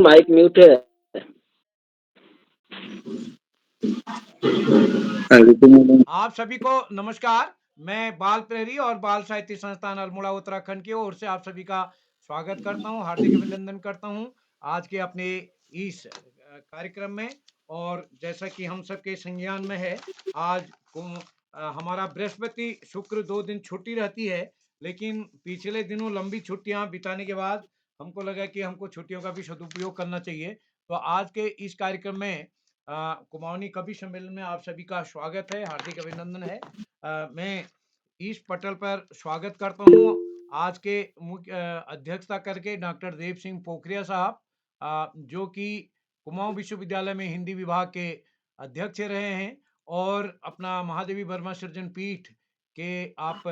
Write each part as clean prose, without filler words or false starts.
Mic mute है। आप सभी को नमस्कार। मैं बाल प्रहरी और बाल साहित्य संस्थान अल्मोड़ा उत्तराखंड की ओर से आप सभी का स्वागत करता हूं, हार्दिक अभिनंदन करता हूं आज के अपने इस कार्यक्रम में। और जैसा कि हम सबके संज्ञान में है, आज हमारा बृहस्पति शुक्र 2 दिन छुट्टी रहती है, लेकिन पिछले दिनों लंबी छुट्टियां बिताने के बाद हमको लगा कि हमको छुट्टियों का भी सदुपयोग करना चाहिए। तो आज के इस कार्यक्रम में कुमाऊनी कवि सम्मेलन में आप सभी का स्वागत है, हार्दिक अभिनंदन है। मैं इस पटल पर स्वागत करता हूँ आज के मुख्य अध्यक्षता करके डॉक्टर देव सिंह पोखरिया साहब, जो कि कुमाऊं विश्वविद्यालय में हिंदी विभाग के अध्यक्ष रहे हैं और अपना महादेवी वर्मा सृजन पीठ के आप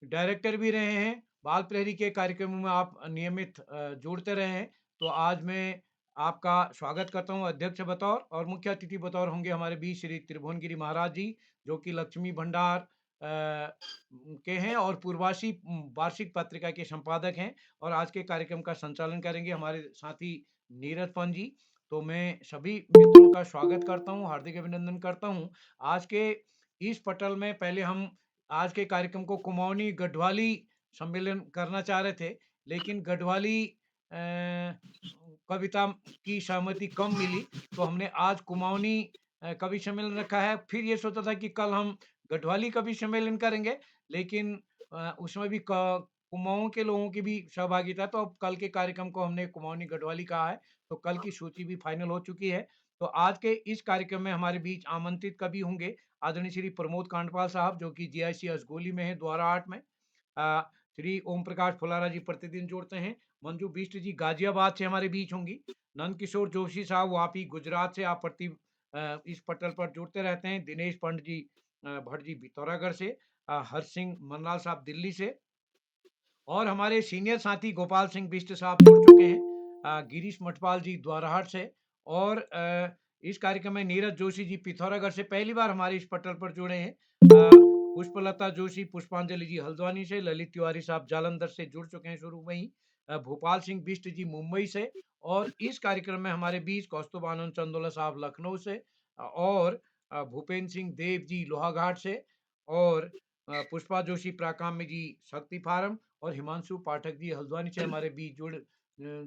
डायरेक्टर भी रहे हैं। बाल प्रहरी के कार्यक्रमों में आप नियमित जुड़ते रहे हैं। तो आज मैं आपका स्वागत करता हूं अध्यक्ष बतौर, और मुख्य अतिथि बतौर होंगे हमारे बीच श्री त्रिभुवनगिरी महाराज जी, जो कि लक्ष्मी भंडार के हैं और पूर्वासी वार्षिक पत्रिका के संपादक हैं, और आज के कार्यक्रम का संचालन करेंगे हमारे साथी नीरज पान जी। तो मैं सभी मित्रों का स्वागत करता हूं, हार्दिक अभिनंदन करता हूं। आज के इस पटल में पहले हम आज के कार्यक्रम को कुमाऊनी गढ़वाली सम्मेलन करना चाह रहे थे, लेकिन गढ़वाली कविता की सहमति कम मिली, तो हमने आज कुमाऊनी कवि सम्मेलन रखा है। फिर ये सोचा था कि कल हम गढ़वाली कवि सम्मेलन करेंगे, लेकिन उसमें भी कुमाऊं के लोगों की भी सहभागिता, तो अब कल के कार्यक्रम को हमने कुमाऊनी गढ़वाली कहा है। तो कल की सूची भी फाइनल हो चुकी है। तो आज के इस कार्यक्रम में हमारे बीच आमंत्रित कवि होंगे आदरणीय श्री प्रमोद कांडपाल साहब, जो कि जीआईसी असगोली में है, द्वारा 8 में। श्री ओम प्रकाश फुलारा जी प्रतिदिन जोड़ते हैं। मंजू बिष्ट जी गाजियाबाद से हमारे बीच होंगी। नंद किशोर जोशी साहब वापी गुजरात से आप इस पटल पर जुड़ते रहते हैं। दिनेश पंडित जी भट्ट जी पिथौरागढ़ से, हर्ष सिंह मनलाल साहब दिल्ली से, और हमारे सीनियर साथी गोपाल सिंह बिष्ट साहब जुड़ चुके हैं, गिरीश मठपाल जी द्वाराहाट से, और इस कार्यक्रम में नीरज जोशी जी पिथौरागढ़ से पहली बार हमारे इस पटल पर जुड़े हैं। पुष्पलता जोशी पुष्पांजलि जी हल्द्वानी से, ललित तिवारी साहब जालंधर से जुड़ चुके हैं शुरू में ही, भोपाल सिंह बिष्ट जी मुंबई से, और इस कार्यक्रम में हमारे बीच कौस्तुभानंद चंदोला साहब लखनऊ से, और भूपेन्द्र सिंह देव जी लोहाघाट से, और पुष्पा जोशी प्राकाम्य जी शक्ति फार्म, और हिमांशु पाठक जी हल्द्वानी से हमारे बीच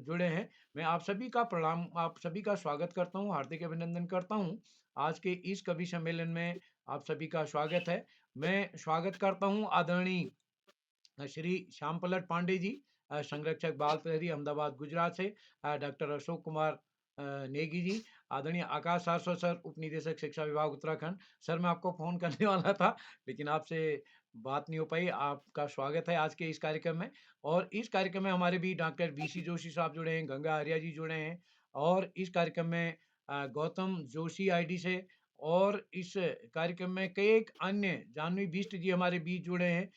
जुड़े हैं। मैं आप सभी का प्रणाम, आप सभी का स्वागत करता हूं, हार्दिक अभिनंदन करता हूं। आज के इस कवि सम्मेलन में आप सभी का स्वागत है। मैं स्वागत करता हूं आदरणीय श्री श्याम पलट पांडे जी, संरक्षक बाल प्रहरी अहमदाबाद गुजरात से, डॉक्टर अशोक कुमार नेगी जी, आदरणीय आकाश सारस्वत सर, उप निदेशक शिक्षा विभाग उत्तराखंड। सर मैं आपको फोन करने वाला था, लेकिन आपसे बात नहीं हो पाई। आपका स्वागत है आज के इस कार्यक्रम में। और इस कार्यक्रम में हमारे भी डॉक्टर बीसी जोशी साहब जुड़े हैं, गंगा आर्या जी जुड़े हैं, और इस कार्यक्रम में गौतम जोशी आईडी से, और इस कार्यक्रम में कई एक अन्य जानवी बिष्ट जी हमारे बीच जुड़े हैं,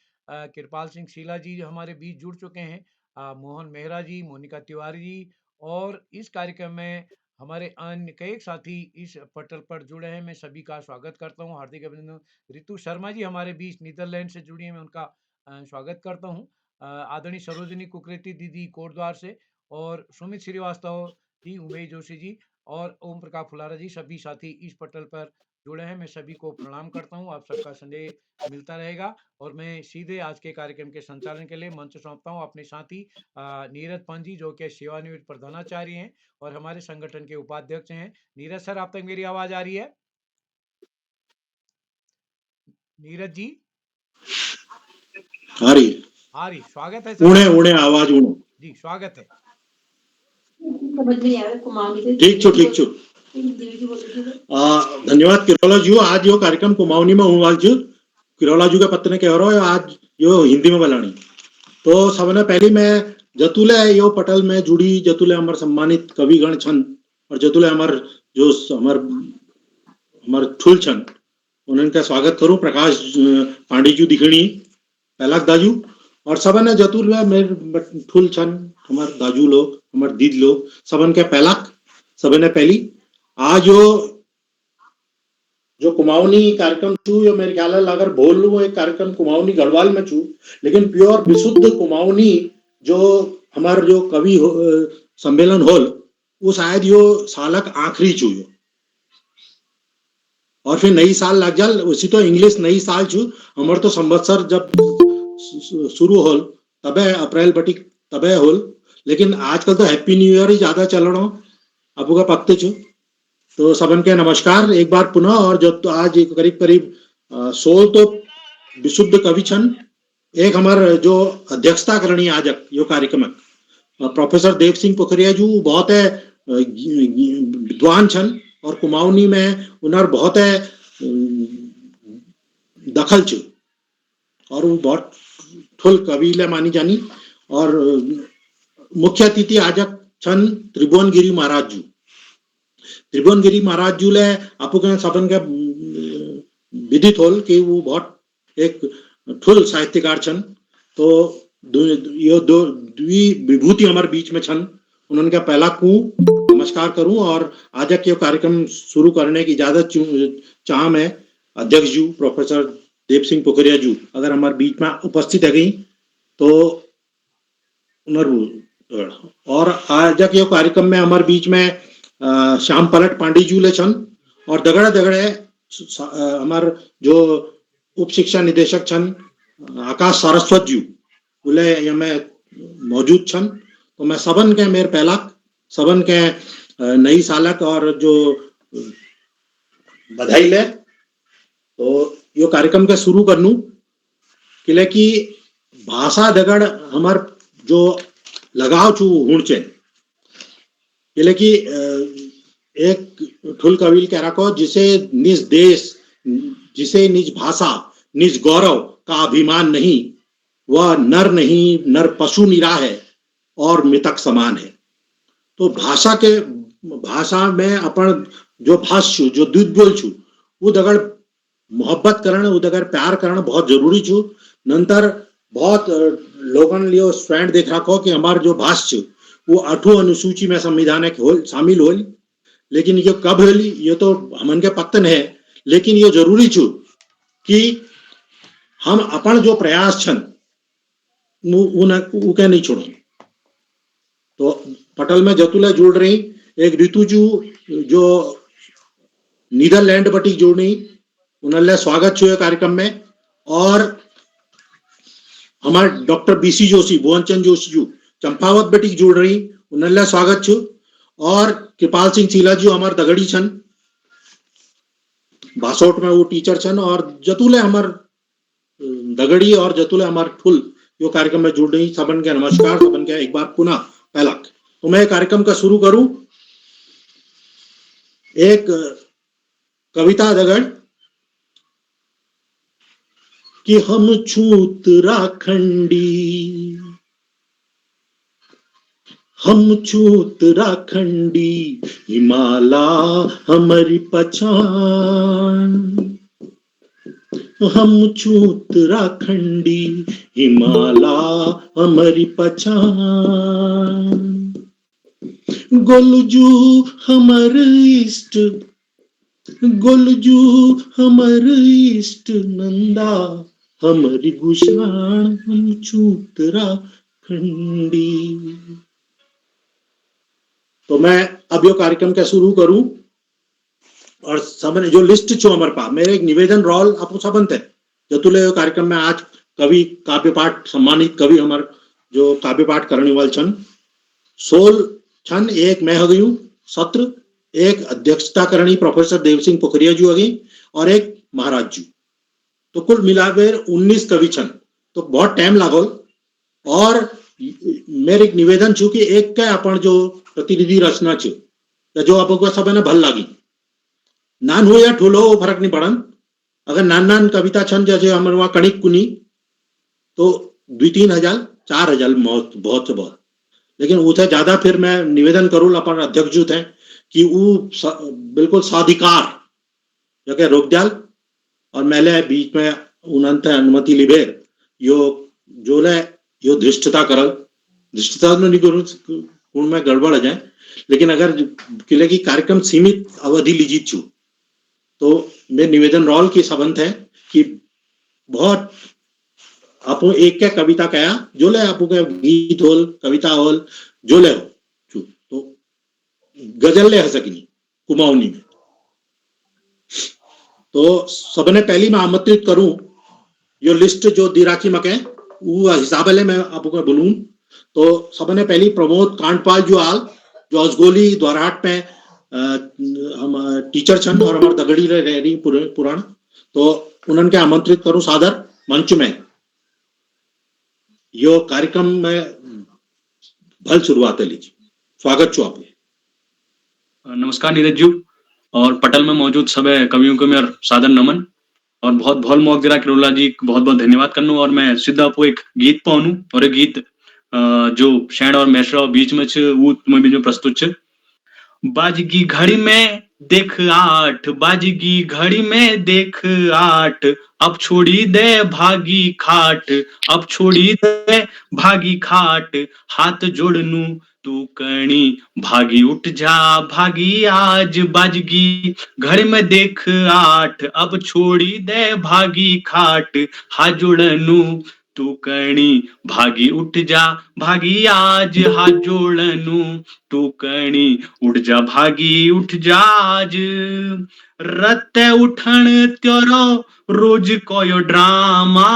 कृपाल सिंह शीला जी हमारे बीच जुड़ चुके हैं, मोहन मेहरा जी, मोनिका तिवारी जी, और इस कार्यक्रम में हमारे अन्य कई साथी इस पटल पर जुड़े हैं। मैं सभी का स्वागत करता हूं, हार्दिक अभिनंदन। रितु शर्मा जी हमारे बीच नीदरलैंड से जुड़ी हैं, मैं उनका स्वागत करता हूं। आदरणीय सरोजिनी कुकरेती दीदी कोटद्वार से, और सुमित श्रीवास्तव जी, उमेश जोशी जी, और ओम प्रकाश फुलारा जी, सभी साथी इस पटल पर जुड़े हैं। मैं सभी को प्रणाम करता हूं। आप सबका संदेह मिलता रहेगा, और मैं सीधे आज के कार्यक्रम के संचालन के लिए मंच सौंपता हूं अपने साथी नीरज पांजी, जो कि सेवानिवृत्त प्रधानाचार्य हैं और हमारे संगठन के उपाध्यक्ष हैं। नीरज सर, आप तक मेरी आवाज आ रही है? नीरज जी आ रही स्वागत है सर। उड़े आवाज उड़ो जी, स्वागत है। ठीक छो धन्यवाद किरोला जी। आज यो कार्यक्रम कुमाऊनी में हुआ किरोला जी का पत्र कह रहा है, आज यो हिंदी में बलानी। तो सबने पहले मैं जतुले यो पटल में जुड़ी, जतुले हमारे सम्मानित कविगण छन, और जतुले हमारे जो हमारे ठुल छन, उनका स्वागत करूं। प्रकाश पांडे जी दिखणी, पहला दाजू, और सबने जतुल में मेरे ठुल छन, हमारे दाजू लोग, हमारे दीद लोग, सबन के पहलाक, सबने पहली आज जो कुमाऊनी कार्यक्रम छू, यो मेरे ख्याल है अगर बोल लूं एक कार्यक्रम कुमाऊनी गढ़वाल में छू, लेकिन प्योर विशुद्ध कुमाऊनी जो हमारे जो कवि सम्मेलन होल वो शायद यो सालक आखिरी छू यो और फिर नई साल लग जाल उसी तो इंग्लिश नई साल छू हमार तो संवत्सर जब शुरू होल तबे अप्रैल बटी तबे होल लेकिन आजकल तो हैप्पी न्यू ईयर ही ज्यादा चल रहा आपू का पक्ते छू तो सबन के नमस्कार एक बार पुनः और जब तो आज करीब करीब 16 तो विशुद्ध कवि छन एक हमार जो अध्यक्षता करनी आज यो कार्यक्रम प्रोफेसर देव सिंह पोखरिया जी बहुत है विद्वान छन और कुमाऊनी में उनर बहुत है दखल छु और वो बहुत ठुल कविले मानी जानी और मुख्य अतिथि आजक छन त्रिभुवनगिरी महाराज जी त्रिभुवनगिरी महाराज जी ले आपको के सबन के विदित होल कि वो बहुत एक ठुल साहित्यकार छन तो यो दो द्वि विभूति हमारे बीच में छन उन्होंने का पहला कू नमस्कार करूं और आज के कार्यक्रम शुरू करने की इजाजत चाह मैं अध्यक्ष जी प्रोफेसर देव सिंह पोखरिया जी अगर हमारे बीच में उपस्थित है गई तो और आज के कार्यक्रम में हमारे बीच में श्याम पलट पांडे जी ले छन और दगड़े दगड़े हमारे जो उप शिक्षा निदेशक छन आकाश सारस्वत जी बोले में मौजूद छन तो मैं सबन के मेरे पहला सबन के नई सालक और जो बधाई ले तो यो कार्यक्रम के शुरू करनू किले की भाषा दगड़ हमार जो लगाव छू हुणचे किले की एक ठुल कविल कह रखो जिसे निज देश जिसे निज भाषा निज गौरव का अभिमान नहीं वह नर नहीं नर पशु निरा है और मृतक समान है तो भाषा में अपन जो भाष्य जो दूध बोल छू वो दगड़ मोहब्बत करण वो दगड़ प्यार करण बहुत जरूरी छू नंतर बहुत लोगन लियो स्टैंड देख रखो कि हमार जो भाष्य वो 8वीं अनुसूची में संविधान शामिल हो लेकिन ये कब होली ये तो हमन के पत्तन है लेकिन ये जरूरी छू कि हम अपन जो प्रयास छन वो क्या नहीं छोड़ो तो पटल में जतुला जोड़ रही एक ऋतुजू जो नीदरलैंड बटी जोड़नी उन्हें स्वागत छो कार्यक्रम में और हमारे डॉक्टर बीसी जोशी भुवनचंद जोशी जी चंपावत बेटी जोड़ रही उन्हें स्वागत छो और कृपाल सिंह चीला जी हमारे दगड़ी छन बासोट में वो टीचर छन और जतुले हमार दगड़ी और जतुले हमार ठुल यो कार्यक्रम में जुड़ रही सबन के नमस्कार सबन के एक बार पुनः पहला तो मैं कार्यक्रम का शुरू करूं एक कविता दगड़ कि हम छूत राखंडी हम छूत राखंडी हिमाला हमारी पहचान हम छूत राखंडी हिमाला हमारी पहचान गोलजू हमर इष्ट गोलजू हमर इष्ट नंदा हमारी गुशान हम छूत राखंडी तो मैं अब यो कार्यक्रम का शुरू करूं और सबने जो लिस्ट छो हमारे पास मेरे एक निवेदन रोल आपको सबन थे जतुले कार्यक्रम में आज कवि काव्य पाठ सम्मानित कवि हमारे जो काव्य पाठ करने वाले छन 16 छन एक मैं हो गई सत्र एक अध्यक्षता करनी प्रोफेसर देव सिंह पोखरिया जी हो गई और एक महाराज जी तो कुल मिलाकर 19 कवि छन तो बहुत टाइम लागल और मेरे एक निवेदन छू कि एक का अपन जो प्रतिनिधि रचना छो जो आपको सब ने भल लागी नान हो या ठोलो फर्क नहीं पड़न अगर नान नान कविता छन जैसे हमारे वहां कणिक कुनी तो 2-3 हजार 4 हजार बहुत से बहुत लेकिन उसे ज्यादा फिर मैं निवेदन करूँ अपन अध्यक्ष जी थे कि वो बिल्कुल साधिकार जगह रोक डाल और मैले बीच में उन्नत अनुमति लिबेर यो जो ले यो धृष्टता करल धृष्टता नहीं करूँ में गड़बड़ आ जाए लेकिन अगर किले की कार्यक्रम सीमित अवधि लीजित छू तो मेरे निवेदन रोल की संबंध है कि बहुत आपको एक क्या कविता कया जो ले आपको क्या गीत होल कविता होल जो ले हो गजल ले सकिनी कुमाऊनी में। तो सबने पहली मैं आमंत्रित करूं यो लिस्ट जो दी राखी मके वो हिसाब ले मैं आपको बोलूं। तो सबने पहली प्रमोद कांडपाल जो आल जो असगोली द्वारहाट में हम टीचर छन और हमारे दगड़ी रही पुराण, तो उन्होंने के आमंत्रित करूं सादर मंच में। यो कार्यक्रम में भल शुरुआत है लीजिए, स्वागत छो आप। नमस्कार नीरज जी और पटल में मौजूद सब कवियों को मेरा सादर नमन और बहुत बहुत मौक दिरा किरोला जी बहुत बहुत धन्यवाद करनू। और मैं सीधा आपको एक गीत पाऊँ और एक गीत जो शैण और मैशरा बीच में छ वो तुम्हें बीच में प्रस्तुत छ। बाजगी घड़ी में देख 8, बाजगी घड़ी में देख 8, अब छोड़ी दे भागी खाट, अब छोड़ी दे भागी खाट, हाथ जोड़नू तू कणी भागी उठ जा भागी आज, बाजगी घड़ी में देख 8, अब छोड़ी दे भागी खाट, हाथ जोड़नू तू कणी भागी उठ जा भागी आज, हाथ जोड़नू तू कणी उठ जा भागी उठ जा आज। रत उठण त्योरो रोज कोयो ड्रामा,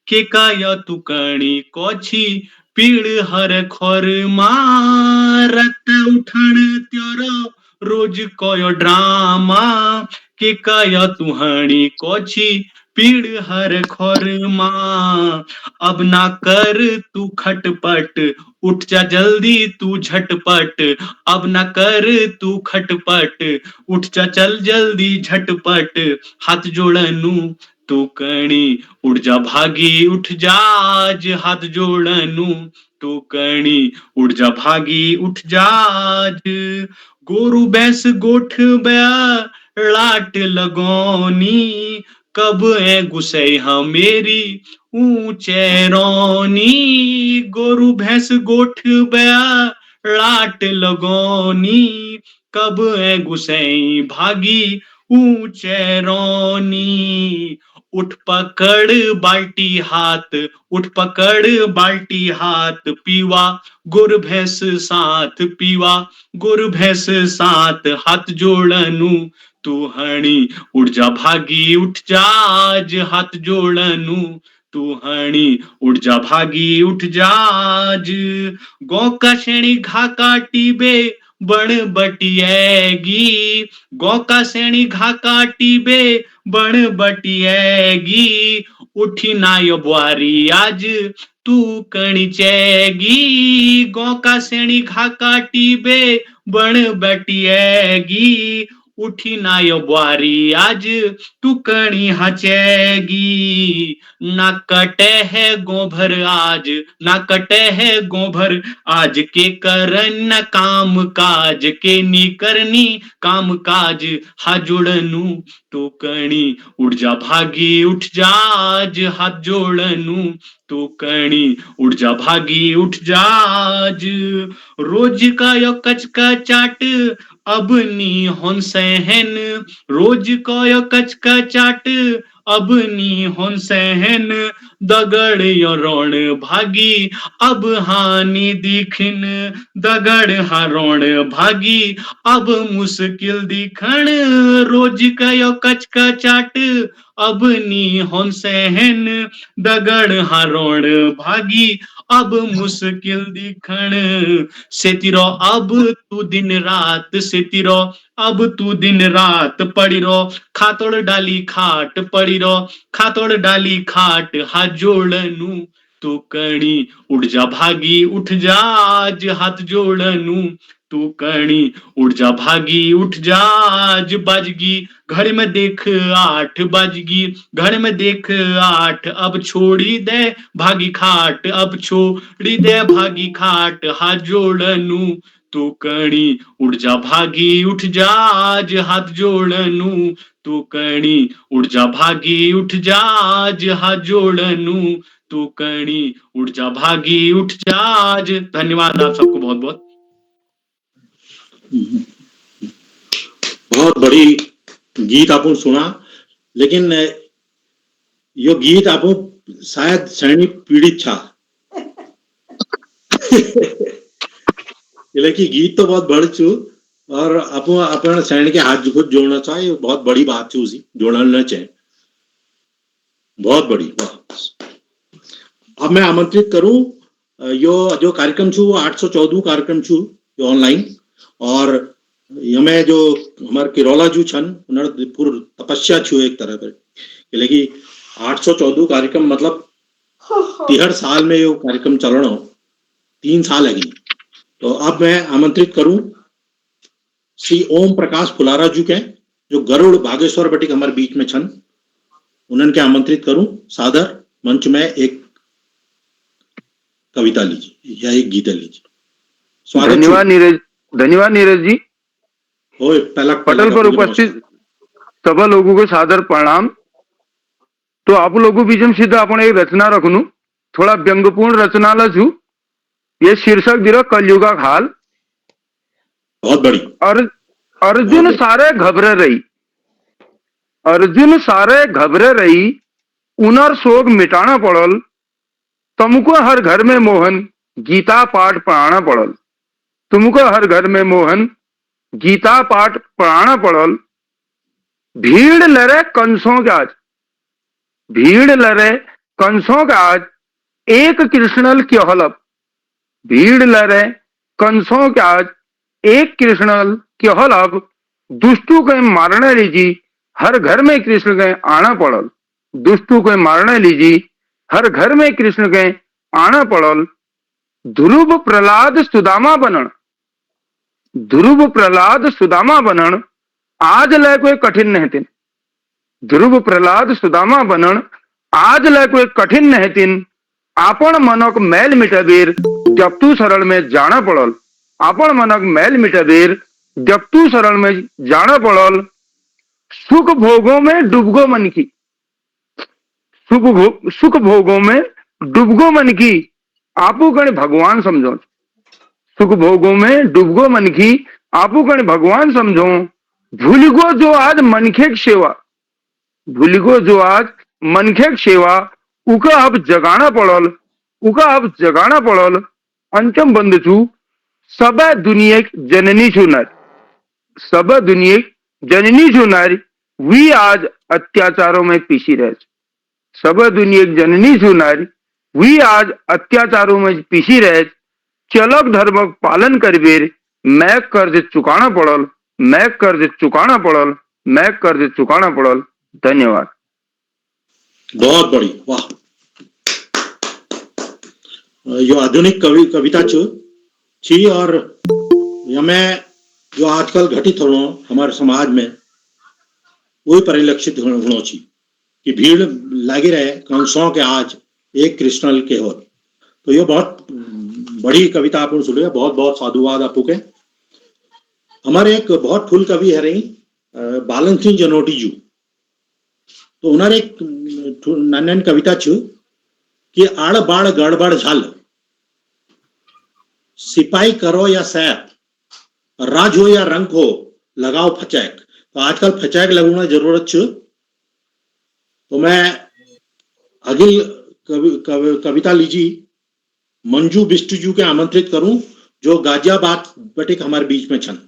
के काया तू कणी कोछी पीड़ हर खोर मां। रत उठण त्योरो रोज कोयो ड्रामा, के काया तू हणी कोछी पीड़ हर खोर मां। अब ना कर तू खटपट उठ जा जल्दी तू झटपट, अब ना कर तू खटपट उठ जा चल जल्दी झटपट, हाथ जोड़नू तू कणी उठ जा भागी उठ जा आज, हाथ जोड़नू तू कणी उठ जा भागी उठ जा आज। गोरू भैंस गोठ बया लाट लगोनी, कब है गुस्से हम मेरी ऊंचे रोनी। गोरू भैंस गोठ बया लाट लगोनी, कब है गुस्से भागी ऊंचे रोनी। उठ पकड़ बाल्टी हाथ, उठ पकड़ बाल्टी हाथ, पीवा गुर भैंस साथ, पीवा गुर भैंस साथ, हाथ जोड़नू तू हणी उठ जा भागी उठ जा आज, हाथ जोड़नू तू हणी उठ जा भागी उठ जा आज। गौ का श्रेणी घा काटी बे बण बटिएगी, गौ का श्रेणी घा काटी बे बण बटिएगी, उठी ना यो बुआरी आज तू कणी चेगी। गौ का श्रेणी घा काटी बे बण बटिएगी, उठी ना यो बुआरी आज तू कणी हचेगी। ना कटे है गोभर आज, ना कटे है गोभर आज, के करन काम काज, के नी करनी काम काज, हाथ जोड़नू तू कणी उठ जा भागी उठ जा आज, हाथ जोड़नू तू कणी उठ जा भागी उठ जा आज। रोज का यो कचका चाट अब नी होन सहन, रोज को यो कचका चाट अब नी होन सहन, दगड़ यो रोण भागी अब हानि दिखन, दगड़ हा रोण भागी अब मुश्किल दिखन। रोज का यो कचका चाट अब नी होन सहन, दगड़ हा रोण भागी अब मुश्किल दिखन। सेतिरो अब तू दिन रात, सेतिरो अब तू दिन रात पड़ी रो, खातोड़ डाली खाट पड़ी रो, खातोड़ डाली खाट, हाथ जोड़नू तू कणी उठ जा भागी उठ जा आज, हाथ जोड़नू तू कणी उठ जा भागी उठ जा आज। बाजगी घर में देख 8, बाजगी घर में देख 8, अब छोड़ी दे भागी खाट, अब छोड़ी दे भागी खाट, हाथ जोड़नू तू कणी उठ जा भागी उठ जा आज, हाथ जोड़नू तू कणी उठ जा भागी उठ जा आज, हाथ जोड़नू तू कणी उठ जा भागी उठ जा आज। धन्यवाद आप सबको बहुत बहुत। बहुत बड़ी गीत आपको सुना, लेकिन यो गीत आपको शायद श्रेणी पीड़ित था लेकिन गीत तो बहुत बड़ छू, और अपन सैन के हाथ खुद जोड़ना चाहिए, बहुत बड़ी बात है, उसी जोड़ना चाहिए, बहुत बड़ी बात। अब मैं आमंत्रित करूं यो जो कार्यक्रम छू 814 कार्यक्रम छू जो ऑनलाइन, और यमे जो हमारे किरोला जू छन उन्होंने पूर्ण तपस्या छू एक तरह पर, लेकिन 814 कार्यक्रम मतलब 63 साल में यो कार्यक्रम चलना 3 साल है। तो अब मैं आमंत्रित करूं श्री ओम प्रकाश फुलारा जी के, जो गरुड़ बागेश्वर बटिक हमारे बीच में छन, उन्हें आमंत्रित करूं सादर मंच में एक कविता लीजिए या एक गीत लीजिए। स्वागत। धन्यवाद नीरज जी। पहला पटल पर उपस्थित सभी लोगों को सादर प्रणाम। तो आप लोगों बीच में सीधा अपने एक रचना रखनू, थोड़ा व्यंग्यपूर्ण रचना लू। ये शीर्षक दिलो कलयुगा खाल। बहुत बड़ी। अर्जुन सारे घबरे रही, अर्जुन सारे घबरे रही, उनर शोक मिटाना पड़ल, तुमको हर घर में मोहन गीता पाठ पढ़ाना पड़ल, तुमको हर घर में मोहन गीता पाठ पढ़ाना पड़ल। भीड़ लड़े कंसों के आज, भीड़ लड़े कंसों का आज, एक कृष्णल क्योहलब, भीड़ लड़े कंसों के आज एक कृष्णल क्योहलब। दुष्टू के मारने लीजी हर घर में कृष्ण के आना पड़ल, दुष्टू के मारने लीजी हर घर में कृष्ण के आना पड़ल। ध्रुव प्रहलाद सुदामा बनन, ध्रुव प्रहलाद सुदामा बनन, आज ले कोई कठिन नहीं तिन, ध्रुव प्रहलाद सुदामा बनन, आज ले कोई कठिन नहीं तिन। आपन मनक मैल मिटबीर जब तू सरल में जाना पड़ल, आपन मनक मैल मिटबीर जब तू सरल में जाना पड़ल। सुख भोगों में डूबगो मन की, सुख भोगों में डूबगो मन की, आपू कण भगवान समझो, सुख भोगों में डूबगो मन की, आपू कण भगवान समझो। भूलगो जो आज मनखे सेवा, भूलगो जो आज मनखे सेवा, उका अब जगाना पड़ल, उका अब जगाना पड़ल। अंतिम बंद छू सब दुनिया जननी छू नर, सब दुनिया जननी छू नर, वी आज अत्याचारों में पीसी रह, सब दुनिया जननी छू नर, वी आज अत्याचारों में पीसी रह। चलक धर्म पालन करबीर मैं कर्ज चुकाना पड़ल, मैं कर्ज चुकाना पड़ल, मैं कर्ज चुकाना पड़ल। धन्यवाद। बहुत बड़ी, वाह। यो आधुनिक कविता छी, और यमें जो आजकल घटित हो हमारे समाज में वही परिलक्षित होना छी कि भीड़ लगी रहे कंसों के आज एक कृष्णल के हो। तो ये बहुत बड़ी कविता आपने सुनी, बहुत बहुत साधुवाद आपको के। हमारे एक बहुत फुल कवि है रही बालन सिंह जनोटी जी, तो उन्होंने एक नन्हन कविता छू कि आड़ बाड़ गड़बड़ झाल, सिपाही करो या सैप, राज हो या रंग हो, लगाओ फचैक। तो आजकल फचैक लगना जरूरत छू। तो मैं अगिल कविता लीजी मंजू बिष्टजू के आमंत्रित करूं, जो गाजियाबाद बटिक हमारे बीच में छन।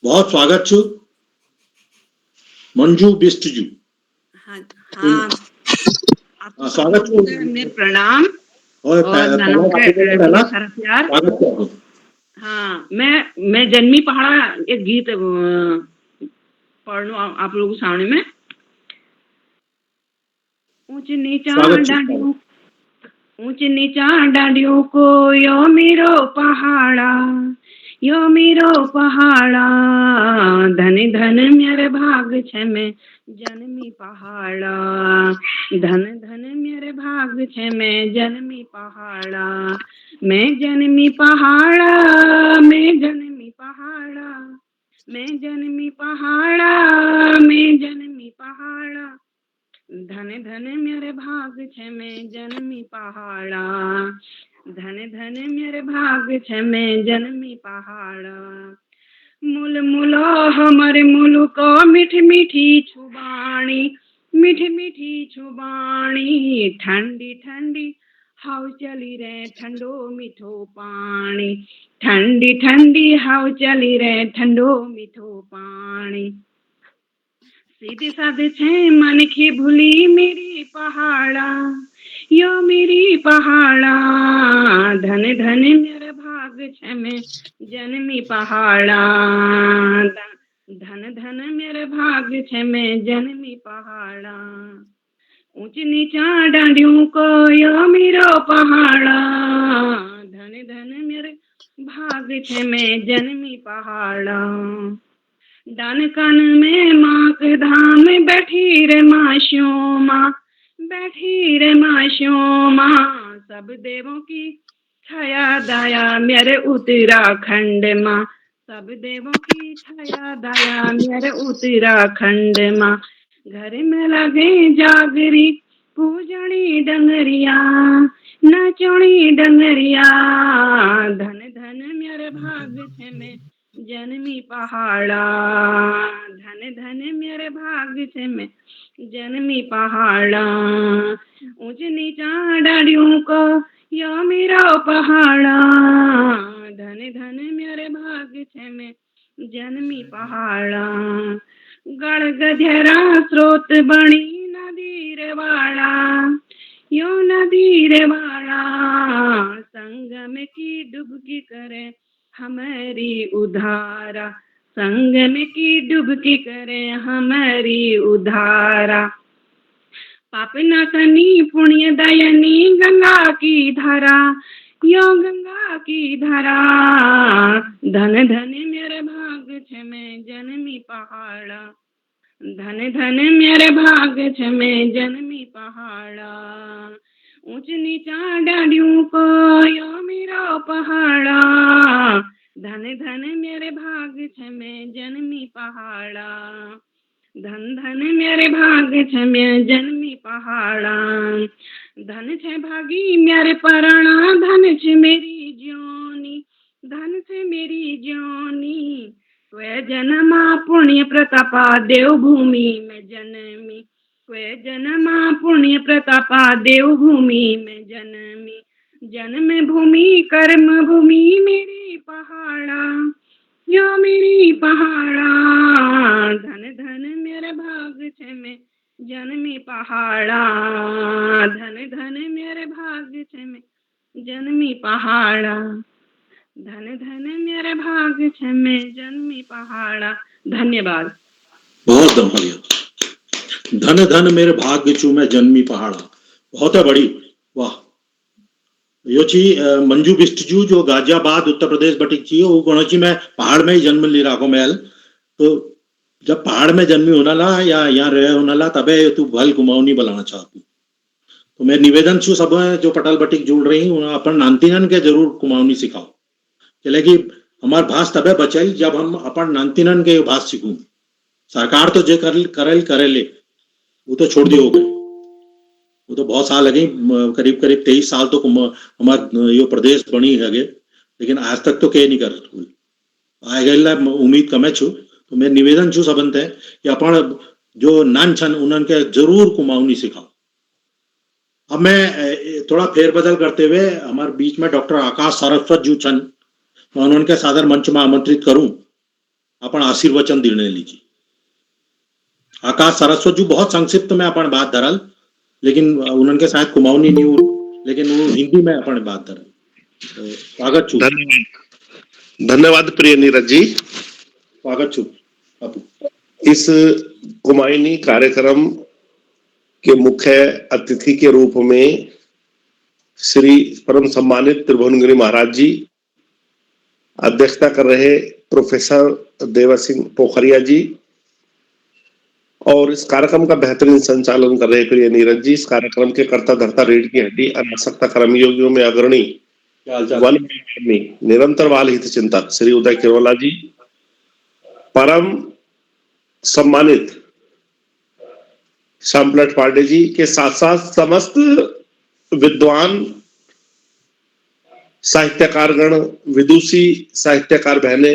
बहुत स्वागत छू मंजू बिष्टजू। हाँ, हाँ, स्वागत छू। में प्रणाम और सारा प्यार। हाँ, मैं जन्मी पहाड़ा एक गीत पढ़ लूं आप लोगों के सामने में। ऊंच नीचा डांडियों को यो मेरो पहाड़ा, यो मेरो पहाड़ा, धन धन मेरे भाग छे में जन्मी पहाड़ा, धन धन मेरे भाग छे में जन्मी पहाड़ा, मैं जन्मी पहाड़ा, मैं जन्मी पहाड़ा, मैं जन्मी पहाड़ा, मैं जन्मी पहाड़ा, धन धन मेरे भाग छे में जन्मी पहाड़ा, धन धन मेरे भाग छे में जन्मी पहाड़ा। मुल मुलो हमारे मुलु को मीठी मीठी छुबाणी, मीठी मीठी छुबाणी, ठंडी ठंडी हाउ चली रे ठंडो मीठो पानी, ठंडी ठंडी हाउ चली रे ठंडो मीठो पानी। सीधे साधे छे मन की भूली मेरी पहाड़ा, यो मेरी पहाड़ा, धन धन मेरे भाग छे में जन्मी पहाड़ा, धन धन मेरे भाग छे में जन्मी पहाड़ा। ऊंच नीचा डांडियों को यो मेरो पहाड़ा, धन धन मेरे भाग छे में जन्मी पहाड़ा। डान कान में माँ के धाम बैठी रे माँ माँ, बैठी रे माँ, सब देवों की छाया दाया मेरे उत्तराखंड माँ, सब देवों की छाया दाया मेरे उत्तराखंड माँ। घर में लगे जागरी पूजनी डंगरिया, नचोनी डंगरिया, धन धन मेरे भाग छे में जन्मी पहाड़ा, धन धन मेरे भाग छे में जन्मी पहाड़ा। ऊंच नीचा डाड़ियों को यो मेरा पहाड़ा, धन धन मेरे भाग छे में जन्मी पहाड़ा। गढ़ गधेरा स्रोत बनी नदी रे वाला, यो नदी रे वाला, संगम की डुबकी करे हमारी उधारा, संगम की डुबकी करे हमारी उधारा। पाप नाशनी पुण्य दयनी गंगा की धारा, यो गंगा की धारा, धन धन मेरे भाग छे में जन्मी पहाड़ा, धन धन मेरे भाग छे में जन्मी पहाड़ा। ऊंच नीचा डांडियों को यो मेरा पहाड़ा, धन धन मेरे भाग छे में जन्मी पहाड़ा, धन धन मेरे भाग छे में जन्मी पहाड़ा। धन छे भागी मेरे पराणा, धन छे मेरी जोनी, धन छे मेरी जोनी, वे जन्मा पुण्य प्रतापा देवभूमि में जन्मी, वे जन्मा पुण्य प्रतापा देवभूमि में जन्मी। जन्म भूमि कर्म भूमि मेरी पहाड़ा, यो मेरी पहाड़ा, धन धन मेरे भाग छे में जन्मी पहाड़ा, धन धन मेरे भाग छे में जन्मी पहाड़ा, धन धन मेरे भाग छे में जन्मी पहाड़ा। धन्यवाद। बहुत बढ़िया। धन धन मेरे भाग्य छू मैं जन्मी पहाड़ा, बहुत है बड़ी, वाह। यो छी मंजू बिष्ट जू जो गाजियाबाद उत्तर प्रदेश बटिक छी, वो गणोची में पहाड़ में ही जन्म ली राखो महल। तो जब पहाड़ में जन्मी होना ला या यहाँ रहे होना ला तबे तू भल कुमाऊनी बनाना चाहती। तो मैं निवेदन छू सब जो पटल बटिक जुड़ रही हूँ अपन नानतीनन के जरूर कुमाऊनी सिखाओ, चले कि हमार भाष तबे बचाई जब हम अपन नानतीनन के भाष सीखूं। सरकार तो जे करे ले वो तो छोड़ दिए हो गए, वो तो बहुत साल लगे, करीब करीब 23 साल तो हमार यो प्रदेश बनी है, लेकिन आज तक तो के नहीं कर आगे उम्मीद कमे छू। तो मैं निवेदन छू सबन ते कि अपन जो नान छन उन्हन के जरूर कुमाऊनी सिखाओ। अब मैं थोड़ा फेरबदल करते हुए हमारे बीच में डॉक्टर आकाश सारस्वत जू छन, मैं उनके सादर मंच में आमंत्रित करूं, अपन आशीर्वचन देने लीजिए। आकाश सारस्वत जू बहुत संक्षिप्त में अपन बात धरल, लेकिन उनके साथ कुमाऊनी नहीं हो, लेकिन वो हिंदी में अपन बात धरल। तो स्वागत छू। धन्यवाद प्रिय नीरज जी। स्वागत छू बापू। इस कुमाऊनी कार्यक्रम के मुख्य अतिथि के रूप में श्री परम सम्मानित त्रिभुवनगिरी महाराज जी, अध्यक्षता कर रहे प्रोफेसर देवर सिंह पोखरिया जी, और इस कार्यक्रम का बेहतरीन संचालन कर रहे प्रिय नीरज जी, इस कार्यक्रम के कर्ता धर्ता रीढ़ की हड्डी अनासक्ता कर्मयोगियों में अग्रणी निरंतर बाल हित चिंतक श्री उदय किरोला जी, परम सम्मानित श्यामपलट पांडे जी के साथ साथ समस्त विद्वान साहित्यकारगण, विदुषी साहित्यकार बहने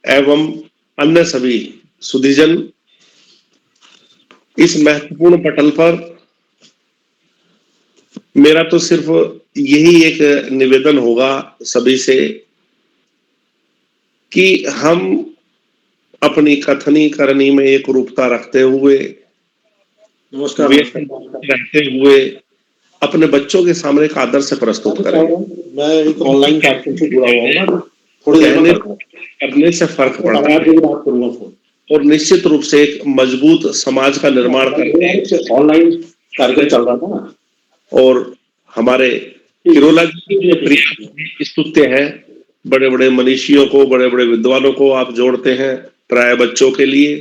एवं अन्य सभी सुधीजन, इस महत्वपूर्ण पटल पर मेरा तो सिर्फ यही एक निवेदन होगा सभी से कि हम अपनी कथनी करनी में एक रूपता रखते हुए, नमस्कार रहते हुए अपने बच्चों के सामने एक आदर्श प्रस्तुत करें। मैं एक ऑनलाइन कार्यक्रम से जुड़ा हुआ हूँ ना, थोड़ी देर में करने से फर्क पड़ता है बात करूंगा फोन और निश्चित रूप से एक मजबूत समाज का निर्माण करते हैं। ऑनलाइन कार्यक्रम चल रहा था ना, और हमारे किरोला जी की प्रिय स्तुत्य है, बड़े बड़े मनीषियों को, बड़े बड़े विद्वानों को आप जोड़ते हैं प्राय बच्चों के लिए,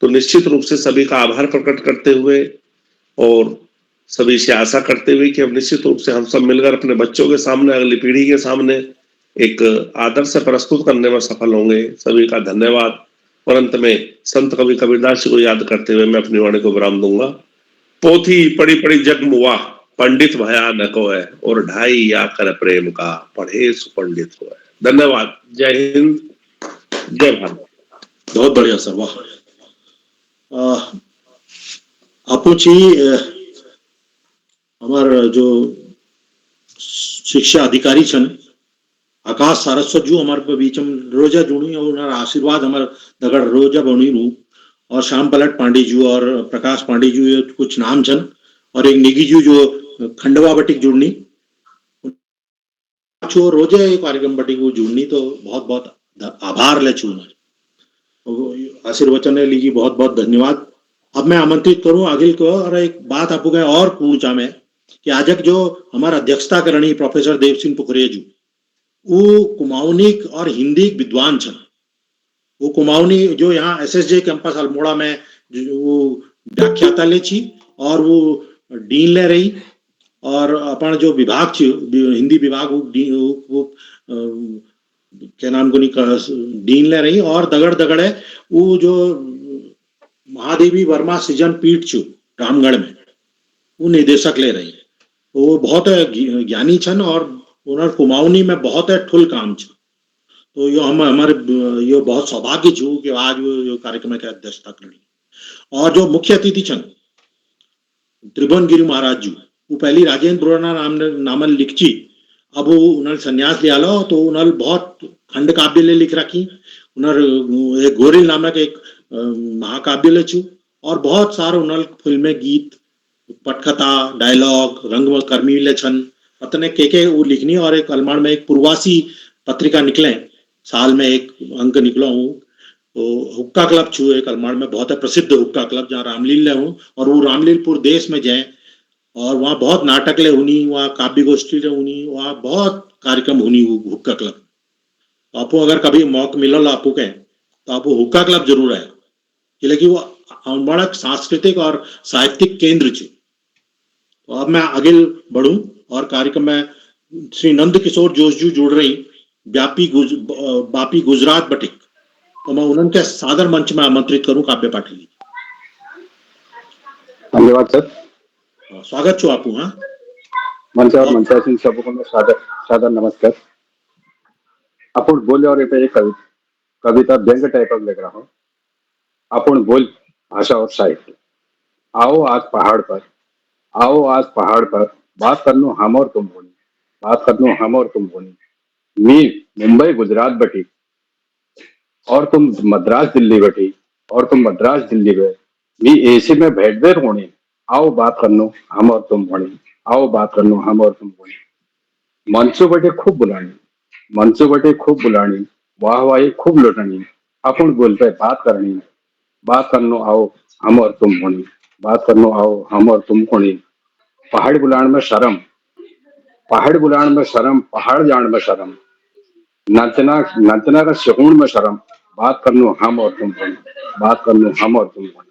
तो निश्चित रूप से सभी का आभार प्रकट करते हुए और सभी से आशा करते हुए कि अब निश्चित रूप से हम सब मिलकर अपने बच्चों के सामने, अगली पीढ़ी के सामने एक आदर्श प्रस्तुत करने में सफल होंगे। सभी का धन्यवाद। और अंत में संत कवि कबीरदास जी को याद करते हुए मैं अपनी वाणी को विराम दूंगा। पोथी पड़ी पड़ी जग मुआ, पंडित भया न को है, और ढाई या कर प्रेम का, पढ़े सुपंडित को है। धन्यवाद। जय हिंद, जय भारत। बहुत बढ़िया सर, वाह। अपुची हमार जो शिक्षा अधिकारी छन आकाश सारस्वत जू हमारे बीच में रोजा जुड़ी और उनका आशीर्वाद हमारे दगड़ रोजा बनी रू, और श्याम पलट पांडे जू और प्रकाश पांडे जू, ये कुछ नाम छन, और एक निगी जू जो खंडवा बटिक जुड़नी छो रोजे ये कार्यक्रम बटिक वो जुड़नी, तो बहुत बहुत आभार ले छू आशीर्वचन लीजिए, बहुत बहुत धन्यवाद। अब मैं आमंत्रित करूं अगिल को, और एक बात आपको कहें और पूछा मैं कि आजक जो हमारा अध्यक्षता करनी प्रोफेसर देव सिंह पुखरिया जी, वो कुमाऊनी और हिंदी विद्वान छन। वो कुमाऊनी जो यहाँ एसएसजे कैंपस अल्मोड़ा में वो व्याख्याता ले छी, और वो डीन ले रही, और अपन जो विभाग छी हिंदी विभाग वो क्या नाम को नहीं डीन ले रही, और दगड़ दगड़ है वो जो महादेवी वर्मा सृजन पीठ छू रामगढ़ में वो निदेशक ले रही। वो बहुत ज्ञानी छन और उन्होंने कुमाऊनी में बहुत ठुल काम छ, तो यो हम हमारे यो बहुत सौभाग्य छू कि आज वो कार्यक्रम के अध्यक्षता करनी। और जो मुख्य अतिथि छन त्रिभुवन गिरी महाराज जी, वो पहली राजेंद्र ब्रोना नामन लिखची, अब वो उन्होंने संन्यास लिया लो, तो उन्होंने बहुत खंड काव्य ले लिख रखी। उन्होंने एक गोरिल नामक एक महाकाव्य ले छू, और बहुत सारे उन्होंने फिल्में, गीत, पटकथा, डायलॉग, रंगकर्मी ले छन, पतने के वो लिखनी। और एक अलमाड़ में एक पूर्वासी पत्रिका निकले, साल में एक अंक निकलो हूँ, तो हुक्का क्लब छू एक अलमाड़ में, बहुत है प्रसिद्ध हुक्का क्लब, जहाँ रामलील ले हूँ, और वो रामलीलपुर देश में जाए, और वहाँ बहुत नाटक ले हुनी, वहाँ काव्य गोष्ठी ले हुनी, वहाँ बहुत कार्यक्रम हुनी वो हुक्का क्लब। तो आपको अगर कभी मौका मिलल आपको कहें तो आप हुक्का क्लब जरूर है, कि वो बड़ा सांस्कृतिक और साहित्यिक केंद्र छे। तो अब मैं आगे बढ़ूं, और कार्यक्रम में श्री नंद किशोर जोश जी जुड़ रही, बापी गुजरात बटिक, तो मैं उनके सादर मंच में आमंत्रित करूं काव्य पाठक। धन्यवाद सर, स्वागत छो आपू। हाँ मंचा और मंचा सिंह सबको सादर नमस्कार। अपन बोले और एक कविता व्यंग टाइप of लिख रहा हूँ। अपन बोल भाषा और साहित्य। आओ आज पहाड़ पर, आओ आज पहाड़ पर, बात कर लो हम और तुम बोली, बात कर लो हम और तुम बोली। मी मुंबई गुजरात बटी, और तुम मद्रास दिल्ली बटी, और तुम मद्रास दिल्ली गए। मी एसी में बैठ देर होनी, आओ बात कर लो हम और तुम बोली, आओ बात कर लो हम और तुम बोली। मंचो बटे खूब बुलानी, मंचो बटे खूब बुलानी, वाह वाही खूब लुटनी, अपन बोल पे बात करनी, बात कर लो आओ हम और तुम होनी, बात कर लो आओ हम और तुम होनी। पहाड़ बुलान में शर्म, पहाड़ बुलान में शर्म, पहाड़ जान में शर्म, नचना का सुकून में शर्म, बात कर लो हम और तुम होनी, बात कर लो हम और तुम होनी।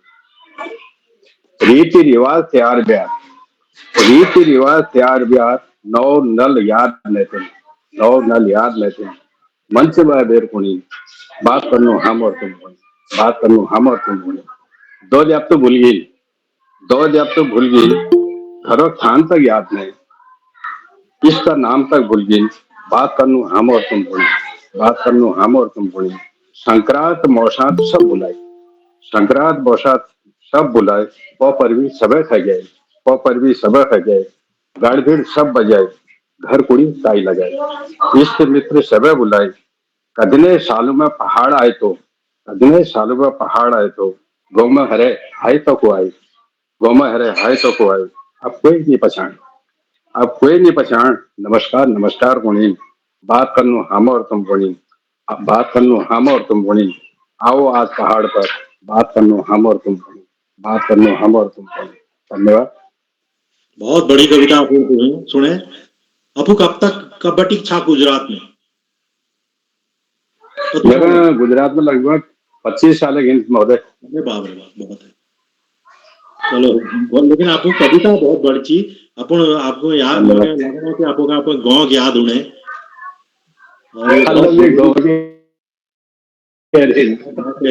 रीति रिवाज तैयार ब्याह, रीति रिवाज तैयार ब्याह, नौ नल याद लेते, नौ नल याद लेते, मंच बेर कुणी, बात कर लो हम और तुम होनी, बात कर लो हम और तुम होनी। दो जब तो भूल गई, दो जब तो भूल गई, घरों थान तक याद नहीं, इसका नाम तक भूल गई, बात कर लो हम और तुम होनी, बात कर लो हम और तुम होनी। संक्रांत मौसात सब बुलाई, संक्रांत मौसात सब बुलाए, पौ पर भी सब खा गए, पौ पर भी सब खा गए। गाड़ भीड़ सब बजाए, घर कुड़ी ताई लगाए, इष्ट मित्र सबे बुलाए, कदने सालों में पहाड़ आए तो, कदने सालों में पहाड़ आए तो, गौ में हरे हाय तो को आए, गौ में हरे हाय तो को आए। अब कोई नहीं पहचान, अब कोई नहीं पहचान। नमस्कार नमस्कार गुणी, बात कर लूं हम और तुम गुणी, अब बात कर लूं हम और तुम गुणी, आओ आज पहाड़ पर, बात कर लूं हम और तुम गुणी, बात कर लूं हम और तुम गुणी। धन्यवाद। बहुत बड़ी कविता आपने सुने। अपू कब तक छा गुजरात में? तो मेरा गुजरात में लगभग 25 साल गिनत महोदय। अरे बाप रे बाप, बहुत है। चलो लेकिन आपको कविता बहुत बड़ी अपन आपको याद लग रहा है कि आपको गाँव याद होने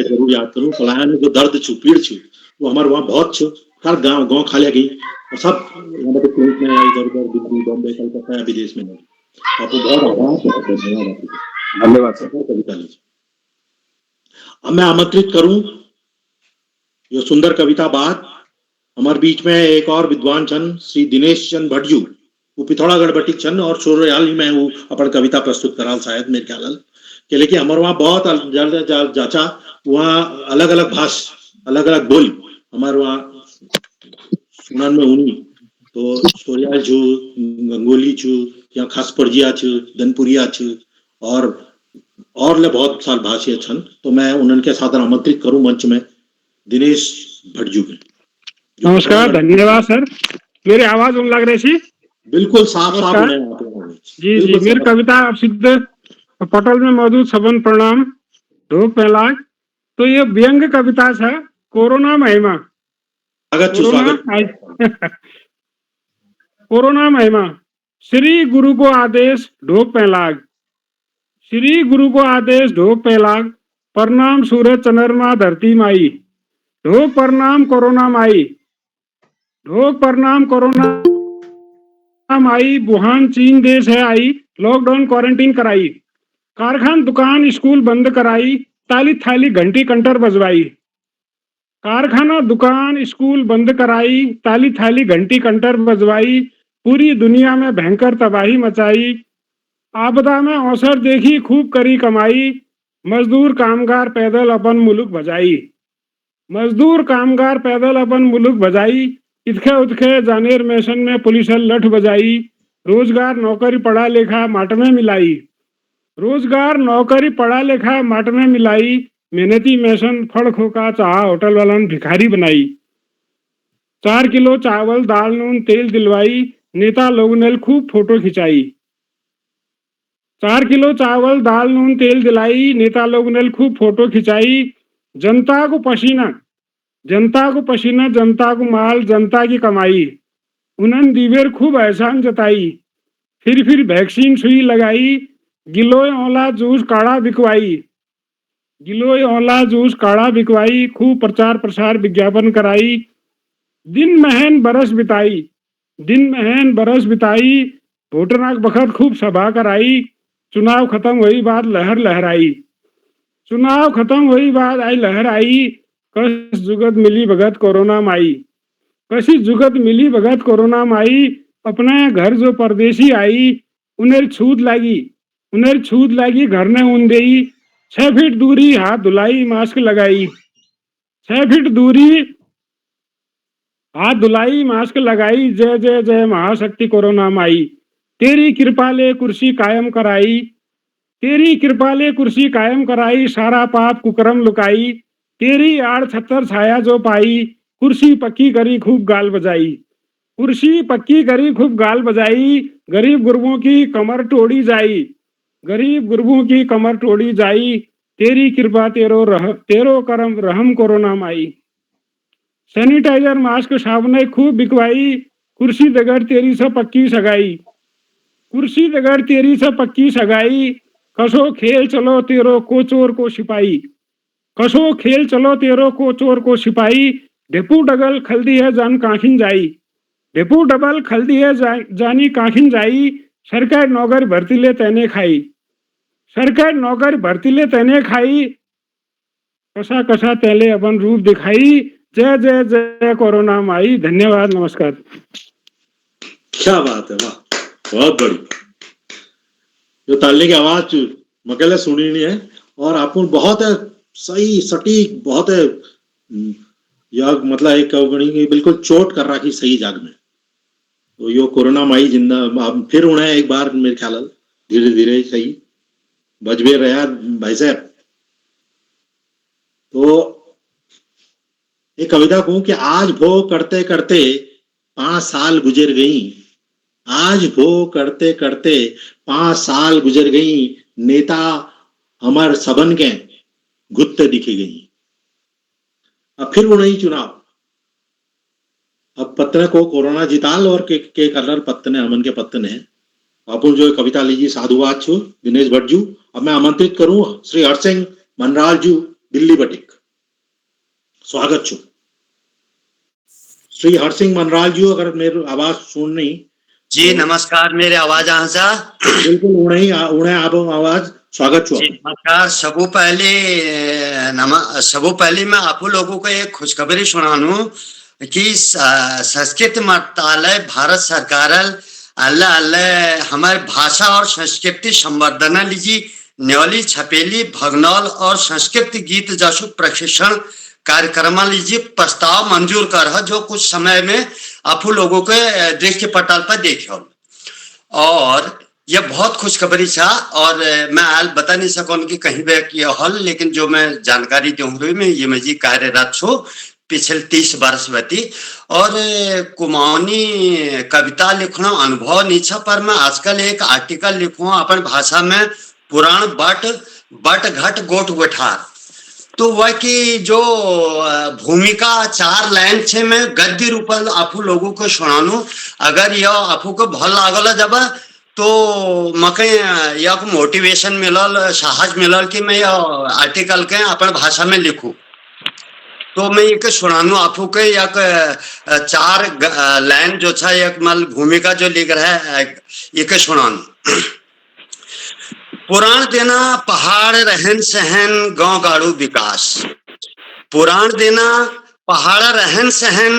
जरूर याद करूँ। पलायन में जो दर्द छू पीड़ छू वो हमारे वहाँ बहुत छू। हर गाँव खाली गई और सब इधर उधर दिल्ली बॉम्बे कलकत्ता या विदेश में नहीं। आपको बहुत धन्यवाद सर। कविता लीजिए। अब मैं आमंत्रित करूं ये सुंदर कविता बाद हमारे बीच में एक और विद्वान छन श्री दिनेश चंद भटजू, वो पिथौरागढ़ बटी छन और सोरयाल ही में वो अपन कविता प्रस्तुत कराल शायद मेरे ख्याल के। लेकिन हमारे वहाँ बहुत जाचा वहाँ अलग अलग भाषा अलग अलग बोल हमारे वहाँ सुनन में उनी तो सोरयाल छू, गंगोली छू या खास परजिया छू, दनपुरिया छू और ले बहुत साल भाषा छन। तो मैं उनके साथ आमंत्रित करूं मंच में दिनेश भटजू के। नमस्कार, धन्यवाद सर। मेरी आवाज उन लग रही थी? बिल्कुल साफ साफ जी जी। मेरी कविता सिद्ध पटल में मौजूद सबन प्रणाम ढोक पहलाग। तो ये व्यंग कविता है कोरोना महिमा। कोरोना महिमा। श्री गुरु को आदेश ढोक पहलाग, श्री गुरु को आदेश ढोक पहलाग, प्रणाम सूरज चंद्रमा धरती माई, ढोक प्रणाम कोरोना माई, ढोक प्रणाम कोरोना माई, वुहान चीन देश है आई, लॉकडाउन क्वारंटीन कराई, कारखान दुकान स्कूल बंद कराई, ताली थाली घंटी कंटर बजवाई, कारखाना दुकान स्कूल बंद कराई, ताली थाली घंटी कंटर बजवाई, पूरी दुनिया में भयंकर तबाही मचाई, आपदा में अवसर देखी खूब करी कमाई, मजदूर कामगार पैदल अपन मुल्क बजाई, मजदूर कामगार पैदल अपन मुल्क बजाई, इतखे उतखे जानेर मैशन में पुलिस लठ बजाई, रोजगार नौकरी पढ़ा लिखा माट में मिलाई, रोजगार नौकरी पढ़ा लिखा माट में मिलाई, मेहनती मैशन फड़ खोका चाह होटल वालन भिखारी बनाई, 4 किलो चावल दाल नून तेल दिलवाई, नेता लोग ने खूब फोटो खिंचाई, 4 किलो चावल दाल नून तेल दिलाई, नेता लोग ने खूब फोटो खिंचाई, जनता को पसीना जनता को माल जनता की कमाई, उन्होंने दीवेर खूब एहसान जताई, फिर वैक्सीन सुई लगाई, गिलोय औला जूस काढ़ा बिकवाई, गिलोय औला जूस काढ़ा बिकवाई, खूब प्रचार प्रसार विज्ञापन कराई, दिन महन बरस बिताई, दिन महन बरस बिताई, वोटनाक बखत खूब सभा कराई, चुनाव खत्म हुई बाद लहर लहराई, चुनाव खत्म हुई बाद आई लहर आई, कस जुगत मिली भगत कोरोना माई, कसी जुगत मिली भगत कोरोना माई, अपना घर जो परदेसी आई, उन्हें छूत लागी घर ने ऊन देई, 6 फीट दूरी हाथ धुलाई मास्क लगाई, 6 फीट दूरी हाथ धुलाई मास्क लगाई, जय जय जय महाशक्ति कोरोना माई, तेरी कृपा ले कुर्सी कायम कराई, तेरी कृपा ले कुर्सी कायम कराई, सारा पाप कुकरम लुकाई, तेरी आड़ छत्तर छाया जो पाई, कुर्सी पक्की करी खूब गाल बजाई, कुर्सी पक्की करी खूब गाल बजाई, गरीब गुरबों की कमर तोड़ी जाई, गरीब गुरबों की कमर तोड़ी जाई, तेरी कृपा तेरो करम रहम कोरोना माई, सैनिटाइजर मास्क साबुन खूब बिकवाई, कुर्सी दगड़ तेरी से पक्की सगाई, कुर्सी दगड़ तेरी से पक्की सगाई, कसो खेल चलो तेरो को चोर को सिपाही, कसो खेल चलो तेरो को चोर को सिपाही, ढेपू डगल खल्दी है जान काखिन जाई, ढेपू डबल खल्दी है जानी काखिन जाई, सरकार नौकर भर्ती ले तैने खाई, सरकार नौकर भर्ती ले तैने खाई, कसा कसा तैले अपन रूप दिखाई, जय जय जय कोरोना माई। धन्यवाद, नमस्कार। क्या बात है, वाह, बहुत बड़ी। जो तालने की आवाज मकेला सुनी नहीं है, और आपको बहुत है सही सटीक, बहुत है या मतलब एक गणी की बिल्कुल चोट कर रखी सही जाग में। तो यो कोरोना माई जिंदा अब फिर उन्हें एक बार मेरे ख्याल धीरे धीरे सही बजबे रहा भाई साहब। तो एक कविता कहूं कि आज भो करते करते 5 साल गुजर गई, आज भो करते करते 5 साल गुजर गई, नेता हमार सबन के गुत्ते दिखे गई। अब फिर वो नहीं चुनाव, अब पत्तने को कोरोना जिताल और के कलर पत्तने अमन के पत्तने हैं। अपन जो कविता लीजिए साधुवाद छो दिनेश भट्ट जू। अब मैं आमंत्रित करूं श्री हरसिंह मनराल जू दिल्ली बटिक, स्वागत छो। श्री हरसिंह मनराल जी, अगर मेरी आवाज सुननी जी, नमस्कार, मेरे आवाज आंसा बिल्कुल उन्हें आप आवाज स्वागत छो। नमस्कार। सबो पहले मैं आप लोगों को एक खुशखबरी सुनानू कि संस्कृत मंत्रालय भारत सरकार अल्लाह अल्लाह हमारे भाषा और संस्कृति संवर्धन लीजिए न्योली छपेली भगनौल और संस्कृत गीत जसु प्रशिक्षण कार्यक्रम लीजिए प्रस्ताव मंजूर कर है, जो कुछ समय में आप लोगों के दृष्टि पटल पर देखे। और यह बहुत खुशखबरी था, और मैं आज बता नहीं सकूँ कि कहीं भी किया हल, लेकिन जो मैं जानकारी दूंगी मैं ये मैं जी कार्यरत छो पिछले 30 वर्ष बती। और कुमाऊनी कविता लिखना अनुभव नहीं था, पर मैं आजकल एक आर्टिकल लिखूँ अपन भाषा में पुराण बट घट गोट गोठार। तो वह की जो भूमिका 4 लाइन छे मैं गद्य रूप आपू लोगों को सुनानू। अगर यह आपू को भल लागल जब तो मके यह मोटिवेशन मिलल, साहस मिलल कि मैं यह आर्टिकल के अपन भाषा में लिखूं। तो मैं एक सुनानू आपू के एक 4 लाइन जो था एक मल भूमिका जो लिख रहा है एक सुनानू। पुराण देना पहाड़ रहन सहन गांव गाड़ू विकास, पुराण देना पहाड़ रहन सहन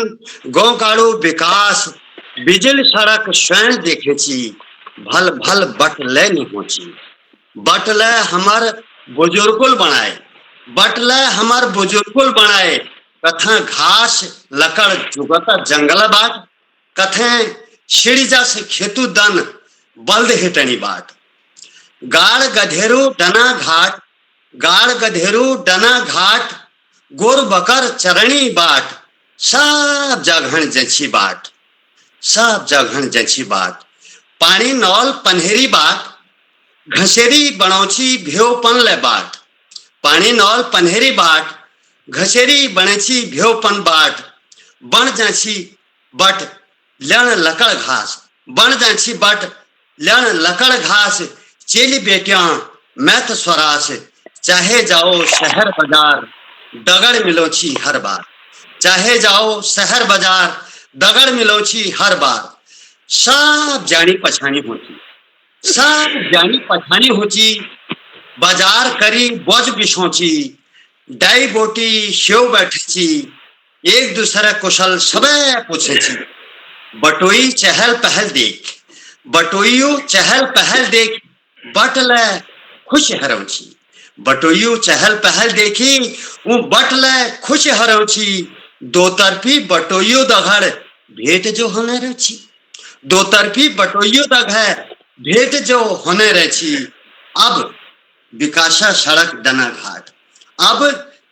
गांव गाड़ू विकास, बिजल सड़क स्वयं देखे छी भल भल बटले नहीं पहुंची। बटले हमार बुजुर्गुल बनाए, बटले हमार बुजुर्गुल बनाए, कथा घास लकड़ जुगता जंगल बाट, कथे शिड़जा से खेतु दन बल्द हिटनी बाट। गाड़ गधेरू डना घाट, गाड़ गधेरू डना घाट, गोर बकर चरणी बाट, सब जघन जची बाट, सब जघन जची बाट। पानी नौल पन्हेरी बाट, घसेरी बनौची भेवपन ले बाट, पानी नौल पन्हेरी बाट, घसेरी बनेची भेवपन बाट, बन जाची बट लण लकड़ घास, बन जाची बट लण लकड़ घास, चेली बेटियां मैं तो स्वरास, चाहे जाओ शहर बाजार दगड़ मिलोची हर बार, चाहे जाओ शहर बाजार दगड़ मिलोची हर बार। सब जानी पछानी होती, सब जानी पछानी होची, बाजार करी बोझ बिछोची, डाई बोटी शेव बैठी, एक दूसरे कुशल सबे पूछे छी। बटोई चहल पहल देख, बटोइयो चहल पहल देख, बटले खुश हरौची, बटोइयो चहल पहल देखी वो बटले खुश हरौची, दो तरफी बटोइयो दघड़ भेंट जो होने रची, दो तरफी बटोइयो दघड़ भेंट जो होने रची। अब विकासा सड़क डना घाट, अब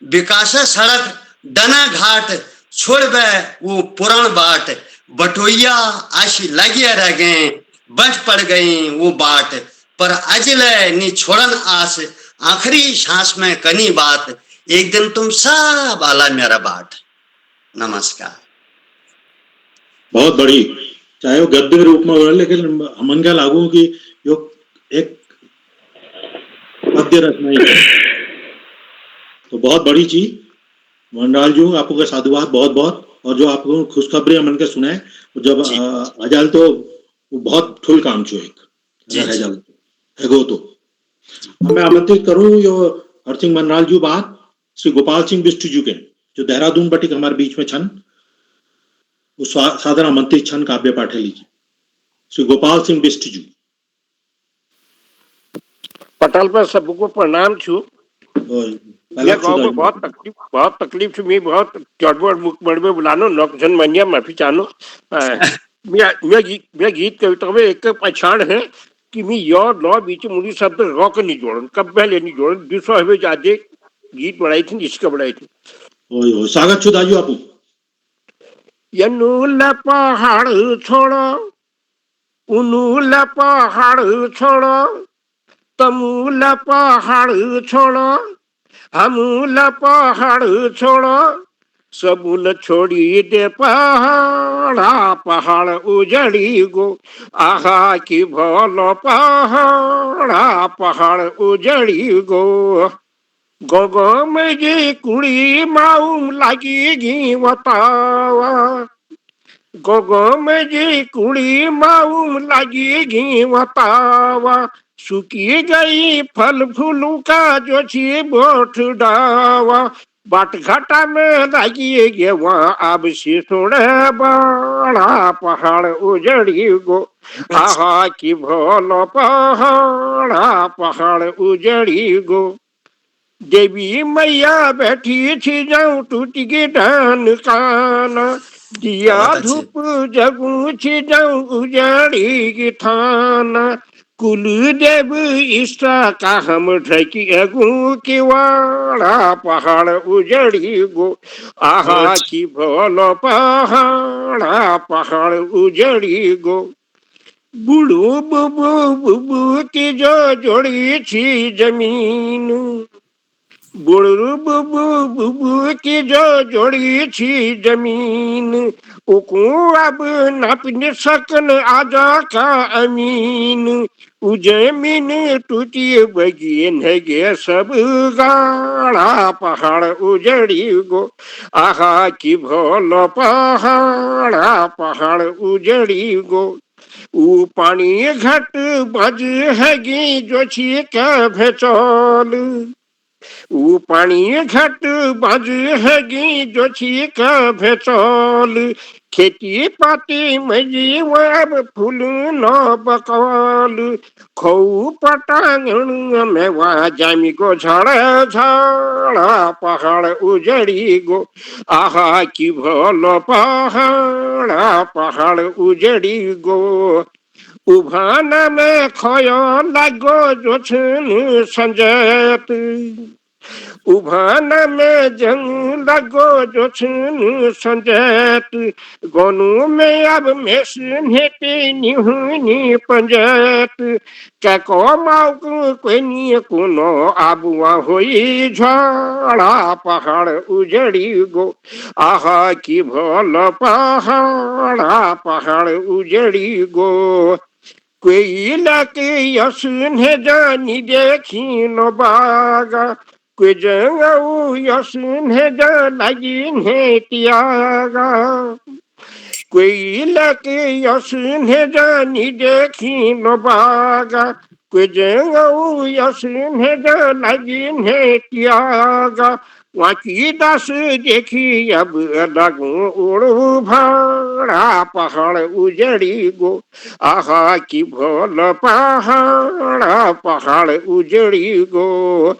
विकासा सड़क डना घाट, छोड़ बे वो पुराण बाट, बटोइया आशी लगिया रह गए, बच पड़ गई वो बाट, पर अजले नी छोड़न आस, आखिरी सांस में कनी बात, एक दिन तुम सब आला मेरा बाट। नमस्कार। बहुत बड़ी, चाहे वो गद्य रूप में हो, लेकिन हमन क्या लागू कि यो एक पद्य रचना ही है। तो बहुत बड़ी चीज मनराल जी, आपको का साधुवाद बहुत बहुत। और जो आपको खुशखबरी मन के सुनाए जब अजाल तो वो बहुत ठुल काम छो एक अजाल है तो मैं आमंत्रित करूं यो हरसिंह मनराल जी बात श्री गोपाल सिंह बिष्ट जी के जो देहरादून बटिक हमारे बीच में छन, वो साधारण आमंत्रित छन काव्य पाठे लीजिए। श्री गोपाल सिंह बिष्ट जी। पटल पर सबको प्रणाम छू। अलग गाँव में बहुत तकलीफ छू। मैं बहुत चढ़बड़ मुकबड़ में बुलानो नौकजन मनिया माफी चाहनो। मैं गीत कविता में एक पहचान है कि मैं यार लॉ बीच मुड़ी शब्द रॉक नहीं जोड़न, कब पहले नहीं जोड़न, दूसरा हमें ज्यादा गीत बनाई थी जिसका बनाई थी। ओय स्वागत छू दाजू आपू। यनूला पहाड़ छोड़ो, उनूला पहाड़ छोड़ो, तमूला पहाड़ छोड़ो, हमूला पहाड़ छोड़ो, सबूल छोड़ी दे पहाड़ा, पहाड़ उजड़ी गो, आहा की भोलो पहाड़ा, पहाड़ उजड़ी गो। गोगो में जी कुड़ी माऊ लागी गी बतावा, गोगो में जी कुड़ी माऊ लागी गी बतावा, सुखी गई फल फूलू का जो छी बोठ डावा, बाट घाटा में लागी गे वहाँ अब से थोड़े बड़ा, पहाड़ उजड़ी गो, आहा की भोलो पहाड़ा, पहाड़ उजड़ी गो। देवी मैया बैठी थी जाऊं टूट के ढान काना, दिया धूप जगू थी जाऊं उजाड़ी की थाना, कुल देव इष्टा का हम ढकी अगू की वाड़ा, पहाड़ उजड़ी गो, आहा की भोलो पहाड़ा, पहाड़ उजड़ी गो। बुढ़ू बुबू बुबू की जो जोड़ी थी जमीन, बुढ़ू बुबू बुबू की जो जोड़ी थी जमीन, उकू अब नाप न सकन आजा का अमीन, उ जमीन टूटी बगी नगे सब गाड़ा, पहाड़ उजड़ी गो, आहा की भोलो पहाड़ा, पहाड़ उजड़ी गो। उ पानी घट बज हैगी जो छी का भेचौल, उ पानी घट बज हैगी जो छी का भेचौल, खेती पाती मजी वब फूल न बकौल, खौ पटांगण में वह जामी को झाड़ा झाड़ा, पहाड़ उजड़ी गो, आहा की भोलो पहाड़ा, पहाड़ उजड़ी गो। उभान में खोयो लागो जो छन संजत, उभान में जंग लगो जो छन संजत, गोनू में अब मेस नेते निहुनी पंजत, क्या को माउ कोई नी कुनो आबुआ होई झाड़ा, पहाड़ उजड़ी गो, आहा की भोलो पहाड़ा, पहाड़ उजड़ी गो। कोई लके यसन है जानी देखी नो बागा, कोई जंगऊ यसन है जा लगी है त्यागा, कोई लके यसन है जानी देखी नो बागा, कोई जंगऊ यसन है जा लगी है त्यागा, वाकी दास देखी अब लगू उड़ू भाड़ा, पहाड़ उजड़ी गो, आहा की भोल पहाड़ा, पहाड़ उजड़ी गो।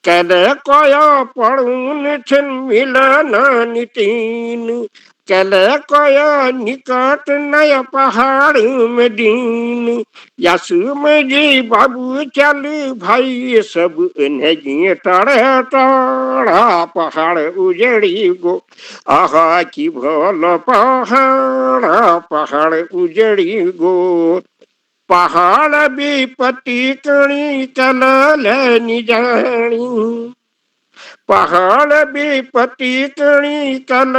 कल कोया पड़ून छन मिलन नितीन, कल कोया निकट नया पहाड़ में दीन, यासु में जी बाबू चल भाई सब नहीं टड़े टड़ा, पहाड़ उजड़ी गो, आहा की भोल पहाड़ा, पहाड़ उजड़ी गो। पहाड़ विपत्ति कणी चल निजाणी, पहाड़ विपत्ति कणी चल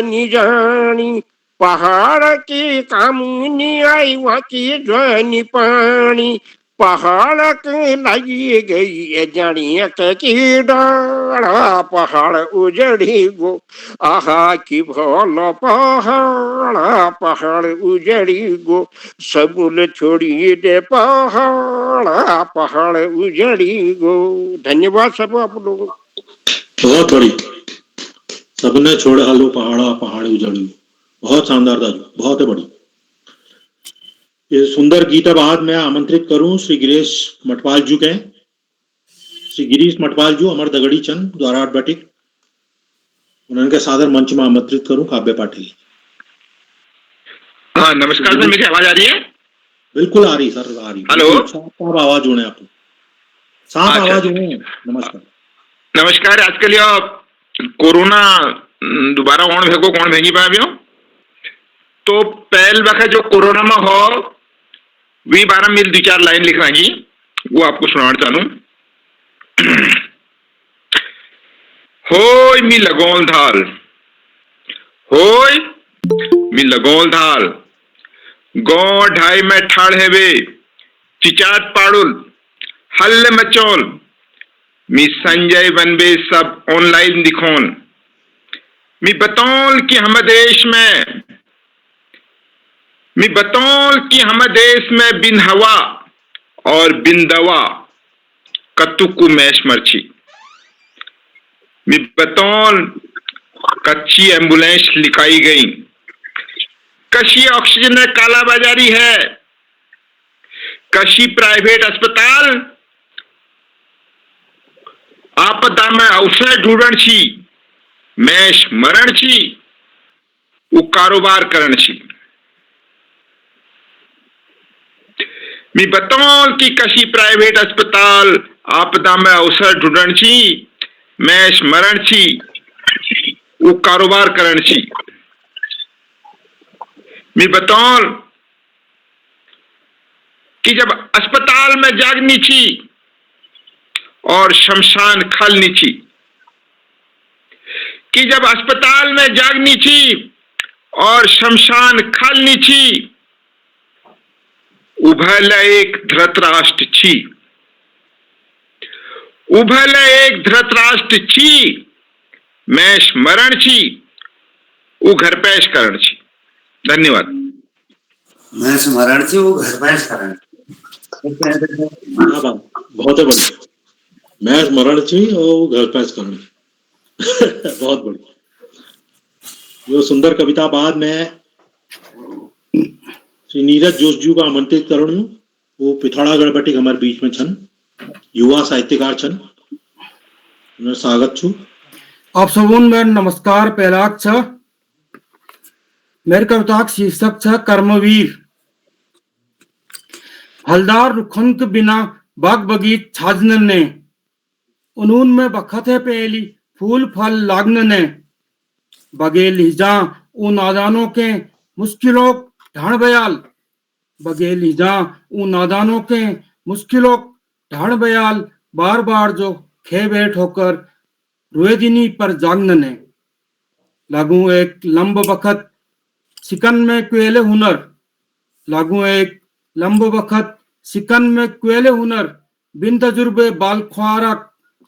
निजाणी, पहाड़ की कामनी आई वहाँ की ध्वनि पानी, पहाड़ के लगी गई जानिए की डाड़ा, पहाड़ उजड़ी गो, आहा की भोलो पहाड़ा, पहाड़ उजड़ी गो, सबूल छोड़ी दे पहाड़ा, पहाड़ उजड़ी गो। धन्यवाद सब आप लोगों। बहुत बड़ी, सबने छोड़े हालो पहाड़ा, पहाड़ उजड़ी, बहुत शानदार दाजू, बहुत है बड़ी। ये सुंदर गीत बाद मैं आमंत्रित करूं श्री गिरीश मटवाल जी के, श्री गिरीश मटवाल जी अमर दगड़ी चंद द्वारा बटिक उनके सादर मंच में आमंत्रित करूं काव्य पाठी। हाँ नमस्कार सर, मेरी आवाज आ रही है? बिल्कुल आ रही सर, आ रही। हेलो, साफ आवाज होने आप साफ आवाज होने। नमस्कार नमस्कार। आजकल यह कोरोना दोबारा कौन भेगो कौन भेगी पाव्यो, तो पहल वक्त जो कोरोना में हो वी 12 मिल 2-4 लाइन लिख रही वो आपको सुनाना चाहूं। होय मी लगोल धाल, होय मी लगोल धाल, गौ ढाई में ठाड़ हेवे चिचात पाड़ुल हल्ले मचोल, मी संजय बनबे सब ऑनलाइन दिखोन, मी बतौल कि हम देश में, मी बतौल कि हम देश में बिन हवा और बिन दवा कत्तुकु मैश मर्ची, मी बतौल कच्ची एम्बुलेंस लिखाई गई, कशी ऑक्सीजन में काला बाजारी है, कशी प्राइवेट अस्पताल आपदा में अवसर ढूंढण छी, मैश मरण छी, वो कारोबार करण छी। मी बतौल कि कशी प्राइवेट अस्पताल आपदा में अवसर ढूंढण छी, मैश मरण छी, वो कारोबार करण छी। मी बतौल कि जब अस्पताल में जागनी छी और शमशान खलनी छी, कि जब अस्पताल में जागनी छी और शमशान खलनी छी, उभल एक धृतराष्ट्र छी, उभल एक धृतराष्ट्र छी, मैश मरण छी, वो घर पैश करण छी। धन्यवाद। मैं स्मरण छी वो घर पैश करण। बहुत बढ़िया। मैं स्मरण छी और घर पैश करण। बहुत बढ़िया। जो सुंदर कविता बाद में श्री नीरज जोश जी को आमंत्रित करूँ, वो पिथौरागढ़ बटिक हमारे बीच में छन, युवा साहित्यकार छन, उन्हें स्वागत छू। आप सबून में नमस्कार। पहलाक छ मेरे कविता शीर्षक छ कर्मवीर। हलदार रुखन के बिना बाग बगीच छाजन ने, उनून में बखत है पहली फूल फल लागन ने, बगेल हिजा उन नादानों के मुश्किलों ढाण बयाल, बगेल हिजा उन नादानों के मुश्किलों ढाण बयाल, बार बार जो खे बैठ होकर रुएदिनी पर जागन ने, लागू एक लंब बखत सिकन में क्वेले हुनर, लागू एक लंब बखत सिकन में क्वेले हुनर, बिन तजुर्बे बाल ख्वारा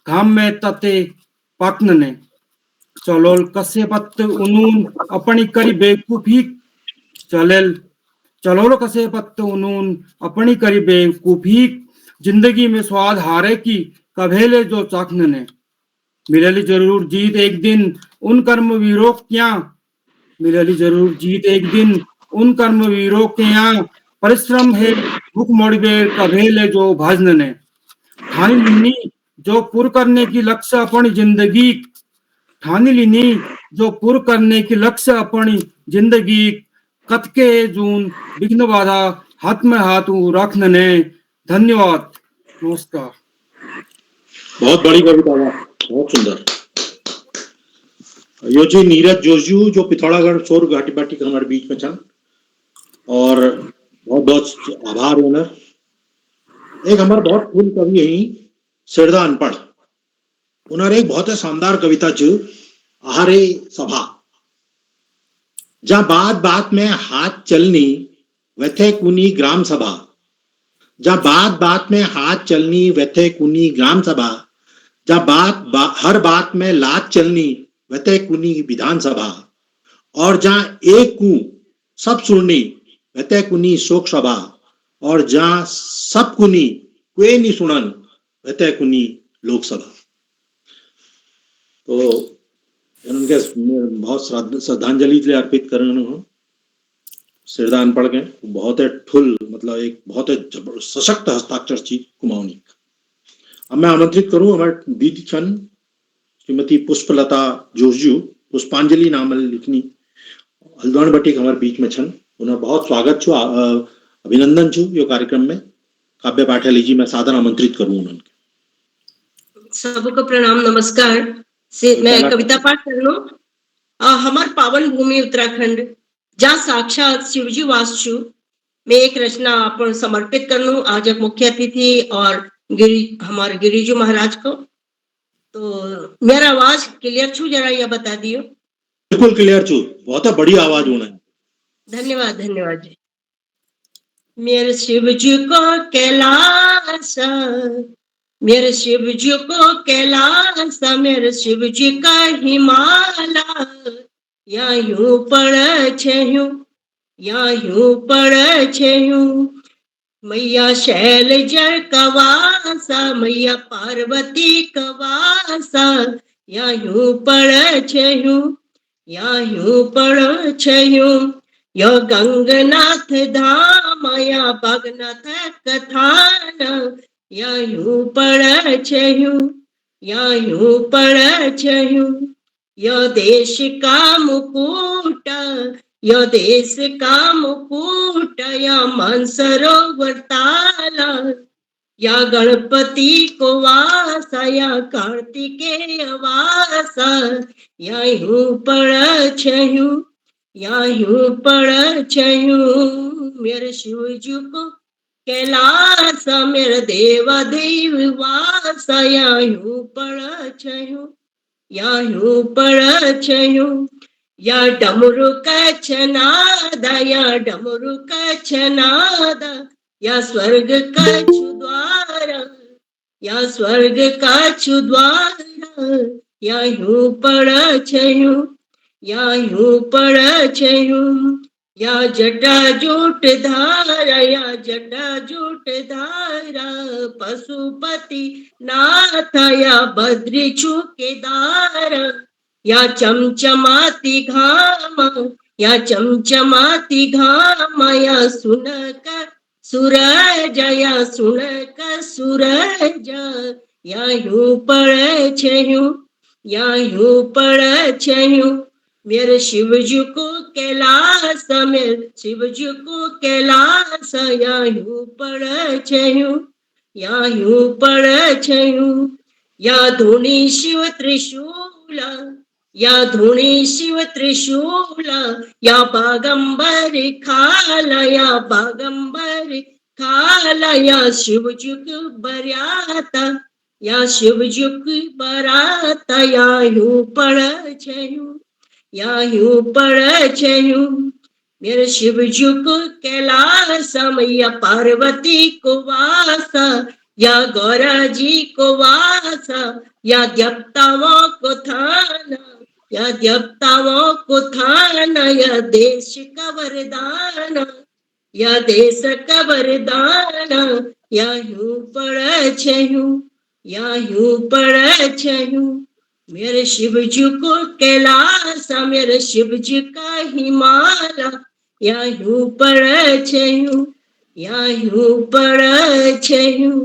घाम में तते पाकन ने, चलोल कसे पत्त उनून अपनी करी बेवकूफी, चलोल कसे पत्त उनून अपनी करी बेवकूफी, जिंदगी में स्वाद हारे की कभेले जो चाखन ने, मिलेली जरूर जीत एक दिन उन कर्मवीरों क्या, मिलेली जरूर जीत एक दिन उन कर्मवीरों के यहाँ, परिश्रम है भूख मोड़बे कभेले जो भाजन ने, ठानी लिनी जो पुर करने की लक्ष्य अपनी जिंदगी, ठानी लिनी जो पुर करने की लक्ष्य अपनी जिंदगी, कतके जून विघ्न बाधा हाथ में हाथ रखने ने। धन्यवाद। नमस्कार। बहुत बड़ी कविता, बहुत सुंदर। यो जी नीरज जोशी जो पिथौरागढ़ शोर घाटी बाटी के हमारे बीच में छन, और बहुत बहुत आभार ओनर। एक हमारा बहुत फूल कवि है सिरदा अनपढ़, उन्होंने एक बहुत शानदार कविता च आहारे सभा, जहां बात बात में हाथ चलनी वथे कुनी ग्राम सभा, जहां बात बात में हाथ चलनी वथे कुनी ग्राम सभा, जहां हर बात में लात चलनी वथे कुनी विधानसभा, और जहां एक कु सब सुननी वथे कुनी शोक सभा, और जहां सब कुनी कोई नहीं सुनन वथे कुनी लोकसभा। तो उनके बहुत श्रद्धांजलि अर्पित करना हो। सिरदान पढ़ गए, बहुत है ठुल, मतलब एक बहुत है सशक्त हस्ताक्षर छी कुमाऊनी। अब मैं आमंत्रित करूं हमारे दीदी छन श्रीमती पुष्पलता जोशजू, पुष्पांजलि नाम लिखनी हल्द्वानी बटिक हमारे बीच में छन, उन्हें बहुत स्वागत छु, अभिनंदन छु यो कार्यक्रम में। काव्य पाठ्याली जी मैं सादर आमंत्रित करूं उन्हें। सबको प्रणाम नमस्कार। मैं कविता पाठ कर लूं। हमार पावन भूमि उत्तराखंड जहाँ साक्षात शिवजी वास छु, मैं एक रचना अपन समर्पित कर लूं आज एक मुख्य अतिथि और हमारे गिरिजू महाराज को। तो मेरा आवाज क्लियर छु, जरा यह बता दियो। बिल्कुल क्लियर छु, बहुत बड़ी आवाज होना है। धन्यवाद धन्यवाद जी। मेरे शिवजी को कैलाश, मेरे शिवजी को कैलाश, मेरे शिवजी का हिमालय, या यूं पड़ छेयूं, या यूं पड़ छेयूं। मैया शैलजर कवासा, मैया पार्वती कवासा, या यूं पड़ छेयूं, या यूं पड़ छेयूं। यो गंगनाथ धाम, या भगनाथ कथान, या यूं पड़ छेयूं, या यूं पड़ छेयूं। यो देश का मुकुट, यो देश का मुकुट, या मानसरोवर ताला, या गणपति को वासा, या कार्तिकेय वासा, या यूं पड़ छेयूं, या यूं पड़ छेयूं। मेरे शिवजी को कैलाश, मेरे देवा देव वास, या यूं पड़ छेयूं, या यूं पड़ छेयूं। या डमरू का छनाद, या डमरू का छनाद, या स्वर्ग का छुद्वार, या स्वर्ग का छुद्वार, या यूं पड़ छेयूं, या यूं पड़ छेयूं। या जटा जूट धारा, या जटा जूट धारा, पशुपति नाथ, या बद्री केदार, या चमचमाती घाम, या चमचमाती घाम, या सुनक सूरज, या सुनक सूरज, या यूं पड़ छेयूं, या यूं पड़ छेयूं। मेरे शिवजी को कैलाश, मेरे शिवजी को कैलाश, या यूं पड़ छेयूं, या यूं पड़ छेयूं। या धुनी शिव त्रिशूल, या धुनी शिव त्रिशूल, या बागंबर खाल, या बागंबर खाल, या शिवजी की बरात, या शिवजी की बरात, या यूं पड़ छेयूं, या यूं पड़ छेयूं। मेरे शिवजी को कैलाश, मैया पार्वती को वासा, या गौरा जी को वासा, या देवताओं को थाना, या देवताओं को थाना, या देश का वरदान, या देश का वरदान, या यूं पड़ छेयूं, या यूं पड़ छेयूं। मेरे शिवजी को कैलाश, मेरे शिवजी का हिमालय, या यूं पड़ छेयूं, या यूं पड़ छेयूं।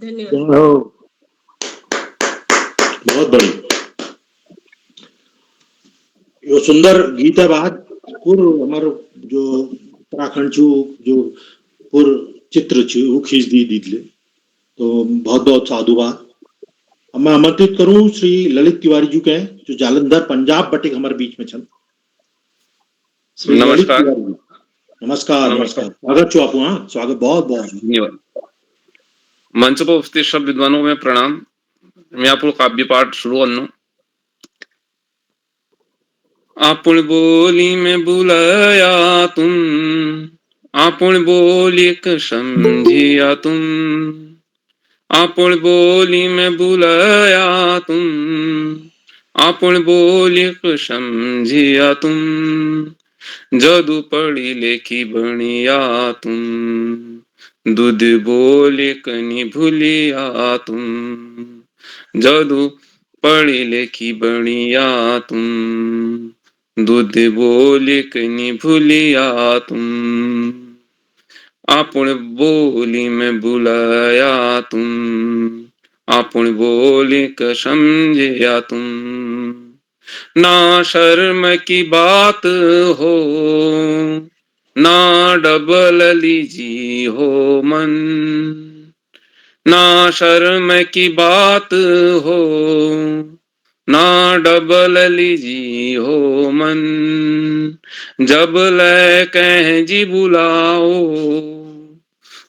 धन्यवाद। बहुत बड़ी यो सुंदर गीत है। बाद पूर्व हमारो जो उत्तराखंड छु जो पूर्व चित्र छु वो खींच दी दीदले, तो बहुत बहुत साधुवाद। अब मैं आमंत्रित करूं श्री ललित तिवारी जी के, जो जालंधर पंजाब बटिक हमारे बीच में छन। नमस्कार। नमस्कार नमस्कार, स्वागत छु आपको। हाँ स्वागत, बहुत बहुत धन्यवाद। मंच पर उपस्थित सब विद्वानों में प्रणाम। मैं आपको काव्य पाठ शुरू करना। आपुण बोली में बुलाया तुम, आपुण बोली के समझिया तुम, आपुण बोली में बुलाया तुम, आपुण बोली के समझिया तुम। जदू पढ़ी लेखी बनिया तुम, दूध बोले कनी भूलिया तुम। जदू पढ़ी लेखी बनिया तुम, दूध बोली कनी भूलिया तुम, आपण बोली में बुलाया तुम, आपण बोली क समझिया तुम। ना शर्म की बात हो, ना डबल लीजी हो मन, ना शर्म की बात हो, ना डबल लीजी हो मन। जब ले कह जी बुलाओ,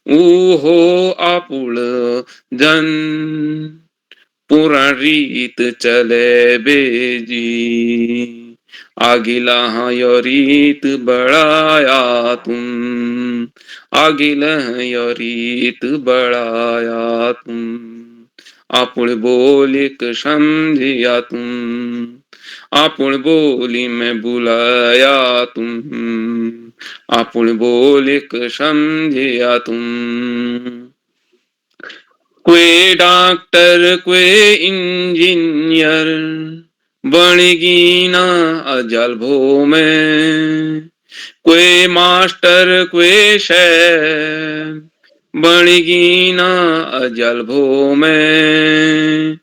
ऊ हो आपुल जन, पुराण रीत चले बेजी, आगिला यो रीत बढ़ाया तुम, आगिला यो रीत बढ़ाया तुम। आपुण बोली क समझिया तुम, आपुण बोली में बुलाया तुम, आपुण बोली क समझिया तुम। कोई डॉक्टर कोई इंजीनियर बनेगी ना अजल भो में, कोई मास्टर कोई शेफ बनेगी ना अजल भो में।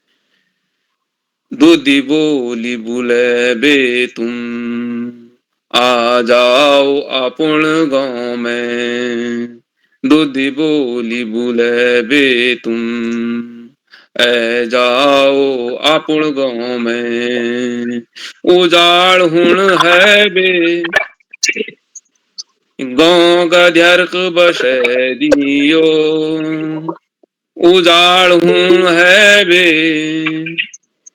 दूधी बोली बुले बे तुम, आ जाओ अपन गाँव में। दूधी बोली बुले बे तुम, ए जाओ अपन गाँव में। उजाड़ हुण है बे गाँव गधर्क बसे दियो, उजाड़ हुण है बे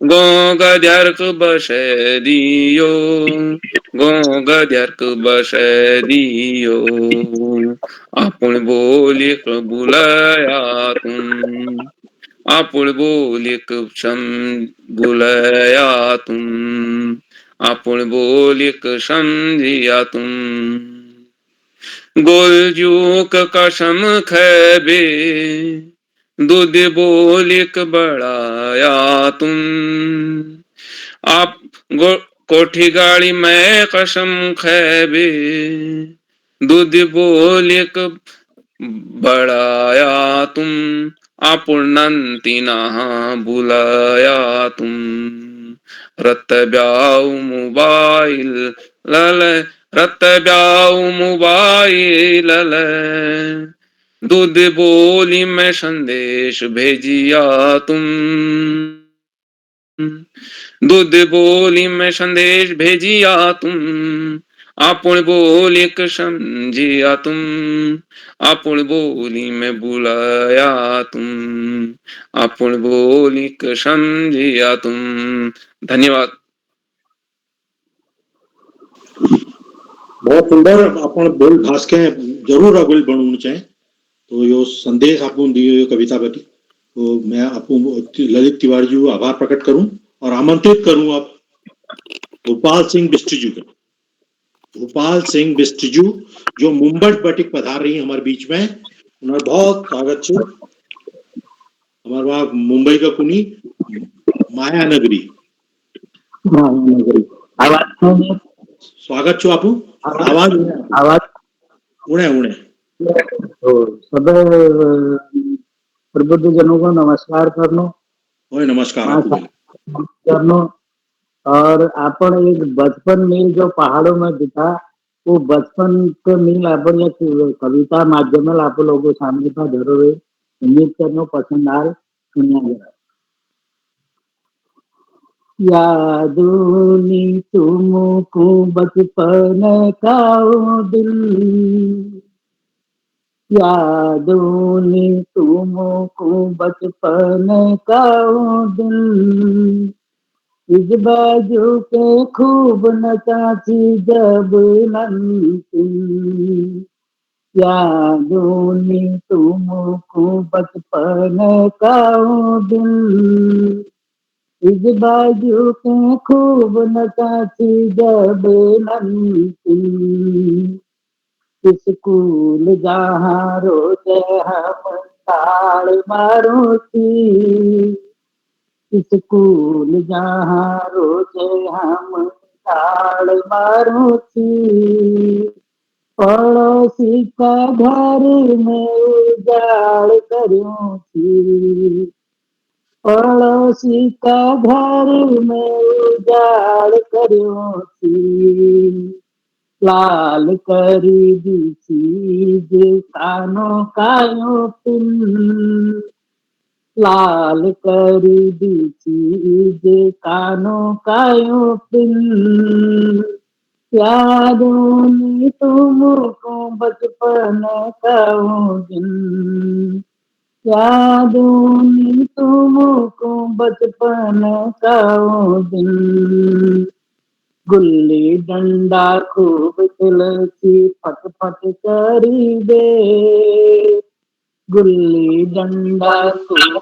गाँव गधर्क बसे दियो, गाँव गधर्क बसे दियो। आपण बोली क बुलाया तुम, आपण बोली क बुलाया तुम, आपण बोली क समझिया तुम। गोलजू क कसम खैबे, दूध बोली क बढ़ाया तुम। आप कोठी गाड़ी में कसम खैबे, दूध बोली क बढ़ाया तुम। आपुर्णंती नहा बुलाया तुम, रत ब्याऊ मोबाइल लल, रत ब्याऊ मोबाइल लल। दूध बोली में संदेश भेजिया तुम, दूध बोली में संदेश भेजिया तुम। आपुण बोली क समझिया तुम, आपुण बोली में बुलाया तुम, आपुण बोली क समझिया तुम। धन्यवाद। बहुत सुंदर अपन बोल भाष के जरूर अगुल बनना चाहिए। तो यो संदेश आपको दियो यो कविता बटी, तो मैं आपको ललित तिवारी जी को आभार प्रकट करूं और आमंत्रित करूं आप भोपाल सिंह बिष्ट जी को। भोपाल सिंह बिष्ट जी जो मुंबई बटिक पधार रही है हमारे बीच में, उन्हें बहुत स्वागत है। हमारे वहाँ मुंबई का कुनी माया नगरी आवाज स्वागत छो आपू। आवाज उड़े उड़े तो सब प्रबुद्ध जनों को नमस्कार करनो। ओए नमस्कार हाँ, आपू करनो। और अपन एक बचपन में जो पहाड़ों में दिखा, वो बचपन के मील अपन एक कविता माध्यम आप लोगों सामने का जरूर है। उम्मीद करनो पसंद आए, सुनिया जरा। यादों ने तुमको बचपन का ओ दिल, यादों ने तुमको बचपन का ओ दिल। इस बाजू के खूब नचाती जब नंती, यादों ने तुमको बचपन का ओ दिल। इस बाजू के खूब नचाती जब नंती, स्कूल जहाँ रोज हम ताड़ मारो थी, स्कूल जहाँ रोज हम छाड़ मारूं थी, पड़ोसी का घर में उजाड़ करूं थी, पड़ोसी का घर में उजाड़ करूं थी, लाल करी दी चीज कानों कायों पिन, लाल करी दी चीज कानों कायों पिन, यादों में तुमको बचपन का वो दिन, यादों में तुमको बचपन का वो दिन, गुल्ली डंडा खूब खेलती फट फट करी दे, गुल्ली डंडा खूब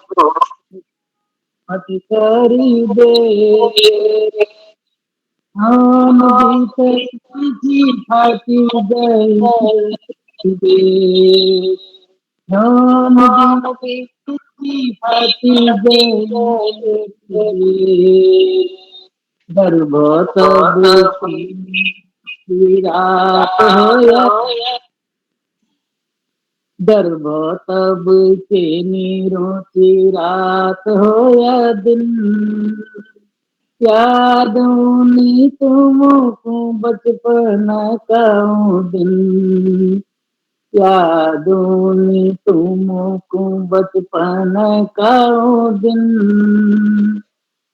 फट करी दे, हम भीतर की फाटी गई दे, हम भीतर की फाटी गई दे, गर्भ तब की रात हो या गर्भ तब के नीरों की रात हो या दिन, यादों ने तुमको बचपन का वो दिन, यादों ने तुमको बचपन का वो दिन,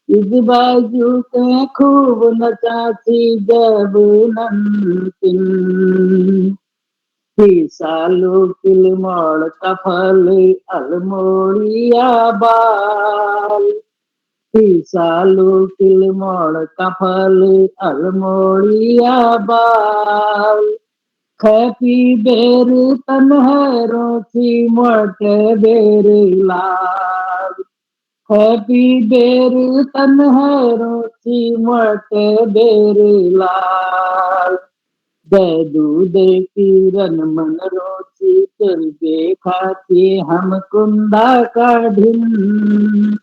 इस बाजू के खूब नचाती जब नमकीन, सालू किलमोड़ का फल अलमोड़िया बाल, सालू किलमोड़ का फल अलमोड़िया बाल, खपी बेर तनहरों की मोटे बेर लाल, खपी बेर तनहरों की मोटे बेर लाल, दे दूध किरण मन रोची तुरगे खाती हम कुंदा का ढिन,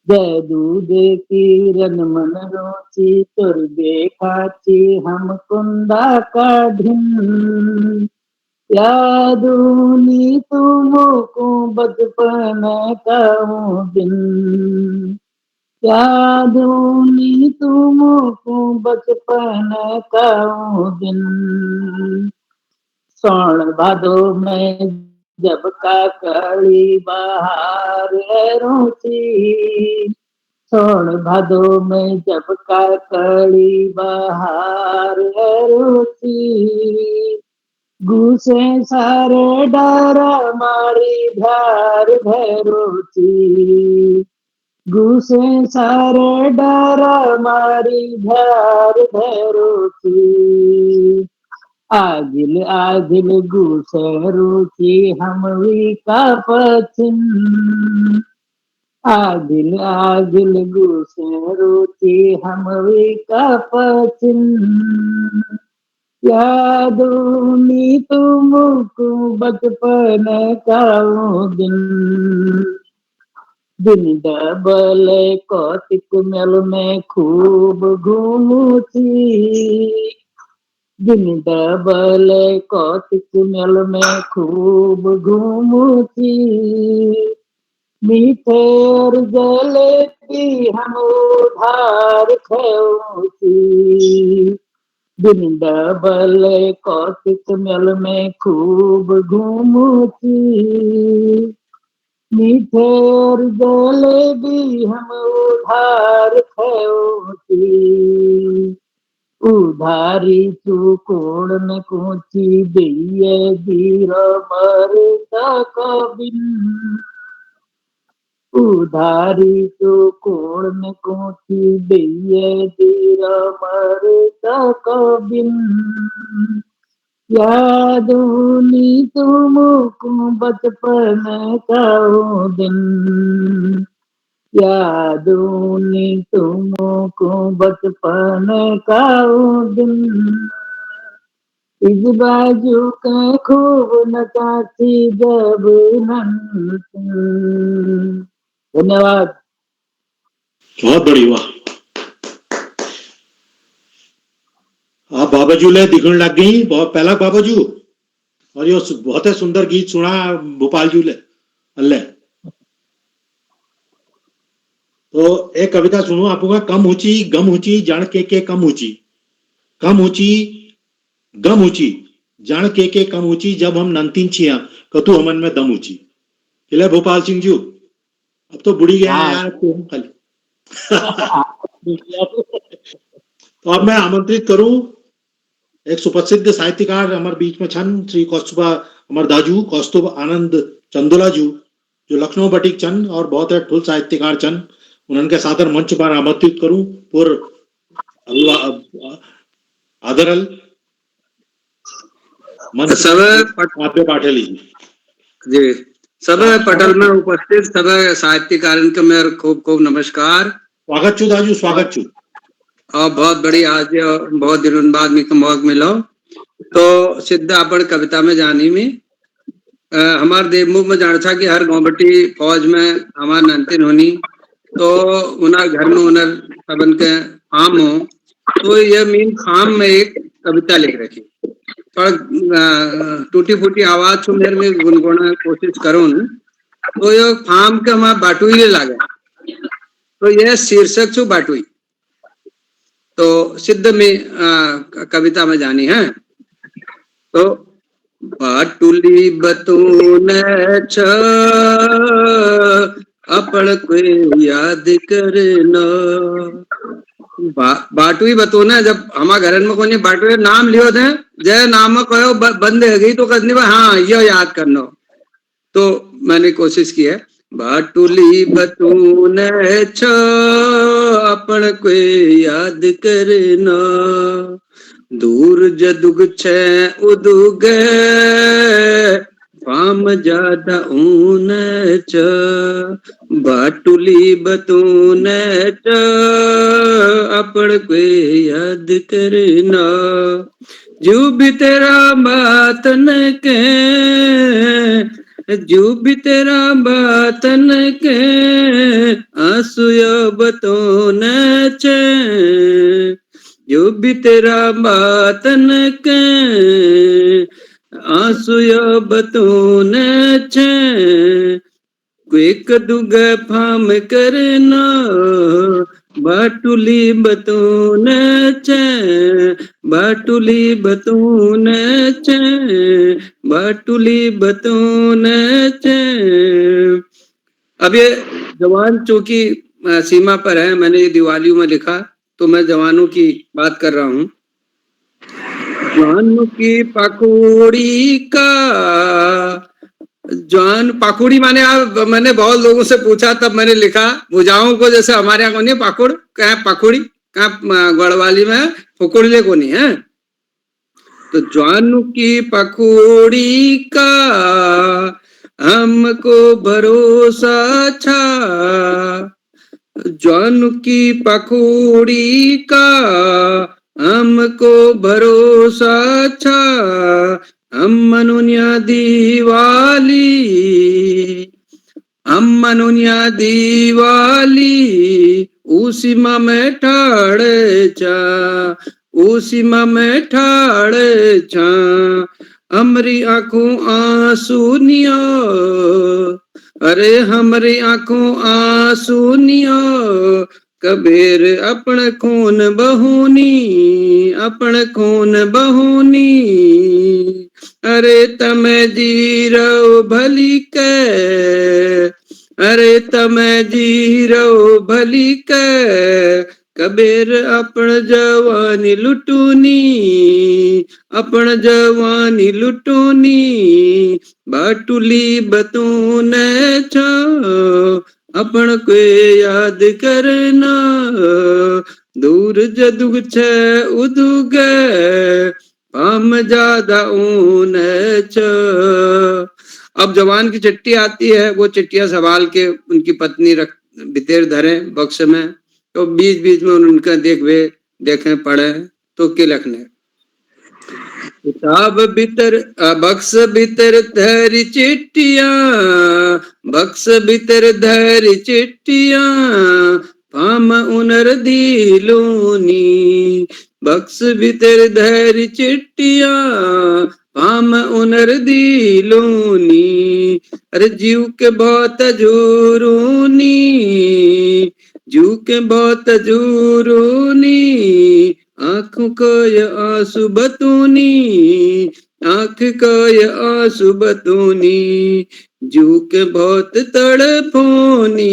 दे दूध किरण मन रोची तुरगे खाती हम कुंदा का ढिन, यादों ने तुमको बचपन का वो दिन, यादों ने तुमको बचपन का वो दिन, सावन भादो में जब काकड़ी बहार है रोती, सावन भादो में जब काकड़ी बहार है रोती, घुसे सारे डारा मारी धार भैरोती, घुसे सारे डारा मारी धार भैरोती, आगिल आगिल घुसे रुचि हम भी का पचिन, आगिल आगिल घुसे रुचि हम भी का पचिन, यादों ने तुमको बचपन का वो दिन, दिन डबल कौतिक मेल में खूब घूमू थी, दिन डबल कौतिक मेल में खूब घूमू थी, मीठे और जलेबी हम उधार खाऊं थी, दिन डबल कौतिक मेल में खूब घूमू थी, मीठे और जलेबी हम उधार खाऊं थी, उधारी तू कोण न कोची दिए दीर मरता कबिन, उधारी तू कोण न कोची दिए दीर मरता कबिन, यादों ने तुमको बचपन का वो दिन, यादों ने तुमको बचपन का वो दिन, इस बाजू का खूब नचाती जब नमकीन। धन्यवाद। बहुत बड़ी वाह। बाबाजू ले दिखने लग गई बहुत पहला बाबाजू और ये बहुत ही सुंदर गीत सुना भोपाल जू ले अल्ले। तो एक कविता सुनो आपको, कम ऊंची गम ऊंची जान के कम ऊंची, कम ऊंची गम ऊंची जान के कम ऊंची, जब हम नंतीन छिया कतु हमन में दम ऊंची। किले भोपाल सिंह जी अब तो बुढ़ी गया है यार तुम खाली। तो अब मैं आमंत्रित करूं एक सुप्रसिद्ध साहित्यकार हमारे बीच में छन श्री कौस्तुभ हमारे दाजू कौस्तुभ आनंद चंदोला जू, जो लखनऊ बटिक चन और बहुत है ठुल साहित्यकार चन, उनके सादर मंच पर आमंत्रित करूं पुर आदरल सब पाठेली जी, सब पटल में उपस्थित सब साहित्यकारों के मेरे खूब खूब नमस्कार, स्वागत चु दाजू, स्वागत चु। और बहुत बड़ी आज बहुत दिनों बाद में मौका मिलो तो सिद्ध अपन कविता में जानी में हमारे देवमुख में जान था कि हर गौबटी फौज में हमारे नंतिन होनी तो उनर घर में उनर सबन के आम हो, तो यह मीन खाम में एक कविता लिख रखी, थोड़ा टूटी फूटी आवाज छू मेरे में गुनगुना कोशिश करो न, तो ये फार्म के हमारा बाटुई लागे, तो यह शीर्षक छू बाटुई। तो सिद्ध में कविता में जानी है तो बाटुली बतून छ अपन कोई याद करना, बाटुई बतूना जब हमारे घर में कोई बाटुई नाम लियो थे जय नाम कहो बंद हो गई तो कदनी हाँ ये याद करना, तो मैंने कोशिश की है बाटुली बतून छ अपन कोई याद करना, दूर जदुग छे उदुग फाम ज्यादा ऊन छ, बाटुली बतून छ अपन कोई याद करना, जू भी तेरा बातन के जू भी तेरा बातन के आंसू बतून छे, जो भी तेरा बातन के आंसू बतून छे, क्विक दुग फाम करना बाटुली बतून छे, बाटुली बतून छे, बाटुली बतून छे। अब ये जवान चूंकि सीमा पर है, मैंने ये दिवाली में लिखा तो मैं जवानों की बात कर रहा हूँ। जवानों की पकौड़ी का जवान पकौड़ी माने मैंने बहुत लोगों से पूछा तब मैंने लिखा भुजाओं को, जैसे हमारे यहाँ कोनी पाकुड़ क्या पकौड़ी कहाँ गढ़वाली में पकौड़ी को नहीं है, तो जवानों की पकौड़ी का हमको भरोसा था, जवानों की पकौड़ी का हमको भरोसा था, हम मनुनिया दीवाली हम मनुनिया दीवाली उसी में ठाड़े चा, उसी में ठाड़े चा, हमरी आंखों आंसू नियो, अरे हमरी आंखों आंसू नियो, कबीर अपन खून बहूनी अपन खून बहूनी, अरे तमे जी रो भली के, अरे तमे जी रो भली के, कबीर अपन जवानी लुटूनी अपन जवानी लुटूनी, बाटुली बतून छो अपन को याद करना, दूर जदुग छे उदुग पाम ज्यादा ऊन छ। अब जवान की चिट्ठी आती है, वो चिट्ठियां संभाल के उनकी पत्नी रख बितेर धरे बक्स में, तो बीच बीच में उनका देखें पढ़े तो के लिखने किताब भीतर बक्स भीतर धरी चिट्ठियां, बक्स भीतर धरी चिट्ठियां, पाम उनर दिलोनी, बक्स भीतर धैर्य चिट्टिया पाम उनर दी लोनी। अरे जीव के बहुत जोरूनी, जीव के बहुत जोरूनी, आंखों को ये आंसू बतूनी, आंख को ये आंसू बतूनी, जू के बहुत तड़फोनी,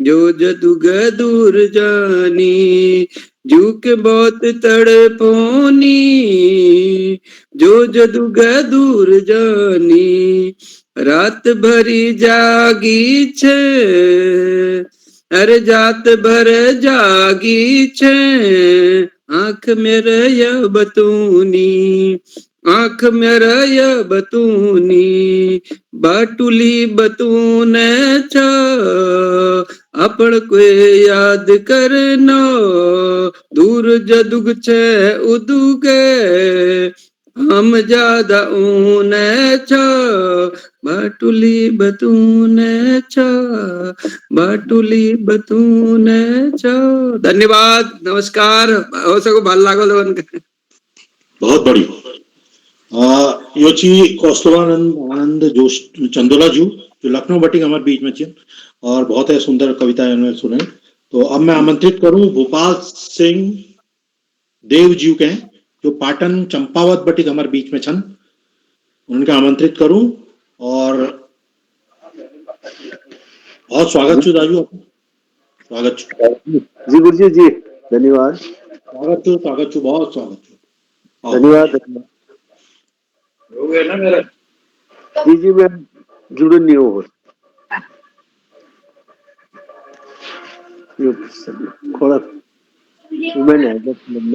जो जदुग दूर जानी, जू के बहुत तड़फोनी, जो जदुग दूर जानी। रात भरी जागी छे, अरे जात भर जागी छे, आंख मेरे ये बतूनी, आंख मेरा ये बतूनी, बाटुली बतून छ, अपन को याद करनो, दूर जदुग छे उदुगे, हम ज्यादा ऊन छ, बाटुली बतून छ, बाटुली बतून छ। धन्यवाद, नमस्कार। हो सको भल लागल बहुत बड़ी योची कौस्तुभानंद आनंद जोश चंदोला जी जो लखनऊ बटी हमारे बीच में थी और बहुत है सुंदर कविताएं उन्होंने सुने। तो अब मैं आमंत्रित करूं भोपाल सिंह देव जी के जो पाटन चंपावत बटी हमारे बीच में छन, उनके आमंत्रित करूं और बहुत स्वागत छू राजू, स्वागत छू जी गुरुजी जी, धन्यवाद, स्वागत छू बहुत स्वागत छू, धन्यवाद। हो गया ना मेरा जी जी, मैं जुड़े नहीं हूँ थोड़ा मैंने,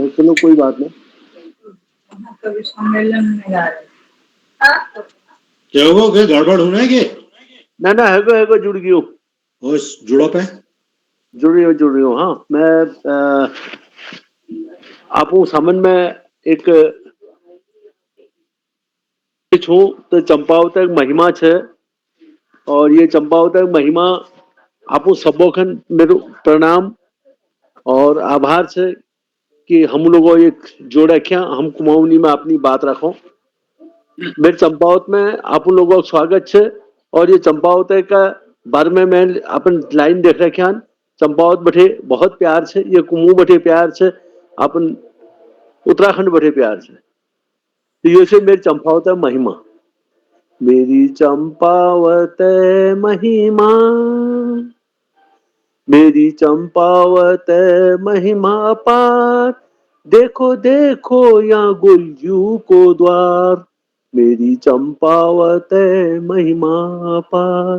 चलो कोई बात नहीं। कभी सम्मेलन में आ रहे क्या होगा क्या गड़बड़ होना है के ना ना है जुड़ गई हूँ, जुड़ो पे जुड़ रही हूँ। हाँ, मैं आपको सामन में एक छूं तो चंपावत एक महिमा छे और ये चंपावत एक महिमा आपको सबोखन मेरे प्रणाम और आभार छे कि हम लोगों एक जोड़ रखा, हम कुमाऊनी में अपनी बात रखो। मेरे चंपावत में आप लोगों का स्वागत छे और ये चंपावत का बारे में मैं अपन लाइन देख रखे, चंपावत बठे बहुत प्यार छे, ये कुमू बठे प्यार छे, अपन उत्तराखंड बठे प्यार छे। तो ये से मेरी चंपावत महिमा, मेरी चंपावत महिमा, मेरी चंपावत महिमा पार, देखो देखो यहाँ गुलजू को द्वार, मेरी चंपावत महिमा पार,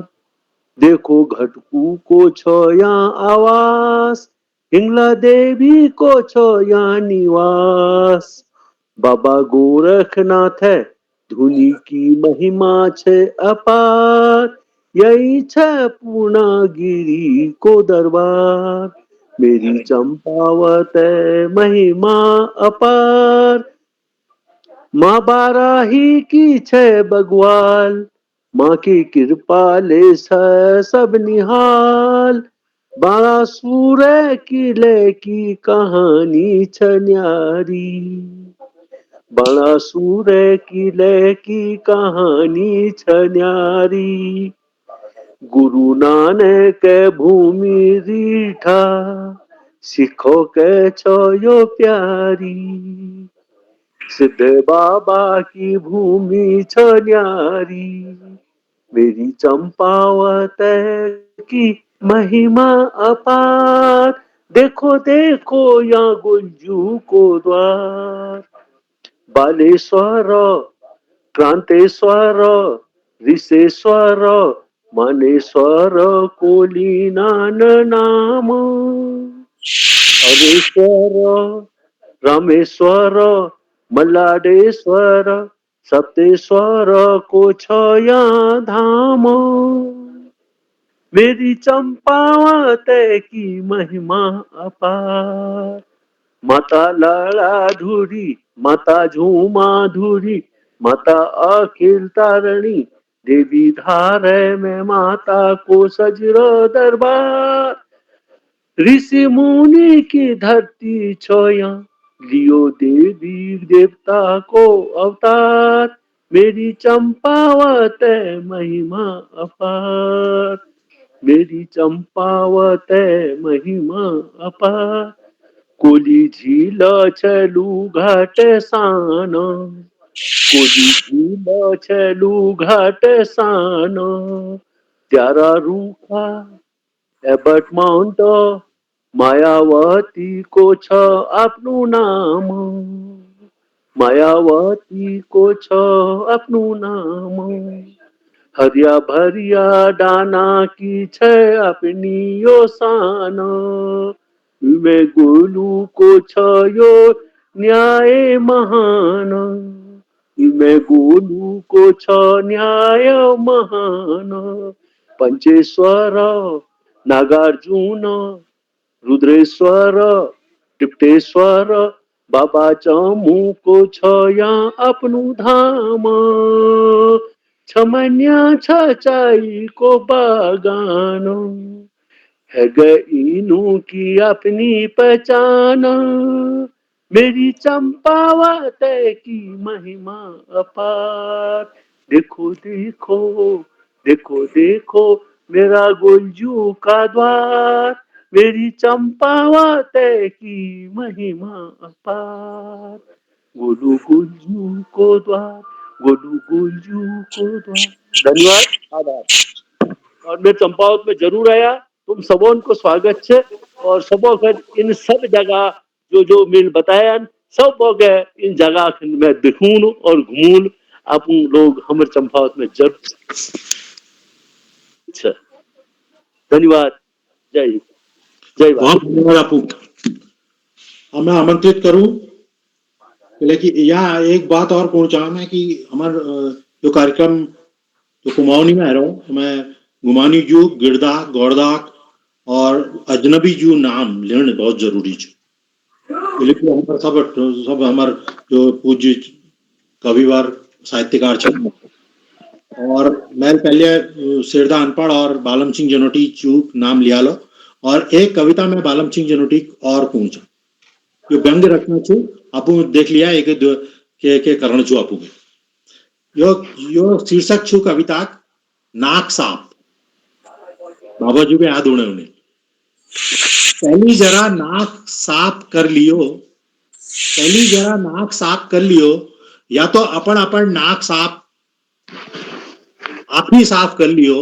देखो घटकू को छो यहाँ आवास, हिंगला देवी को छो यहाँ निवास, बाबा गोरखनाथ है धुनी की महिमा छे अपार, यही छे पूर्णागिरी को दरबार, मेरी चंपावत महिमा अपार, माँ बाराही की छे बगवाल, माँ की कृपा ले सब निहाल, बारासुर किले की कहानी छ न्यारी, बारासुर किले की कहानी छ न्यारी, गुरु नानक भूमि रीठा, सिखो के छो यो प्यारी, सिद्ध बाबा की भूमि छ न्यारी, मेरी चंपावत की महिमा अपार, देखो देखो यहाँ गुंजू को द्वार, बालेश्वर क्रांतेश्वर ऋषेश्वर मनेश्वर कोलीनान नाम, हरेश्वर रामेश्वर मल्लाडेश्वर सप्तेश्वर को छया धाम, मेरी चंपावत की महिमा अपार, माता लाड़ाधुरी, माता झूमाधुरी, माता अखिल तारणी, देवी धारे में माता को सजरो दरबार, ऋषि मुनि की धरती छोया, लियो देवी देवता को अवतार, मेरी चंपावत महिमा अपार, मेरी चंपावत महिमा अपार। कोली झील छलू घाट सान, कोली झील छलू घाट सान, त्यारा रूखा एबट माउंट, मायावती को छ आपनु नाम, मायावती को छ आपनु नाम। हरिया भरिया डाना की छे अपनी यो शान, मैं गोलू को छ यो न्याय महान, मैं गोलू को छ न्याय महान। पंचेश्वर नागार्जुन रुद्रेश्वर टिप्टेश्वर, बाबा चमू को छया अपनु धाम, छमन्या छचाई को बागान, है गईनू की अपनी पहचान, मेरी चंपावत की महिमा अपार। देखो देखो देखो देखो मेरा गुंजू का द्वार, मेरी चंपावत की महिमा अपार। गोलू गुंजू को द्वार, गोलू गुंजू को द्वार। धन्यवाद, आभार। और मैं चंपावत में जरूर आया, तुम सबों को स्वागत है। और सबों का इन सब जगह जो जो मिल बताया सब गए इन जगह में दिखून और घूमून, आप लोग हमारे चंपावत में जरूर। अच्छा, धन्यवाद, जय हिंद, जय भारत। बहुत धन्यवाद आपको। अब मैं आमंत्रित करूं, लेकिन यहाँ एक बात और कहना चाहूँ मैं कि हमारा जो कार्यक्रम जो कुमाऊनी में आ रहा हूँ, मैं गुमानी जू गिरदा गौरदाक और अजनबी जू नाम लेने बहुत जरूरी है। लेकिन हमारे सब हमारे जो पूज्य कविवर साहित्यकार छे, और मैं पहले शेरदा अनपढ़ और बालम सिंह जनोटी चूक नाम लिया लो, और एक कविता में बालम सिंह जनोटी और पूछा जो व्यंग रचना छू आपू देख लिया एक के करण छू आपू यो शीर्षक छू कविता नाक साफ। बाबा जी के याद होने उन्हें पहली जरा नाक साफ कर लियो, पहली जरा नाक साफ कर लियो, या तो अपन नाक साफ आप ही साफ कर लियो,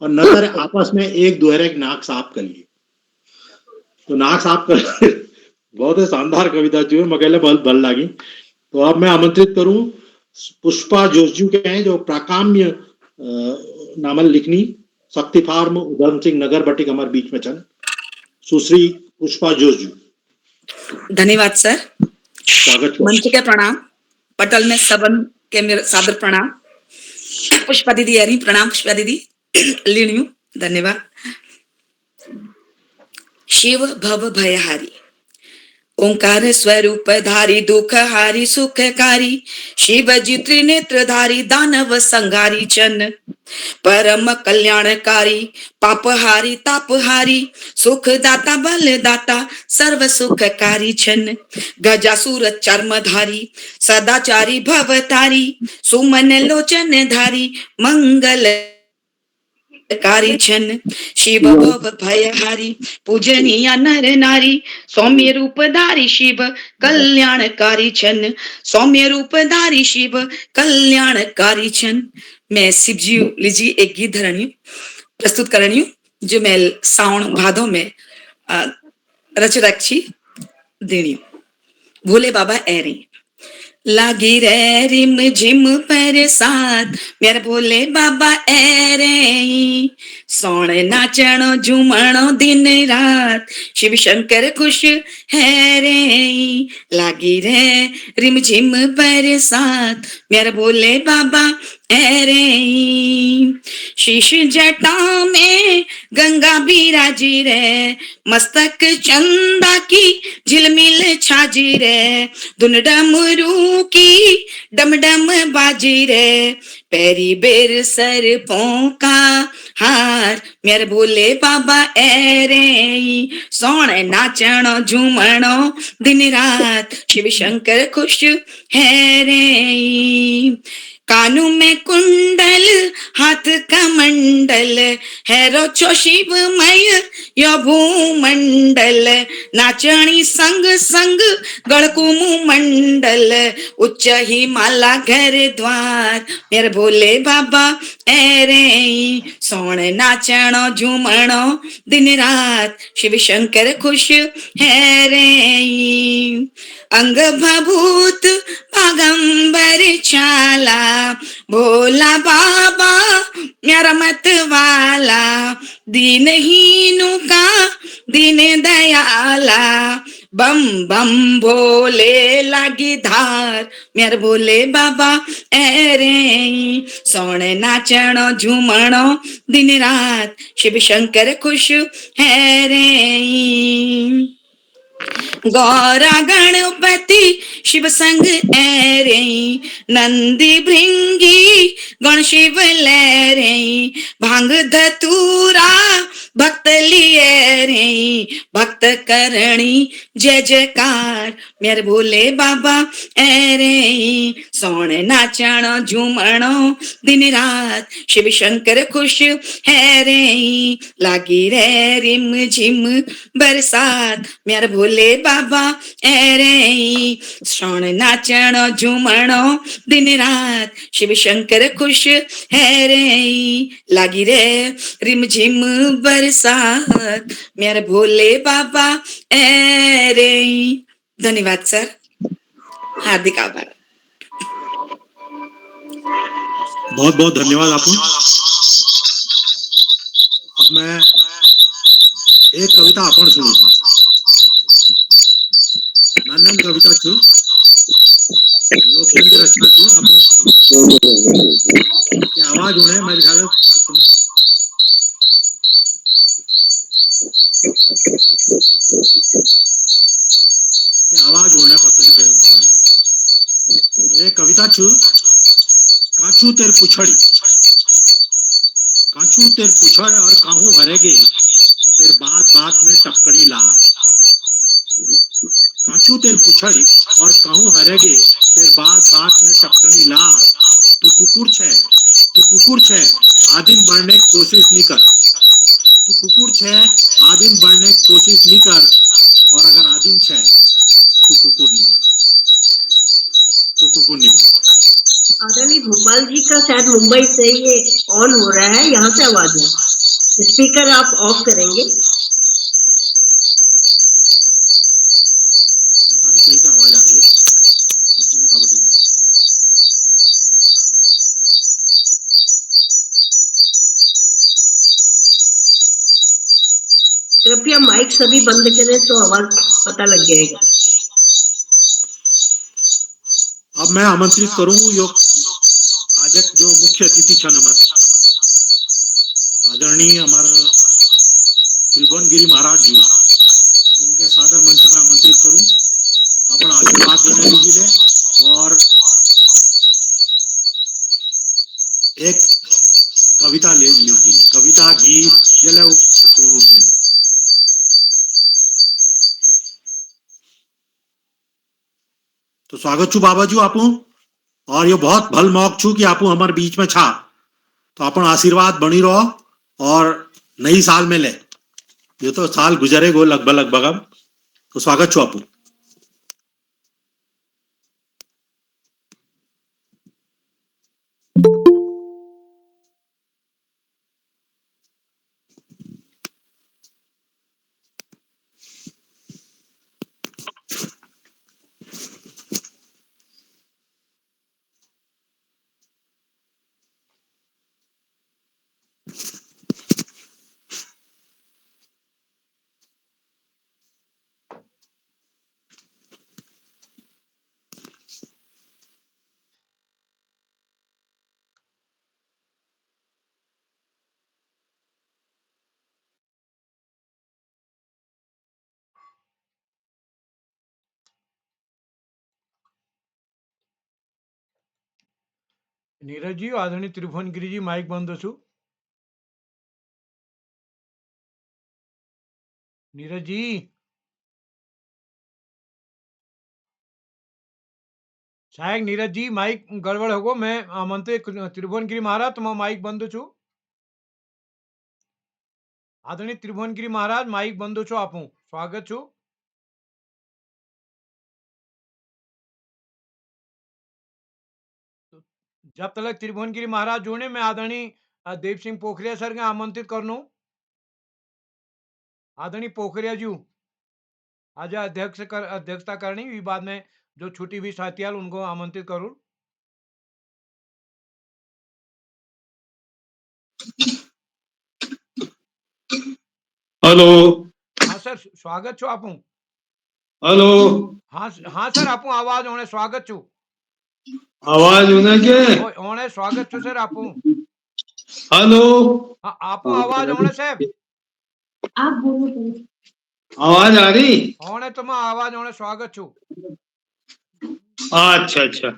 और नतर आपस में एक दूसरे के नाक साफ कर लियो। तो नाक साफ कर बहुत ही शानदार कविता जो है, मकेले बहुत भल लगी। तो अब मैं आमंत्रित करूं पुष्पा जोशी के हैं जो प्राकाम्य नावल लिखनी शक्ति फार्म उधम सिंह नगर बटिक हमारे बीच में चल। सुश्री पुष्पा जोशी, धन्यवाद सर। स्वागत। मंच के प्रणाम, पटल में सबन के मेरे सादर प्रणाम। पुष्पा दीदी यानी प्रणाम, पुष्पा दीदी लीणियों धन्यवाद। शिव भव भयहारी, ओंकार स्वरूप धारी, दुख हारी सुखकारी, शिवजी त्रिनेत्रधारी, दानव संहारी चन, परम कल्याणकारी, पापहारी तापहारी, सुखदाता बलदाता, सर्व सुखकारी छन, गजासुर चर्मधारी, सदाचारी भवतारी, सुमन लोचन धारी, मंगल कारी छन, शिव भव भयहारी, पूजनीय नर नारी, सौम्य रूपधारी शिव कल्याणकारी छन, सौम्य रूपधारी शिव कल्याणकारी छन। मैं शिव जी लीजिए एक गीत धरणी प्रस्तुत करनी जो मैं सावन भादों में रच रखी देनी। भोले बाबा ऐरी लागी रे रिम झिम बरसात, मेरे भोले बाबा ऐरे, सोण नाचणो झूमणो दिन रात, शिव शंकर खुश है रे। लागी रे रिम झिम बरसात, मेरे भोले बाबा ऐरे, शीश जटा में गंगा बिराजी रे, मस्तक चंदा की झिलमिल छाजी रे, धुन डमरू की डम डम बाजी रे, पैरी बेर सर पोका हार मेरे भोले बाबा एरे सोण नाचणो झूमणो दिन रात शिव शंकर खुश है रे कानू में कुंडल हाथ कमंडल हैरो छो शिवमय यो भूमंडल नाचणी संग संग गड़कुमु मंडल उच्च ही माला घर द्वार मेरे भोले बाबा एरे सोण नाचणो झूमणो दिन रात शिव शंकर खुश है रे अंग भभूत पैगंबर चाला भोला बाबा मेरा मत वाला दीनहीनु का दीन दयाला बम बम भोले लागी धार मेरे भोले बाबा एरे सोण नाचणो झूमणो दिन रात शिव शंकर खुश है रे गौरा गणपति शिव संग एरे नंदी भृंगी गण शिव लहरे भांग धतूरा भक्त लिए रे भक्त करणी जय जयकार मेरे भोले बाबा एरे सोण नाचणो झूमणो दिन रात शिव शंकर खुश है रे लागी रे रिम झिम बरसात मेरे भोले बाबा एरे सोण नाचणो झूमणो दिन रात शिव शंकर खुश है रे लागी रे रिम झिम बरसात मेरे भोले बाबा एरे धन्यवाद सर हार्दिक आभार बहुत बहुत धन्यवाद आपको। अब मैं एक कविता आपण सुनू છું નાની કવિતા છું यो व्यंग्य रचना છું आपको की आवाज होने मेरे ख्याल की आवाज होने पता नहीं आवाज ये कविता છું काछू तेर पुछड़ी काछू तेर पुछड़ और काहू हरेगे तेर बात बात में टपकड़ी लार काछू तेर पुछड़ी और काहू हरेगे तेर बात बात में टपकड़ी लार तू कुकुर छे आदिम बढ़ने की कोशिश नहीं कर तू कुकुर छे आदिम बढ़ने की कोशिश नहीं कर और अगर आदिम छे तो कुकुर नहीं बन आदरणीय भोपाल जी का शायद मुंबई से ये ऑन हो रहा है, यहाँ से आवाज है, स्पीकर आप ऑफ करेंगे। पता नहीं कहीं से आवाज आ रही है, पता नहीं कब नहीं। कृपया माइक सभी बंद करें तो आवाज पता लग जाएगा। अब मैं आमंत्रित करूं यो आज जो मुख्य अतिथि छन हमारे आदरणीय हमारे त्रिभुवनगिरी महाराज जी, उनके सादर मंच में आमंत्रित करूं। अपन आशीर्वाद देने लीजिए और एक कविता ले लीजिए, कविता गीत जले सुनूं। तो स्वागत छू बाबा जी आपू, और ये बहुत भल मौक छू कि आपू हमारे बीच में छा, तो अपन आशीर्वाद बनी रहो और नई साल में ले, ये तो साल गुजरे गो लगभग अब, तो स्वागत छू आपू। नीरज जी आदरणीय त्रिभुवन गिरी जी माइक बंद छु नीरज जी शायद नीरज जी माइक गड़बड़ होगो मैं आमंत्रित त्रिभुवन गिरी महाराज तुम माइक बंद छु आदरणीय त्रिभुवन गिरी महाराज माइक बंद छु आपू स्वागत छु जब तक त्रिभुवन गिरी महाराज जुड़े मैं आदरणीय देव सिंह पोखरिया सर के आमंत्रित करनू आदरणीय पोखरिया जी आज अध्यक्षता करनी भी बाद में जो छुट्टी भी साथी उनको आमंत्रित करूँ हेलो हाँ सर स्वागत छो आपू हेलो हाँ सर आपू आवाज होने स्वागत छो आवाज होने के होने स्वागत छो सर आपू हेलो हाँ आपू आवाज होने साहब आप बोलो आवाज आ रही होने तुम आवाज होने स्वागत छो अच्छा अच्छा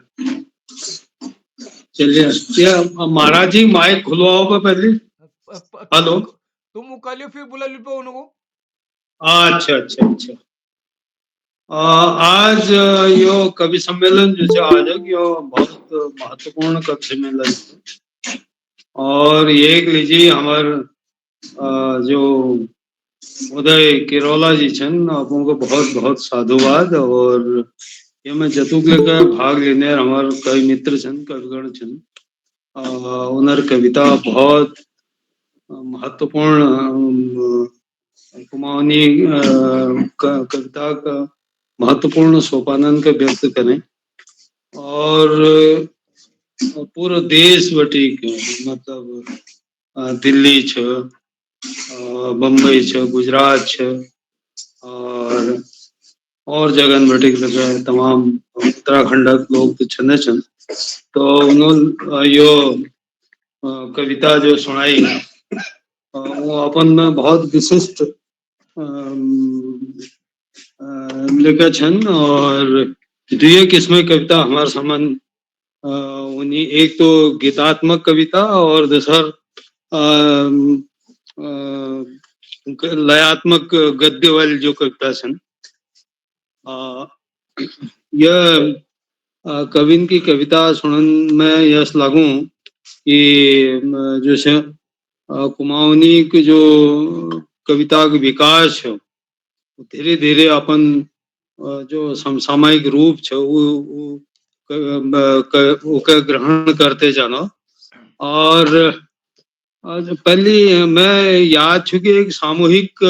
चलिए ये महाराज जी माइक खुलवाओगे पहले हेलो तुम मुकालियो फिर बुला लिपो उनको अच्छा अच्छा अच्छा आज यो कवि सम्मेलन जो है आज यो बहुत महत्वपूर्ण कवि सम्मेलन है और एक लीजिए हमार जो उदय किरोला जी छन आपको बहुत बहुत साधुवाद और ये मैं जतुक लेकर भाग लेने हमार कई मित्र छन कविगण छन उनर कविता बहुत महत्वपूर्ण कुमाऊनी कविता का महत्वपूर्ण सोपानन का व्यक्त करें और पूरा देश बटी मतलब दिल्ली छ बम्बई छ गुजरात छ और जगह बटी तमाम उत्तराखंड लोग तो छने छन तो उन्होंने यो कविता जो सुनाई वो अपन में बहुत विशिष्ट लिखा छन और द्वितीय किस्म कविता हमारे संबंध उन्हीं एक तो गीतात्मक कविता और दूसर लयात्मक गद्य वाली जो कविता छन यह कविन की कविता सुनन में यस लागू कि जैसे कुमाऊनी की जो कविता का विकास है धीरे धीरे अपन जो समसामयिक रूप है वो ग्रहण करते जाना और पहली मैं याद छू कि एक सामूहिक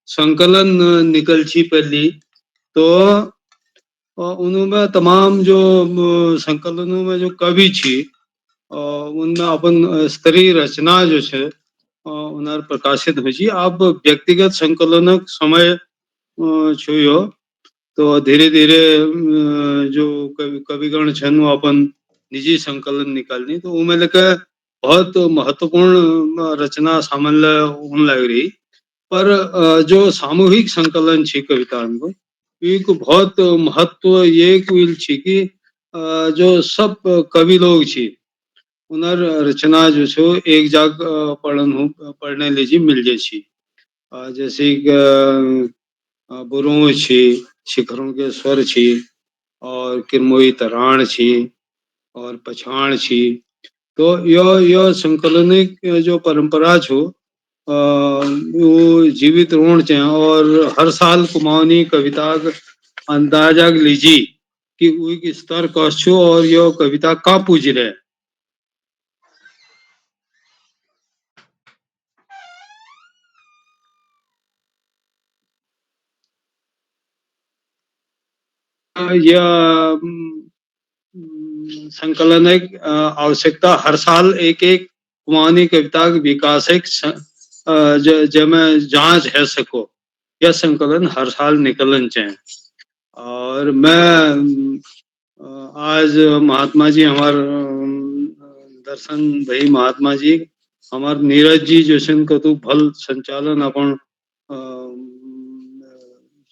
संकलन निकल छी पहली तो उनमें तमाम जो संकलनों में जो कवि छी उनमें अपन स्तरीय रचना जो है उन्हें प्रकाशित हो छी अब व्यक्तिगत संकलनक समय छुयो तो धीरे धीरे जो कविगण छन वो अपन निजी संकलन निकालनी तो उनमें लेकर बहुत महत्वपूर्ण रचना सामान्य होने लग रही पर जो सामूहिक संकलन छी कविता को एक बहुत महत्व ये कुल छी कि जो सब कवि लोग छी उनर रचना जो छो एक जाग पढ़ने लीजिए मिल जाए छी जैसे बुरों छी शिखरों के स्वर छी और किरमोई तराण छी और पछाण छी तो यो संकलनिक जो परंपरा छो वो जीवित रोण चे और हर साल कुमाऊनी कविता अंदाजा लीजी कि उनकी स्तर कस छो और यो कविता का पूज रहे यह संकलन आवश्यकता हर साल एक एक कुमाऊनी कविता के विकास जमे जांच है सको यह संकलन हर साल निकलन चाहिए और मैं आज महात्मा जी हमार दर्शन भाई महात्मा जी हमार नीरज जी जो को तो भल संचालन अपन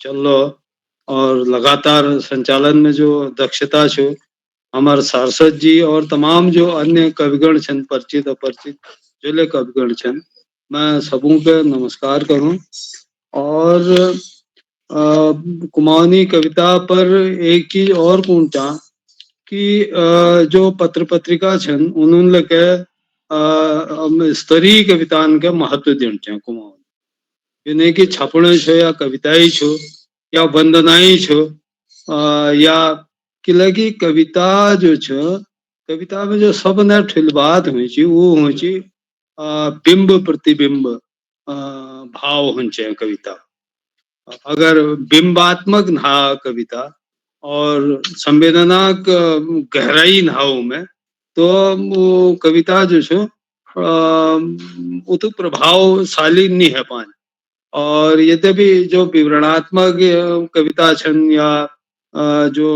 चल और लगातार संचालन में जो दक्षता छो हमारे सारस्वत जी और तमाम जो अन्य कविगण छन, परिचित अपरिचित जो कविगण छन, मैं सबों के नमस्कार करूं। और कुमाऊनी कविता पर एक चीज और पूछा कि जो पत्र पत्रिका छन उन्होंने के स्तरीय कवितान के महत्व देन छे कुमाऊनी, ये नहीं कि छपण छो या कविताई छो या वंदनाई छो, या किला की कविता जो छो, कविता में जो सब ने ठिल बात हुई छी वो हुई छी बिंब प्रतिबिंब भाव होंचे कविता। अगर बिंबात्मक ना कविता और संवेदना गहराई ना हो में, तो वो कविता जो छो वो तो प्रभावशाली नहीं है पान। और यद्यपि जो विवरणात्मक कविता छन या जो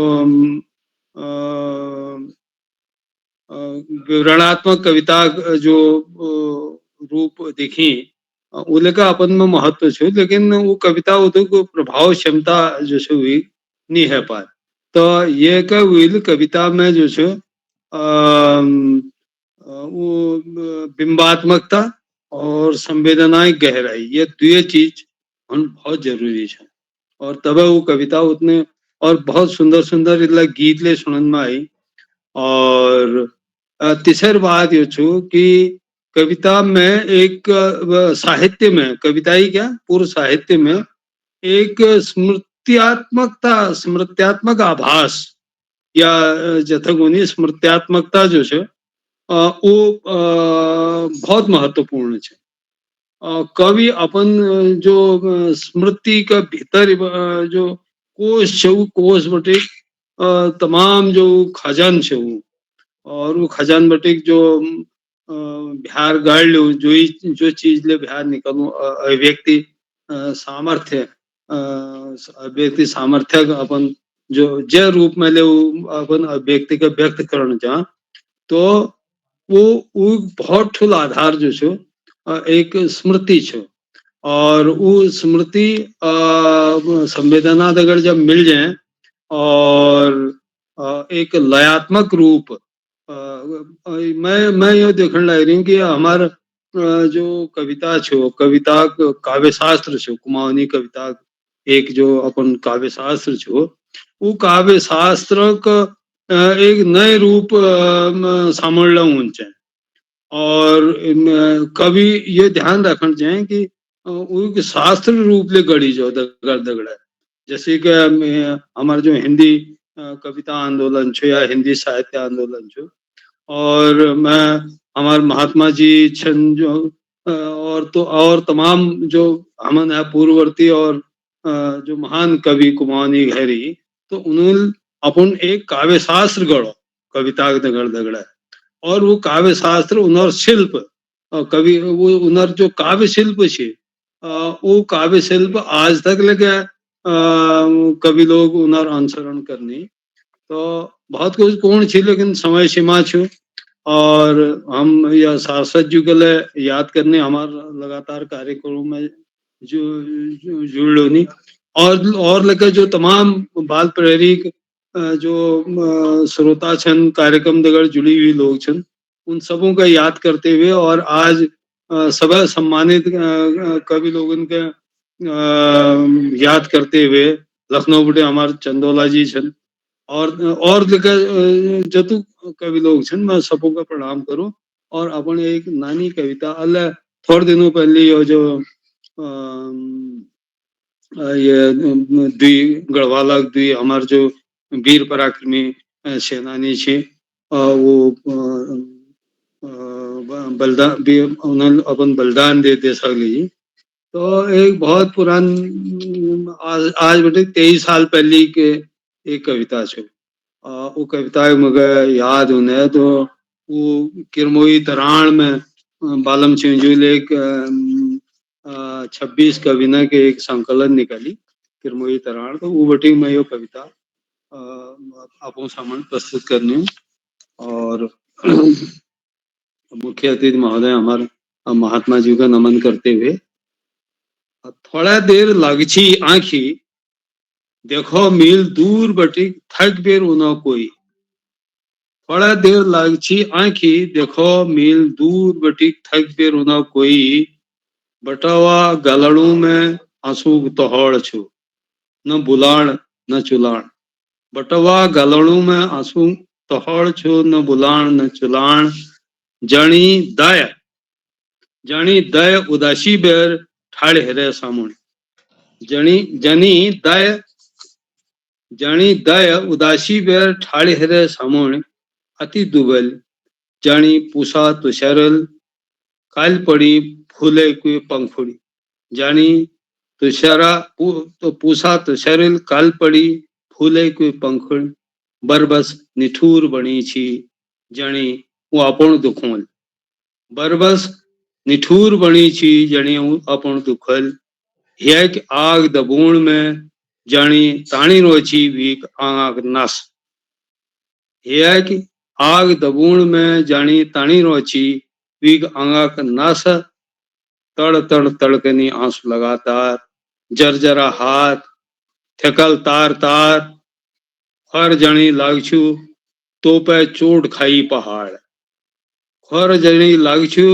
विवरणात्मक कविता जो रूप देखी उले का अपन में महत्व छो, लेकिन वो कविता को प्रभाव क्षमता जो छो हुई नहीं है पाए। तो ये का हुई कविता में जो छो वो बिंबात्मकता और संवेदनाएं गहराई, ये दो चीज बहुत जरूरी है। और तब वो कविता उतने और बहुत सुंदर सुंदर गीत ले सुनन में आई। और तीसर बात ये छो कि कविता में एक साहित्य में, कविता ही क्या पूर्व साहित्य में एक स्मृत्यात्मक आभास या जथगुनी स्मृत्यात्मकता जो है वो बहुत महत्वपूर्ण है। कवि अपन जो स्मृति का भीतर जो कोश छे, कोश बटे तमाम जो खजान छे, और वो खजान बटे जो बिहार गाड़ लो जो चीज ले बिहार निकलू अभिव्यक्ति सामर्थ्य, अभिव्यक्ति सामर्थ्य अपन जो जय रूप में ले अपन अभिव्यक्ति का व्यक्त करना चाह, तो वो बहुत ठुल आधार जो छो एक स्मृति छो। और वो स्मृति संवेदना अगर जब मिल जाए और एक लयात्मक रूप, मैं ये देखने लग रही हूँ कि हमार जो कविता छो, कविता काव्य शास्त्र छो, कुमाऊनी कविता एक जो अपन काव्य शास्त्र छो, वो काव्य शास्त्र का एक नए रूप सामोला ऊंचे। और कवि ये ध्यान रखना चाहिए कि वो शास्त्र रूप ले गढ़ी जो दगड़ा, जैसे कि हमारे जो हिंदी कविता आंदोलन छो या हिंदी साहित्य आंदोलन छो, और मैं हमारे महात्मा जी छन जो और तो और तमाम जो हमन है पूर्ववर्ती और जो महान कवि कुमाऊनी घरी, तो उन्होंने अपन एक काव्य शास्त्र गढ़ो कविता दगड़ा, और वो काव्य शास्त्र उनर शिल्प कवि वो उनर जो काव्य शिल्प छे वो काव्य शिल्प आज तक लगे कवि लोग उनर अनुसरण करनी। तो बहुत कुछ कोण छे, लेकिन समय सीमा छो, और हम यह सारस्वत जी के लिए याद करने हमारे लगातार कार्यक्रमों में जो जुड़ लो नहीं। और लेकर जो तमाम बाल प्रेरिक जो श्रोता छन, कार्यक्रम दगड़ जुड़ी हुई लोग छन, उन सबों का याद करते हुए, और आज सब सम्मानित कवि लोगन के याद करते हुए लखनऊ बटे हमारे चंदोला जी छन और लेकर जतु कवि लोग छन, मैं सबों का प्रणाम करूं। और अपन एक नानी कविता अल्लाह थोड़े दिनों पहले ये जो ये गढ़वाला हमारे जो वीर पराक्रमी सेनानी छे, वो बलिदान उन्होंने अपन बलिदान दे सकली। तो एक बहुत पुरान आज बटे 23 साल पहले के एक कविता छो, वो कविता मुझे याद होने, तो वो किरमोई तराण में बालम चिंजुल एक 26 कविना के एक संकलन निकाली किरमोई तराण, तो वो बटी मैं ये कविता आपको सामने प्रस्तुत करनी हूँ। और मुख्य अतिथि महोदय हमारे महात्मा जी का नमन करते हुए, थोड़ा देर लागछी आँखी देखो मील दूर बटी थक बेर उना कोई, बड़ा देर लागची आंखी देखो मील दूर बटिक थक बेर उना कोई बटावा गलड़ू में आंसू तोहड़ छु न बुलाण न चुलाण बटवा गलड़ू में आंसू तोहड़ छु न बुलाण न चुलाण जणी दय उदासी बेर ठाड़ हेरे सामुण जणी दय उदासी बेर ठाड़ हेरे सामुण अति दुबल जानी पूसा तुषारल काल पड़ी फूले कुई पंखुड़ी जानी पूसा तुषारल काल पड़ी फूले कुई पंखुड़ी बरबस निठूर बनी छी जणी वो आपण दुखोल बरबस निठूर बनी छी जणी आपण दुखल एक आग दबूण में जानी ताणी रोची वीक आग नस एक आग दबूण में जानी ताणी रोची वीक आंगाक नस तड़ तड़ तड़कनी आंसू लगातार जरजरा हाथ थकल तार तार हर जणी लागछू तो पे चोट खाई पहाड़ हर जणी लागछू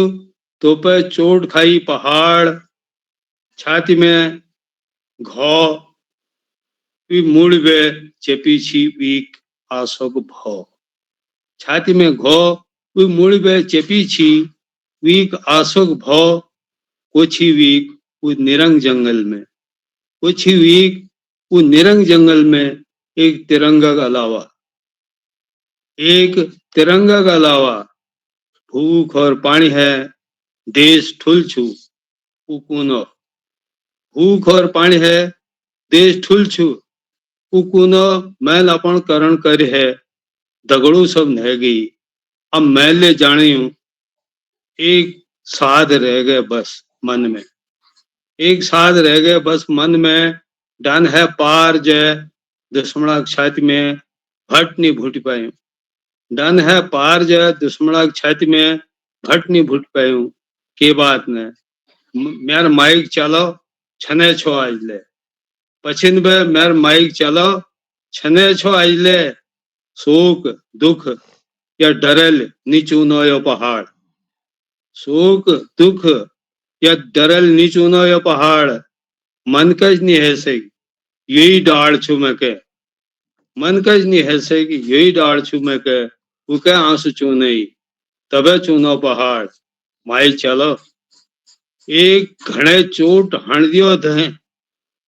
तो पे चोट खाई पहाड़ छाती में घो मुड़ बे चेपी छी वीक आसोक भौ छाती में घो मुड़ बे चेपी छी वीक आसोक भौ कोछी वीक निरंग जंगल में कोछी वीक निरंग जंगल में एक तिरंगा का अलावा भूख और पानी है देश ठुल छू उकुनो भूख और पानी है देश ठुल छू उकुनो मैल अपन करण कर है दगड़ू सब नह गई अब मैले जानी हूं एक साध रह गए बस मन में एक साध रह गए बस मन में डन है पार जय दुश्मना छाती में भट नहीं भूट पायूं डन है पार जय दुश्मना छाती में भट नहीं भूट पायूं के बात ने मेर माइक चलो छने छो आज ले पछिन बे मेर माइक चलो छने छो आज ले शोक दुख या डरल नीचू नो पहाड़ शोक दुख या डरल नीचू नो पहाड़ मन कज नहीं है से यही डाड़ छू मैं के मन कज नहीं है से कि यही डाड़ छू मैं के वो के आंसू चू नहीं तबे चूनो पहाड़ माई चलो एक घणे चोट हण दियो थे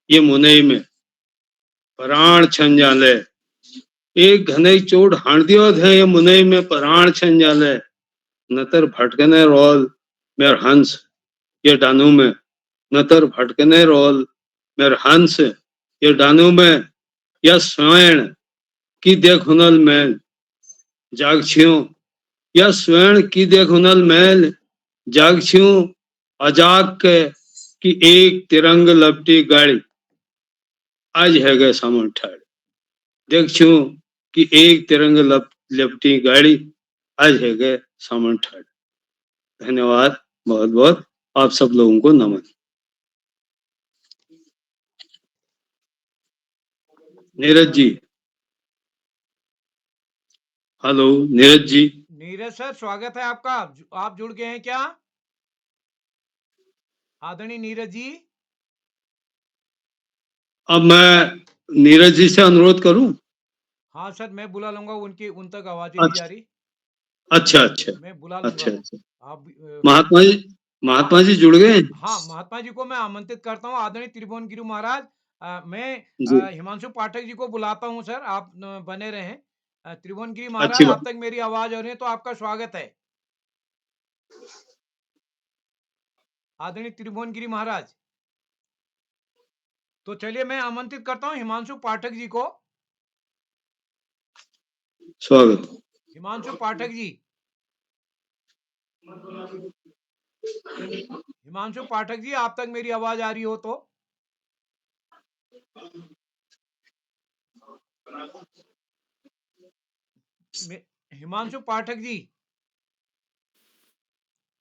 ये मुनई में प्राण छन जाले एक घने चोट हण दियो थे ये मुनई में प्राण छन जाले नतर भटकने रोल मेर हंस ये डानू में नतर भटकने रोल मेर हंस ये डानू में या स्वयं की देख हुनल मैल जाग छियो या स्वयं की देख हुनल मैल जाग छियो अजाग के कि एक तिरंग लपटी गाड़ी आज है गए सामन ठाड़ देख छू कि एक तिरंग लपटी गाड़ी आज है गए सामन ठाड़ धन्यवाद बहुत बहुत आप सब लोगों को नमन नीरज जी हेलो नीरज जी नीरज सर स्वागत है आपका आप जुड़ गए हैं क्या आदरणीय नीरज जी अब मैं नीरज जी से अनुरोध करूं हाँ सर मैं बुला लूंगा उन तक आवाज नहीं जा रही अच्छा अच्छा मैं बुला लूंगा अच्छा आप महात्मा जी जुड़ गए हाँ महात्मा जी को मैं आमंत्रित करता हूँ आदरणीय त्रिभुवन गिरु महाराज मैं हिमांशु पाठक जी को बुलाता हूँ सर आप बने रहें त्रिभुवन गिरी महाराज आप तक मेरी आवाज आ रही है तो आपका स्वागत है आदरणीय त्रिभुवन गिरी महाराज तो चलिए मैं आमंत्रित करता हूँ हिमांशु पाठक जी को स्वागत हिमांशु पाठक जी हिमांशु पाठक जी आप तक मेरी आवाज आ रही हो तो हिमांशु पाठक जी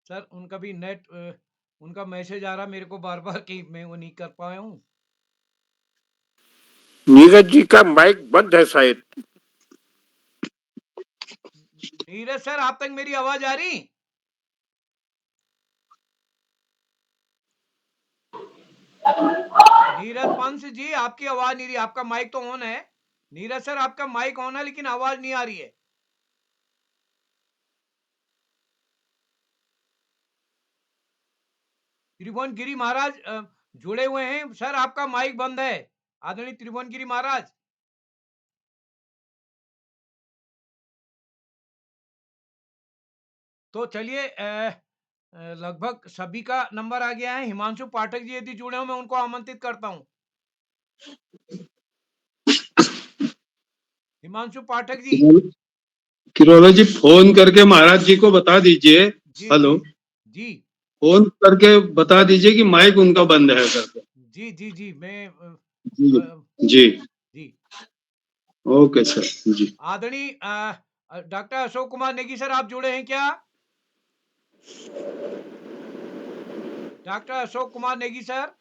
सर उनका भी नेट उनका मैसेज आ रहा मेरे को बार बार कि मैं वो नहीं कर पाया हूँ नीरज जी का माइक बंद है शायद नीरज सर, आप तक मेरी आवाज आ रही? नीरज पंच जी, आपकी आवाज नहीं रही, आपका माइक तो ऑन है। नीरज सर, आपका माइक ऑन है लेकिन आवाज नहीं आ रही है। त्रिभुवन गिरी महाराज जुड़े हुए हैं सर, आपका माइक बंद है। आदरणीय त्रिभुवन गिरी महाराज। तो चलिए, लगभग सभी का नंबर आ गया है। हिमांशु पाठक जी यदि जुड़े हो, मैं उनको आमंत्रित करता हूं। हिमांशु पाठक जी। किरोला जी, फोन करके महाराज जी को बता दीजिए। जी हेलो, जी फोन करके बता दीजिए कि माइक उनका बंद है करके। जी जी जी मैं जी जी, जी ओके सर जी। आदरणीय डॉक्टर अशोक कुमार नेगी सर, आप जुड़े हैं क्या? Doctor Ashok Kumar Negi sir.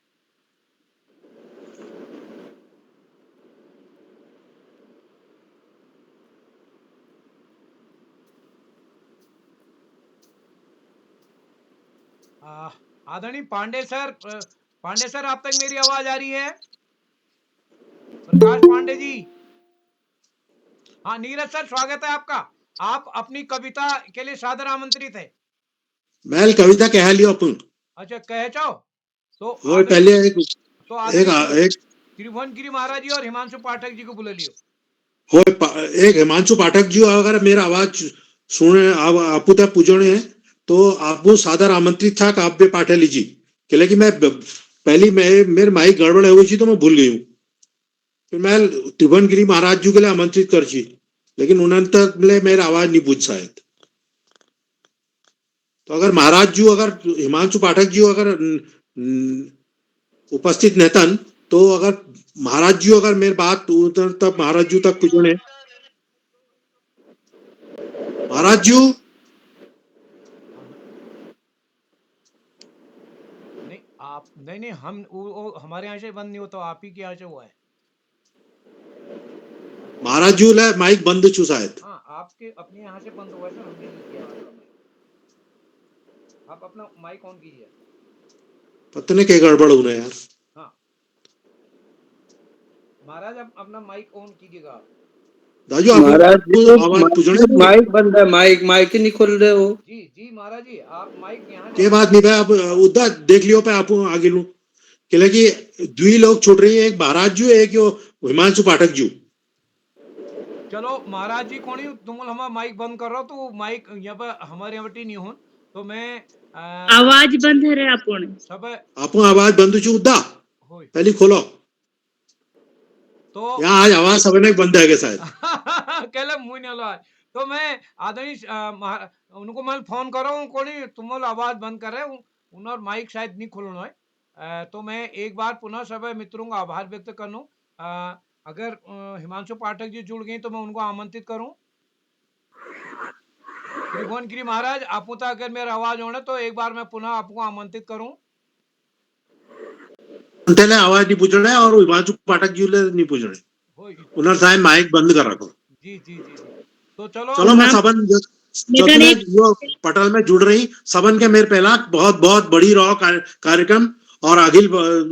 आदरणीय पांडे सर, पांडे सर, आप तक मेरी आवाज आ रही है? प्रकाश पांडे जी। हाँ नीरज सर, स्वागत है आपका। आप अपनी कविता के लिए सादर आमंत्रित है। मैं कविता कह लियो अपन। अच्छा, कहे चाहो तो वो पहले एक आदरणीय त्रिभुवन गिरी महाराज जी और हिमांशु पाठक जी को बुला लियो। हो एक हिमांशु पाठक जी अगर मेरा आवाज सुने आपू तक पूजने हैं तो आपको सादर आमंत्रित था कि आप भी पाठे लीजिए, लेकिन मैं पहली मेरे माइक गड़बड़ हुई थी तो मैं भूल गई हूँ। फिर मैं त्रिभुवन गिरी महाराज जी के लिए आमंत्रित कर छी, लेकिन उन्होंने तक मेरा आवाज नहीं पूछ शायद। तो अगर महाराज जी, अगर हिमांशु पाठक जी अगर उपस्थित नेतन, तो अगर महाराज जी अगर मेरी बात उधर तक महाराज जी तक पूछने। महाराज जी नहीं, आप नहीं हम वो हमारे यहाँ से बंद नहीं होता, आप ही के यहाँ से हुआ है। महाराज जी माइक बंद छू शायद। हाँ, आपके अपने यहाँ से बंद हुआ है सर, हमने नहीं किया आपका माइक। आप अपना माइक ऑन कीजिए। पता नहीं क्या गड़बड़ होना यार। हाँ महाराज, आप अपना माइक ऑन कीजिएगा। दाजू महाराज माइक बंद है, माइक ही नहीं खोल रहे हो। जी जी महाराज जी, आप माइक यहाँ के बात नहीं भाई, आप उधर देख लियो पे आप आगे लू कि दुई लोग छोड़ रही है, एक महाराज जी, एक हिमांशु पाठक जी। चलो महाराज जी कोनी तुम हमारा माइक बंद कर रहा हो, तो माइक यहाँ पर हमारे यहाँ नहीं हो, तो मैं आवाज बंद है रे अपन सब आप आवाज बंद छू उदा पहले खोलो। तो यहाँ आज आवाज सबने बंद है शायद। कहले मुंह नहीं लो। तो मैं आदरणीय उनको मैं फोन कर रहा हूँ, कोनी तुम आवाज बंद कर रहे हो, उन्होंने माइक शायद नहीं खोलना है। तो मैं एक बार पुनः सब मित्रों का आभार व्यक्त करूँ। अगर हिमांशु पाठक जी जुड़ गए तो मैं उनको आमंत्रित करूं। त्रिभुवन गिरी महाराज, आप अगर मेरा आवाज होना तो एक बार मैं पुनः आपको आमंत्रित करूं। आवाज नहीं पूछ रहे हैं और हिमांशु पाठक जी नहीं पूछ रहे, उन्होंने साहब माइक बंद कर रखो। जी जी जी तो चलो मैं सबन जो पटल में जुड़ रही सबन के मेरे पहला बहुत बहुत बड़ी रहो कार्यक्रम, और अखिल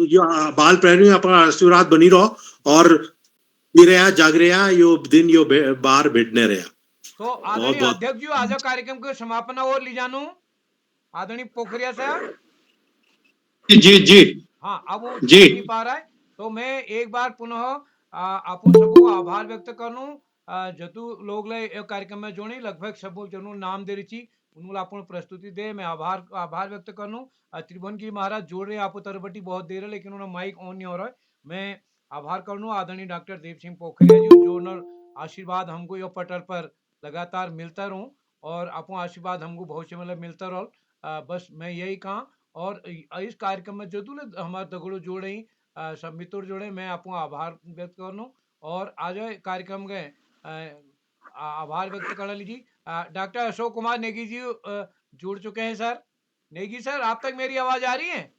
जो बाल प्रेमी अपना आशीर्वाद बनी रहो, और रहा जाग रहा यो दिन यो बार भेटने रहा। तो आदरणीय अध्यक्ष जी, आज कार्यक्रम के समापन और ले जानू आदरणीय पोखरिया साहब। जी जी हाँ, अब वो जी नहीं पा रहा है, तो मैं एक बार पुनः आप सबको आभार व्यक्त करूं। जतु लोग कार्यक्रम में जोड़ी लगभग सब जरूर नाम दे रही उन्होंने आप प्रस्तुति दे, मैं आभार व्यक्त करूं। त्रिभुवन गिरी महाराज जोड़ रहे आप तरबटी बहुत देर है, लेकिन उन्होंने माइक ऑन नहीं हो रहा है। मैं आभार करूँ आदरणीय डॉक्टर देव सिंह पोखरिया जी, जो आशीर्वाद हमको यो पटल पर लगातार मिलता रहूं, और आपको आशीर्वाद हमको भविष्य में मिलता रहो। बस मैं यही कहा, और इस कार्यक्रम में जो हमारे दगड़ो जोड़े सब मित्र जोड़े, मैं आपको आभार व्यक्त करूँ। और आज कार्यक्रम के आभार व्यक्त कर लीजिए। डॉक्टर अशोक कुमार नेगी जी जुड़ चुके हैं सर। नेगी सर, आप तक मेरी आवाज आ रही है?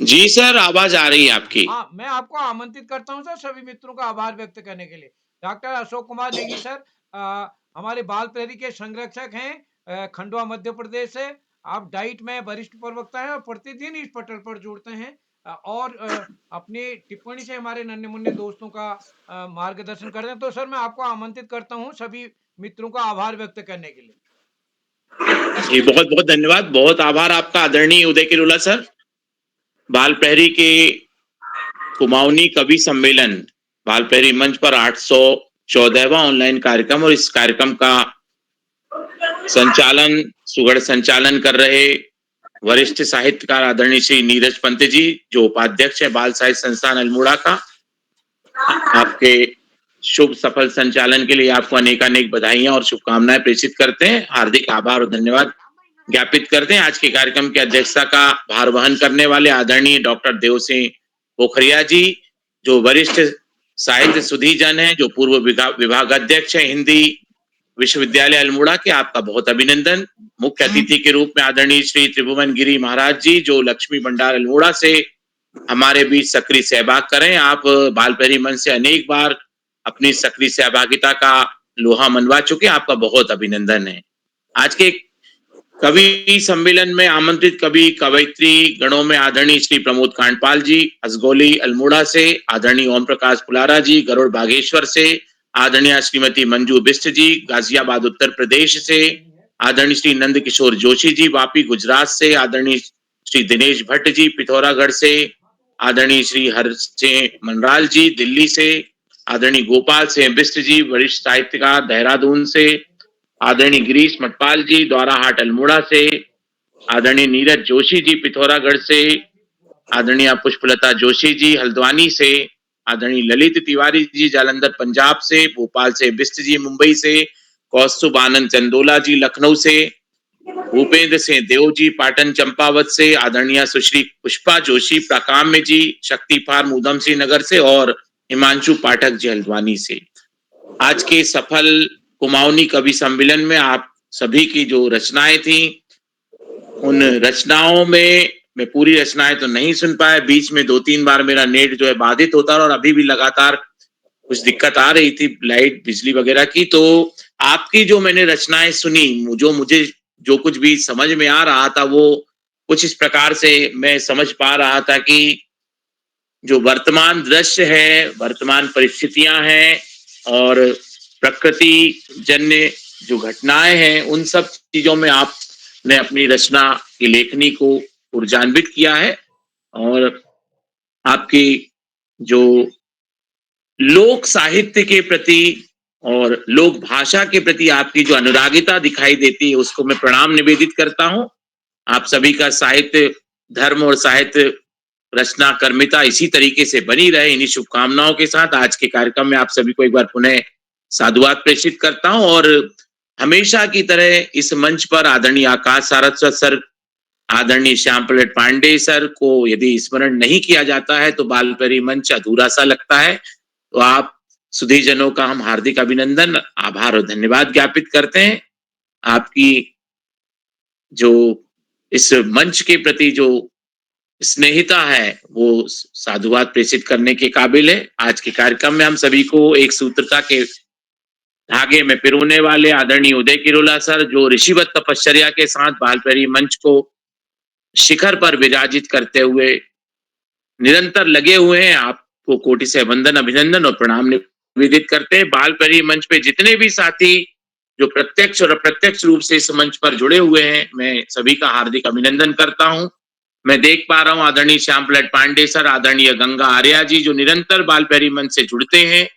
जी सर, आवाज आ रही है आपकी। हाँ, मैं आपको आमंत्रित करता हूं सर सभी मित्रों का आभार व्यक्त करने के लिए। डॉक्टर अशोक कुमार नेगी सर, हमारे बाल प्रहरी के संरक्षक हैं, खंडवा मध्य प्रदेश से। आप डाइट में वरिष्ठ प्रवक्ता हैं और प्रतिदिन इस पटल पर जुड़ते हैं, और अपनी टिप्पणी से हमारे नन्हे मुन्ने दोस्तों का मार्गदर्शन करते हैं। तो सर, मैं आपको आमंत्रित करता हूँ सभी मित्रों का आभार व्यक्त करने के लिए। जी बहुत बहुत धन्यवाद, बहुत आभार आपका आदरणीय उदय किरोला सर। बाल प्रहरी के कुमाऊनी कवि सम्मेलन बाल प्रहरी मंच पर 814वां ऑनलाइन कार्यक्रम, और इस कार्यक्रम का संचालन सुगढ़ संचालन कर रहे वरिष्ठ साहित्यकार आदरणीय श्री नीरज पंत जी, जो उपाध्यक्ष है बाल साहित्य संस्थान अल्मोड़ा का। आपके शुभ सफल संचालन के लिए आपको अनेकानेक बधाइयां और शुभकामनाएं प्रेषित करते हैं। हार्दिक आभार और धन्यवाद ज्ञापित करते हैं। आज के कार्यक्रम की अध्यक्षता का भार वहन करने वाले आदरणीय डॉक्टर देव सिंह पोखरिया जी, जो वरिष्ठ साहित्य सुधीजन है, जो पूर्व विभागाध्यक्ष है हिंदी विश्वविद्यालय अल्मोड़ा के। आपका बहुत अभिनंदन। मुख्य अतिथि के रूप में आदरणीय श्री त्रिभुवन गिरी महाराज जी, जो लक्ष्मी भंडार अल्मोड़ा से हमारे बीच सक्रिय सहभाग करें। आप बाल प्रहरी मंच से अनेक बार अपनी सक्रिय सहभागिता का लोहा मनवा चुके, आपका बहुत अभिनंदन है। आज के कवि सम्मेलन में आमंत्रित कवि कवयित्री गणों में आदरणीय श्री प्रमोद कांडपाल जी असगोली अल्मोड़ा से, आदरणीय ओम प्रकाश पुलारा जी गरुड़ बागेश्वर से, आदरणीय श्रीमती मंजू बिष्ट जी गाजियाबाद उत्तर प्रदेश से, आदरणीय श्री नंद किशोर जोशी जी वापी गुजरात से, आदरणीय श्री दिनेश भट्ट जी पिथौरागढ़ से, आदरणीय श्री हर्ष सिंह मनराल जी दिल्ली से, आदरणीय गोपाल सिंह बिष्ट जी वरिष्ठ साहित्यकार देहरादून से, आदरणीय गिरीश मटपाल जी द्वाराहाट अल्मोड़ा से, आदरणीय नीरज जोशी जी पिथौरागढ़ से, आदरणीय पुष्पलता जोशी जी हल्द्वानी से, आदरणीय ललित तिवारी जी जालंधर पंजाब से, भोपाल से बिष्ट जी मुंबई से, कौस्तुभ आनंद चंदोला जी लखनऊ से, भूपेंद्र सिंह देव जी पाटन चंपावत से, आदरणीय सुश्री पुष्पा जोशी प्राकाम्य जी शक्ति फार्म उधम सिंह नगर से, और हिमांशु पाठक जी हल्द्वानी से। आज के सफल कुमाऊनी कवि सम्मेलन में आप सभी की जो रचनाएं थी, उन रचनाओं में मैं पूरी रचनाएं तो नहीं सुन पाया, बीच में 2-3 बार मेरा नेट जो है बाधित होता रहा, और अभी भी लगातार कुछ दिक्कत आ रही थी लाइट बिजली वगैरह की। तो आपकी जो मैंने रचनाएं सुनी, जो मुझे जो कुछ भी समझ में आ रहा था, वो कुछ इस प्रकार से मैं समझ पा रहा था कि जो वर्तमान दृश्य है, वर्तमान परिस्थितियां हैं और प्रकृति जन्य जो घटनाएं हैं, उन सब चीजों में आपने अपनी रचना की लेखनी को ऊर्जान्वित किया है, और आपकी जो लोक साहित्य के प्रति और लोक भाषा के प्रति आपकी जो अनुरागिता दिखाई देती है, उसको मैं प्रणाम निवेदित करता हूं। आप सभी का साहित्य धर्म और साहित्य रचना कर्मिता इसी तरीके से बनी रहे, इन्हीं शुभकामनाओं के साथ आज के कार्यक्रम में आप सभी को एक बार पुनः साधुवाद प्रेषित करता हूं। और हमेशा की तरह इस मंच पर आदरणीय आकाश सारस्वत सर, आदरणीय श्याम पलट पांडे सर को यदि स्मरण नहीं किया जाता है तो बाल प्रहरी मंच अधूरा सा लगता है। तो आप सुधीजनों का हम हार्दिक अभिनंदन, आभार और धन्यवाद ज्ञापित करते हैं। आपकी जो इस मंच के प्रति जो स्नेहिता है, वो साधुवाद प्रेषित करने के काबिल है। आज के कार्यक्रम में हम सभी को एक सूत्रता के धागे में पिरोने वाले आदरणीय उदय किरोला सर, जो ऋषिवत तपश्चर्या के साथ बाल प्रहरी मंच को शिखर पर विराजित करते हुए निरंतर लगे हुए हैं, आपको कोटि से वंदन अभिनंदन और प्रणाम निवेदित करते हैं। बाल प्रहरी मंच पे जितने भी साथी जो प्रत्यक्ष और अप्रत्यक्ष रूप से इस मंच पर जुड़े हुए हैं, मैं सभी का हार्दिक अभिनंदन करता हूं। मैं देख पा रहा हूं आदरणीय श्याम पलट पांडे सर, आदरणीय गंगा आर्या जी, जो निरंतर बाल प्रहरी मंच से जुड़ते हैं।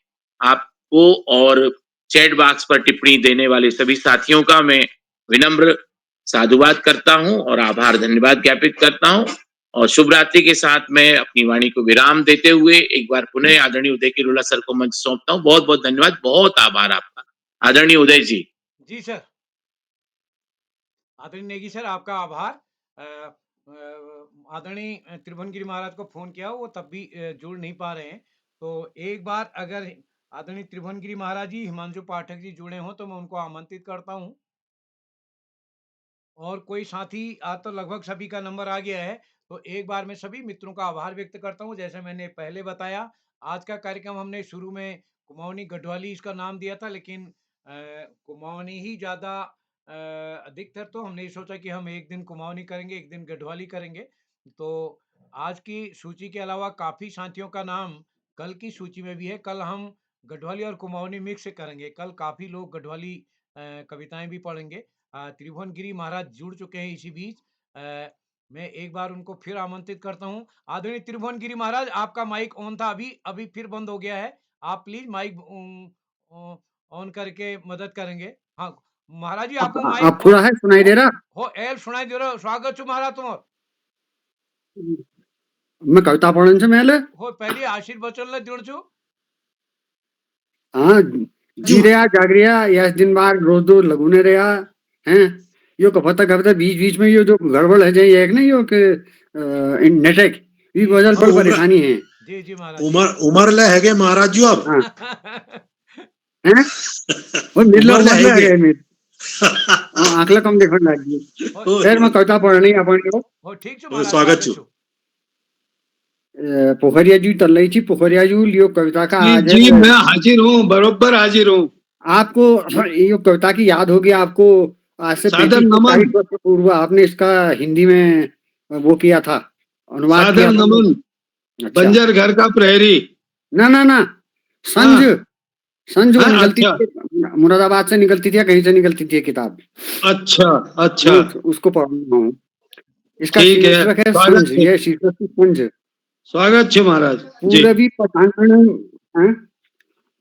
आपको और चैट बॉक्स पर टिप्पणी देने वाले सभी साथियों का मैं विनम्र साधुवाद करता हूं और आभार धन्यवाद ज्ञापित करता हूं। और शुभ रात्रि के साथ मैं अपनी वाणी को विराम देते हुए एक बार पुनः आदरणीय उदय किरोला सर को मंच सौंपता हूं। बहुत बहुत धन्यवाद, बहुत आभार आपका आदरणीय उदय जी। जी सर, आदरणीय नेगी सर, आपका आभार। आदरणीय त्रिभुवन गिरी महाराज को फोन किया, वो तब भी जुड़ नहीं पा रहे हैं। तो एक बार अगर आदरणीय त्रिभुवन गिरी महाराज जी, हिमांशु पाठक जी जुड़े हों तो मैं उनको आमंत्रित करता हूं। और कोई साथी, आज तो लगभग सभी का नंबर आ गया है, तो एक बार मैं सभी मित्रों का आभार व्यक्त करता हूं। जैसे मैंने पहले बताया, आज का कार्यक्रम हमने शुरू में कुमाऊनी गढ़वाली इसका नाम दिया था, लेकिन कुमाऊनी ही ज्यादा अधिकतर, तो हमने ये सोचा कि हम एक दिन कुमाऊनी करेंगे, एक दिन गढ़वाली करेंगे। तो आज की सूची के अलावा काफी साथियों का नाम कल की सूची में भी है। कल हम गढ़वाली और कुमाऊनी मिक्स करेंगे। कल काफी लोग गढ़वाली कविताएं भी पढ़ेंगे। त्रिभुवन गिरी महाराज जुड़ चुके हैं इसी बीच। मैं एक बार उनको फिर आमंत्रित करता हूं। आदरणीय त्रिभुवन गिरी महाराज, आपका माइक ऑन था, अभी अभी फिर बंद हो गया है। आप प्लीज माइक ऑन करके मदद करेंगे। हाँ महाराज जी, आपको माइक आप थोड़ा है सुनाई दे रहा? हो एल सुनाई दे रहा। स्वागत छो महाराज तुम्हार। मैं कविता पढ़न से मेले हो पहले आशीर्वचन ले जुड़ छो। हाँ जी रहा जाग रहा यह दिन बार रोज दो लगुने रहा हैं। यो कपता कविता बीच बीच में यो जो गड़बड़ है जाए एक नहीं यो के नेटक ये वजह पर परेशानी है। जी जी महाराज। उमर ले है महाराज जी अब। हाँ हैं वो मिल उमर ले है मिल आंखला कम देखन लगी। फिर मैं कविता पढ़नी अपन को। हो ठीक छो महाराज, स्वागत छो। पोखरिया जी तल्लई थी, पोखरिया जी लियो कविता का आज जी मैं हाजिर हूँ, बरोबर हाजिर हूँ। आपको ये कविता की याद होगी आपको, आज से 35 वर्ष पूर्व आपने इसका हिंदी में वो किया था, अनुवाद किया था। नमन बंजर घर का प्रहरी। ना ना ना संज निकलती थी, मुरादाबाद से निकलती थी या कहीं से निकलती थी किताब। अच्छा अच्छा, उसको पढ़ना हूँ। इसका शीर्षक है संज। ये शीर्षक संज। स्वागत है महाराज। पूरबी पटांगण,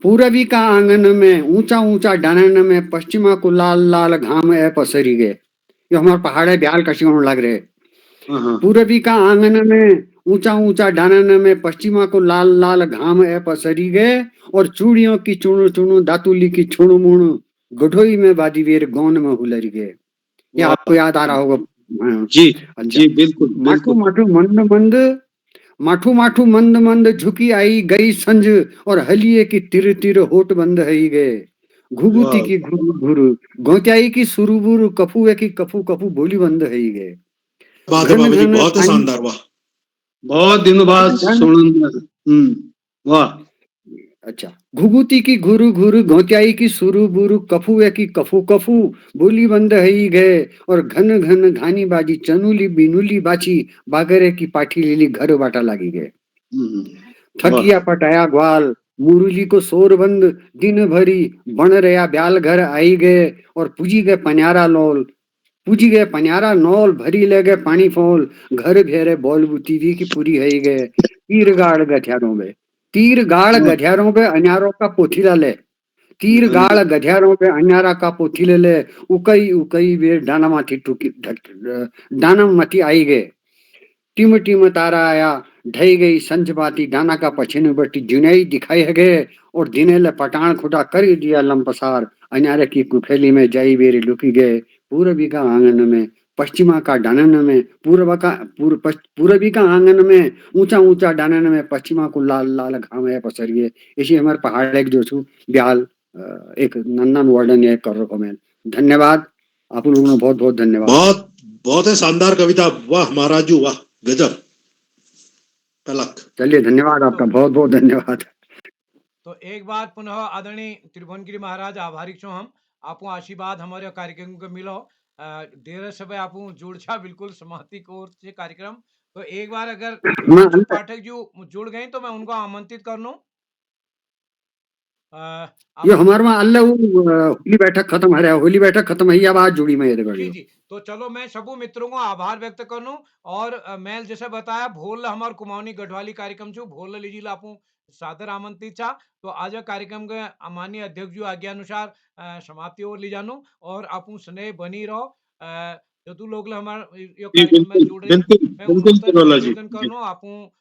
पूरबी का आंगन में ऊंचा ऊंचा डानन में पश्चिमा को लाल लाल घाम है पसरी गए। ये हमारे पहाड़े ब्याल कशी लग रहे। पूरबी का आंगन में ऊंचा ऊंचा डानन में पश्चिमा को लाल लाल घाम है पसरी गए, और चूड़ियों की चुणु चुणु दातुली की छुणु मुणु गढ़ोई में बादी वेर गौन में हुलर गए। ये आपको याद आ रहा होगा। जी जी बिल्कुल। माठू माठू मंद मंद, माठू माठू मंद मंद झुकी आई गई संज, और हलिये की तिर तिर होठ बंद हई गए। घुघुती की घुरु घुरु, गोत्याई की सुरुबुरु, कफुए की कफू कफू बोली बंद हई गए। बहुत शानदार, वाह। बहुत दिनों बाद सुन। वाह। अच्छा, घुघुती की घुरु घुरु, गोत्याई की सुरु बुरु, कफुए की कफू कफू बोली बंद हई गए, और घन घन घानी बाजी चनुली बिनुली बाची, बागरे की पाठी लीली घर बाटा लागी गए। थकिया पटाया ग्वाल, मुरली को शोर बंद दिन भरी, बन रहा ब्याल घर आई गए, और पूजी गए पन्यारा लोल, पूजी गए पन्यारा नौल, भरी ले गए पानी फोल, घर घेरे बोल बुतीवी की पूरी हई गए। तीर गाड़ गठियारों में, तीर गाड़ गठियारों पे अन्यारों का पोथीला ले, तीर गाड़ गठियारों पे अन्यारा का पोथीले ले, उकई उकई वे डाना माथी टूकी डाना मती आई गए। टिम टिम तारा आया ढई गई संज बाती, डाना का पछिन बटी जुनाई दिखाई है गए, और दिनेले पटान खुटा कर दिया लंपसार, अन्यारे की कुफेली में जाई बेरी लुकी गए। पूरबी का आंगन में पश्चिमा का डानन में, पूरबी का आंगन में ऊंचा ऊंचा डानन में, पश्चिमा को लाल लाल घाम है पसरिए। इसी हमारे पहाड़ एक जो छू ब्याल एक नंदन वर्णन ये कर रखो मैं। धन्यवाद आप लोगों ने, बहुत बहुत धन्यवाद। बहुत बहुत है शानदार कविता, वाह महाराजू, वाह गजब। चलिए धन्यवाद आपका, बहुत बहुत धन्यवाद। तो एक बार पुनः आदरणीय त्रिभुवन गिरी महाराज आभारी छो हम। आपको आशीर्वाद हमारे कार्यक्रम को मिलो। देर समय आप जुड़ बिल्कुल समाप्ति को ओर से कार्यक्रम। तो एक बार अगर पाठक जो जुड़ गए तो मैं उनको आमंत्रित कर लूं। ये हमारे वहाँ अल्लाह होली बैठक खत्म है, होली बैठक खत्म है, अब आज जुड़ी मैं जी जी। तो चलो मैं सबू मित्रों को आभार व्यक्त कर लूं। और मैं जैसे बताया भोल हमार कुमाऊनी गढ़वाली कार्यक्रम छो, भोल लीजिए आपू सादर आमंत्रित था। तो आज कार्यक्रम के माननीय अध्यक्ष जी आज्ञा अनुसार समाप्ति ओर ले जानू, और आपू स्नेह बनी रहो। जो तू लोग हमारे कार्यक्रम में जुड़ रहे हैं कर लो, आपू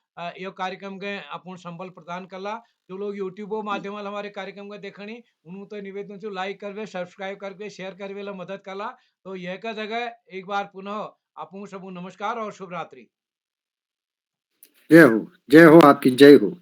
यो कार्यक्रम के अपन संबल प्रदान करला। जो लोग यूट्यूब माध्यम हमारे कार्यक्रम का देखनी उन्होंने तो निवेदन से लाइक करवे, सब्सक्राइब करके, शेयर करवे ला मदद करला। तो यह का जगह एक बार पुनः आपू सबू नमस्कार और शुभ रात्रि। जय हो आपकी, जय हो।